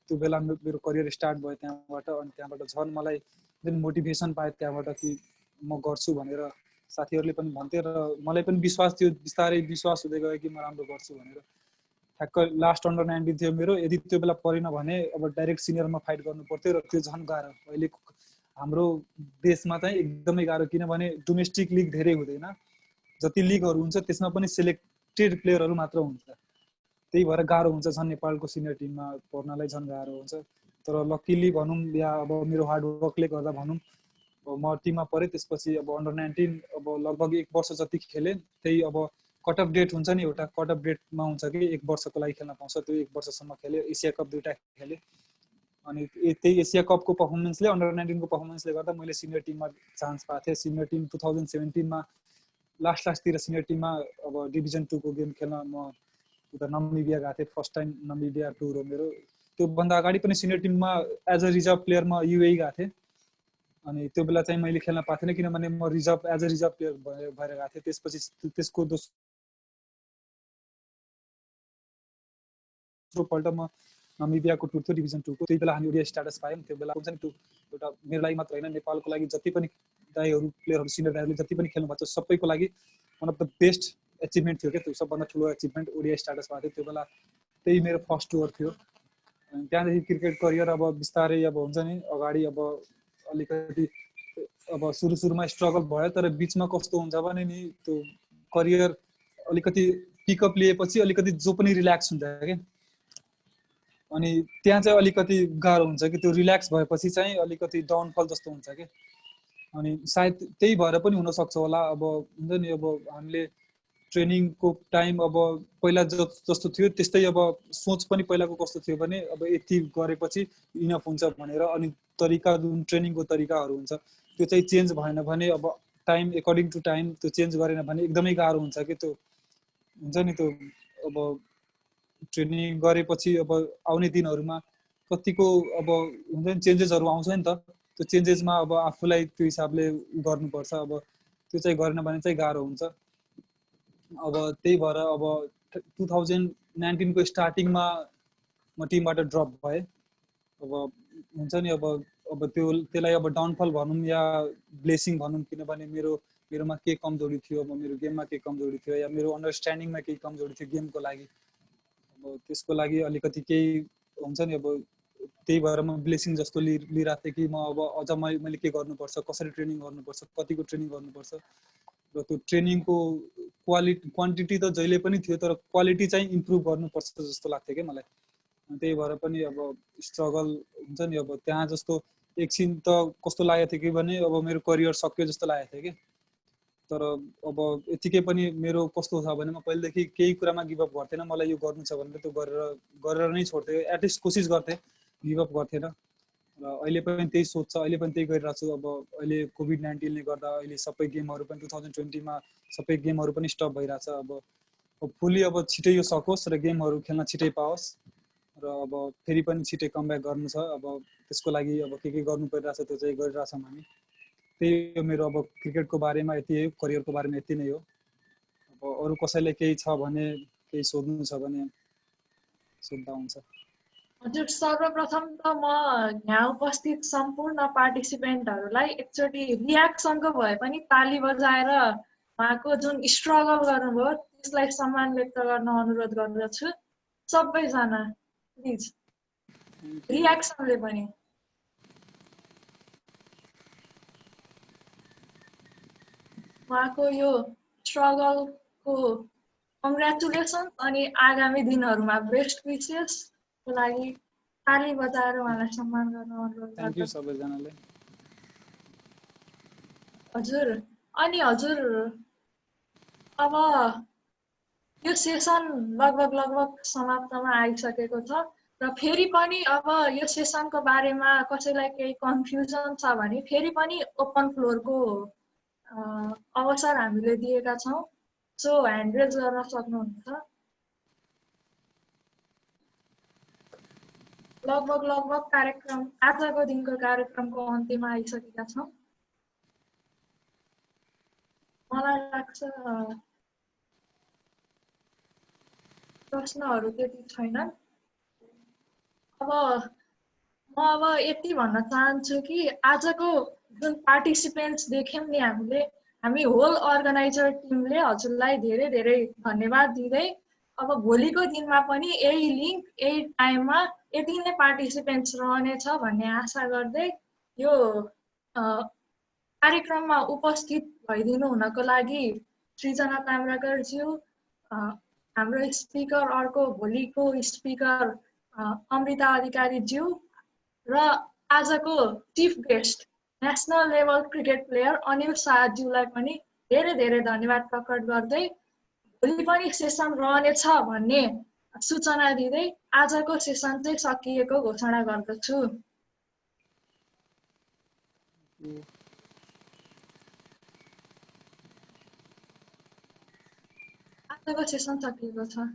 त्यो बेला मेरो करियर स्टार्ट भयो त्यहाँबाट। अनि त्यहाँबाट झन् मलाई जुन मोटिभेसन पाएँ त्यहाँबाट कि म गर्छु भनेर साथीहरूले पनि भन्थे, र मलाई पनि विश्वास थियो, बिस्तारै विश्वास हुँदै गयो कि म राम्रो गर्छु भनेर। ठ्याक्क लास्ट अन्डर-19 थियो मेरो, यदि त्यो बेला परेन भने अब डाइरेक्ट सिनियरमा फाइट गर्नु पर्थ्यो, र त्यो झन् गाह्रो। अहिले हाम्रो देशमा चाहिँ एकदमै गाह्रो, किनभने डोमेस्टिक लिग धेरै हुँदैन, जति लिगहरू हुन्छ त्यसमा पनि सिलेक्टेड प्लेयरहरू मात्र हुन्छ, त्यही भएर गाह्रो हुन्छ झन् नेपालको सिनियर टिममा पर्नलाई झन् गाह्रो हुन्छ। तर लकिली भनौँ या अब मेरो हार्डवर्कले गर्दा भनौँ म टिममा परेँ। त्यसपछि अब अन्डर-19 अब लगभग 1 वर्ष जति खेलेँ। त्यही अब कट अफ डेट हुन्छ नि, एउटा कट अफ डेटमा हुन्छ कि 1 वर्षको लागि खेल्न पाउँछ, त्यो 1 वर्षसम्म खेलेँ। एसिया कप 2टा खेलेँ, अनि त्यही एसिया कपको पर्फर्मेन्सले अन्डर-19 को पर्फर्मेन्सले गर्दा मैले सिनियर टिममा चान्स पाएको थिएँ। सिनियर टिम 2017मा लास्टतिर सिनियर टिममा अब डिभिजन 2 को गेम खेल्न म उता नमिबिया गएको थिएँ। फर्स्ट टाइम नमिबिया टुर हो मेरो। त्योभन्दा अगाडि पनि सिनियर टिममा एज अ रिजर्भ प्लेयर म युएई गएको थिएँ, अनि त्यो बेला चाहिँ मैले खेल्न पाएको थिएन, किनभने म एज अ रिजर्भ प्लेयर भएर गएको थिएँ। त्यसपछि त्यसको दोस्रोपल्ट म नमिबियाको टुर थियो डिभिजन 2 को, त्यही बेला हामी ओडिआई स्ट्याटस पायौँ। त्यो बेला हुन्छ नि त्यो एउटा मेरो लागि मात्र होइन, नेपालको लागि जति पनि दाइहरू प्लेयरहरू सिनियर दाइहरूले जति पनि खेल्नु भएको छ सबैको लागि one of the best achievement थियो क्या, त्यो सबभन्दा ठुलो एचिभमेन्ट ओडिआई स्ट्याटस पाएको थियो त्यो बेला। त्यही मेरो फर्स्ट टुर थियो। अनि त्यहाँदेखि क्रिकेट करियर अब बिस्तारै अब हुन्छ नि अगाडि अब अलिकति अब सुरुमा स्ट्रगल भयो, तर बिचमा कस्तो हुन्छ भने नि त्यो करियर अलिकति पिकअप लिएपछि अलिकति जो पनि रिल्याक्स हुन्छ क्या, अनि त्यहाँ चाहिँ अलिकति गाह्रो हुन्छ कि त्यो रिल्याक्स भएपछि चाहिँ अलिकति डाउनफल जस्तो हुन्छ कि। अनि सायद त्यही भएर पनि हुनसक्छ होला, अब हुन्छ नि अब हामीले ट्रेनिङको टाइम अब पहिला जस्तो थियो त्यस्तै अब सोच पनि पहिलाको कस्तो थियो भने अब यति गरेपछि इनफ हुन्छ भनेर, अनि तरिका जुन ट्रेनिङको तरिकाहरू हुन्छ त्यो चाहिँ चेन्ज भएन भने, अब टाइम एकर्डिङ टु टाइम त्यो चेन्ज गरेन भने एकदमै गाह्रो हुन्छ कि। त्यो हुन्छ नि त्यो अब ट्रेनिङ गरेपछि अब आउने दिनहरूमा कतिको अब हुन्छ नि चेन्जेसहरू आउँछ नि त, त्यो चेन्जेसमा अब आफूलाई त्यो हिसाबले गर्नुपर्छ। अब त्यो चाहिँ गरेन भने चाहिँ गाह्रो हुन्छ। अब त्यही भएर अब 2019 को स्टार्टिङमा म टिमबाट ड्रप भएँ। अब हुन्छ नि अब त्यसलाई अब डाउनफल भनौँ या ब्लेसिङ भनौँ, किनभने मेरोमा के कमजोरी थियो, अब मेरो गेममा के कमजोरी थियो या मेरो अन्डरस्ट्यान्डिङमा केही कमजोरी थियो गेमको लागि, अब त्यसको लागि अलिकति केही हुन्छ नि। अब त्यही भएर म ब्लेसिङ जस्तो लिइरहेको थिएँ कि म अब अझ मैले के गर्नुपर्छ, कसरी ट्रेनिङ गर्नुपर्छ, कतिको ट्रेनिङ गर्नुपर्छ, र त्यो ट्रेनिङको क्वान्टिटी त जहिले पनि थियो, तर क्वालिटी चाहिँ इम्प्रुभ गर्नुपर्छ जस्तो लाग्थ्यो क्या मलाई। त्यही भएर पनि अब स्ट्रगल हुन्छ नि, अब त्यहाँ जस्तो एकछिन त कस्तो लागेको थियो कि भने अब मेरो करियर सक्यो जस्तो लागेको थियो कि, तर अब यतिकै पनि मेरो कस्तो छ भने म पहिलेदेखि केही कुरामा गिभअप गर्थेन। मलाई यो गर्नु छ भने त्यो गरेर नै छोड्थेँ, एटलिस्ट कोसिस गर्थेँ, गिभअप गर्थेन। र अहिले पनि त्यही सोच छ, अहिले पनि त्यही गरिरहेको छु। अब अहिले कोभिड-19ले गर्दा अहिले सबै गेमहरू पनि 2020 मा सबै गेमहरू पनि स्टप भइरहेछ। अब फुल्ली अब छिटै यो सकोस् र गेमहरू खेल्न छिटै पाओस् र अब फेरि पनि छिटै कमब्याक गर्नु छ। अब त्यसको लागि अब के गर्नु परिरहेछ त्यो चाहिँ गरिरहेछौँ हामी। त्यही हो मेरो अब क्रिकेटको बारेमा यति हो, करियरको बारेमा यति नै हो। अब अरू कसैले केही छ भने, केही सोध्नु छ भने सोध्दा हुन्छ। हजुर, सर्वप्रथम त म यहाँ उपस्थित सम्पूर्ण पार्टिसिपेन्टहरूलाई एकचोटि रियाक्सनको भए पनि ताली बजाएर उहाँको जुन स्ट्रगल गर्नुभयो त्यसलाई सम्मान व्यक्त गर्न अनुरोध गर्दछु। सबैजना प्लिज रियाक्सनले पनि। उहाँको यो स्ट्रगलको कङ्ग्रेचुलेसन अनि आगामी दिनहरूमा बेस्ट विसेसको लागि ताली बजाएर उहाँलाई सम्मान गर्न अनुरोध थ्याङ्क यू गर्दछु। सबैजनाले। हजुर, अनि हजुर अब यो सेसन लगभग समाप्तमा आइसकेको छ र फेरि पनि अब यो सेसनको बारेमा कसैलाई केही कन्फ्युजन छ भने फेरि पनि ओपन फ्लोरको अवसर हामीले दिएका छौँ। सो ह्यान्ड रेज गर्न सक्नुहुन्छ। लगभग कार्यक्रम, आजको दिनको कार्यक्रमको अन्त्यमा आइसकेका छौँ। मलाई लाग्छ प्रश्नहरू त्यति छैनन्। अब म यति भन्न चाहन्छु कि आजको जुन पार्टिसिपेन्ट्स देख्यौँ नि हामी होल अर्गनाइजर टिमले हजुरलाई धेरै धेरै धन्यवाद दिँदै अब भोलिको दिनमा पनि यही लिङ्क यही टाइममा यति नै पार्टिसिपेन्ट्स रहनेछ भन्ने आशा गर्दै यो कार्यक्रममा उपस्थित भइदिनु हुनको लागि सृजना ताम्राकरज्यू, हाम्रो स्पिकर अर्को भोलिको स्पिकर अमृता अधिकारीज्यू र आजको chief guest national level cricket player Anil शाहज्यूलाई पनि धेरै धेरै धन्यवाद प्रकट गर्दै भोलि पनि सेसन रहनेछ भन्ने सूचना दिँदै आजको सेसन चाहिँ सकिएको घोषणा गर्दछु। आजको सेसन सकिएको छ।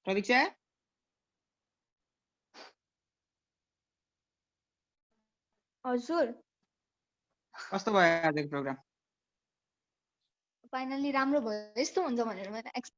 प्रतीक्षा हजुर, कस्तो भयो आजको प्रोग्राम? फाइनली राम्रो भयो यस्तो हुन्छ भनेर मैले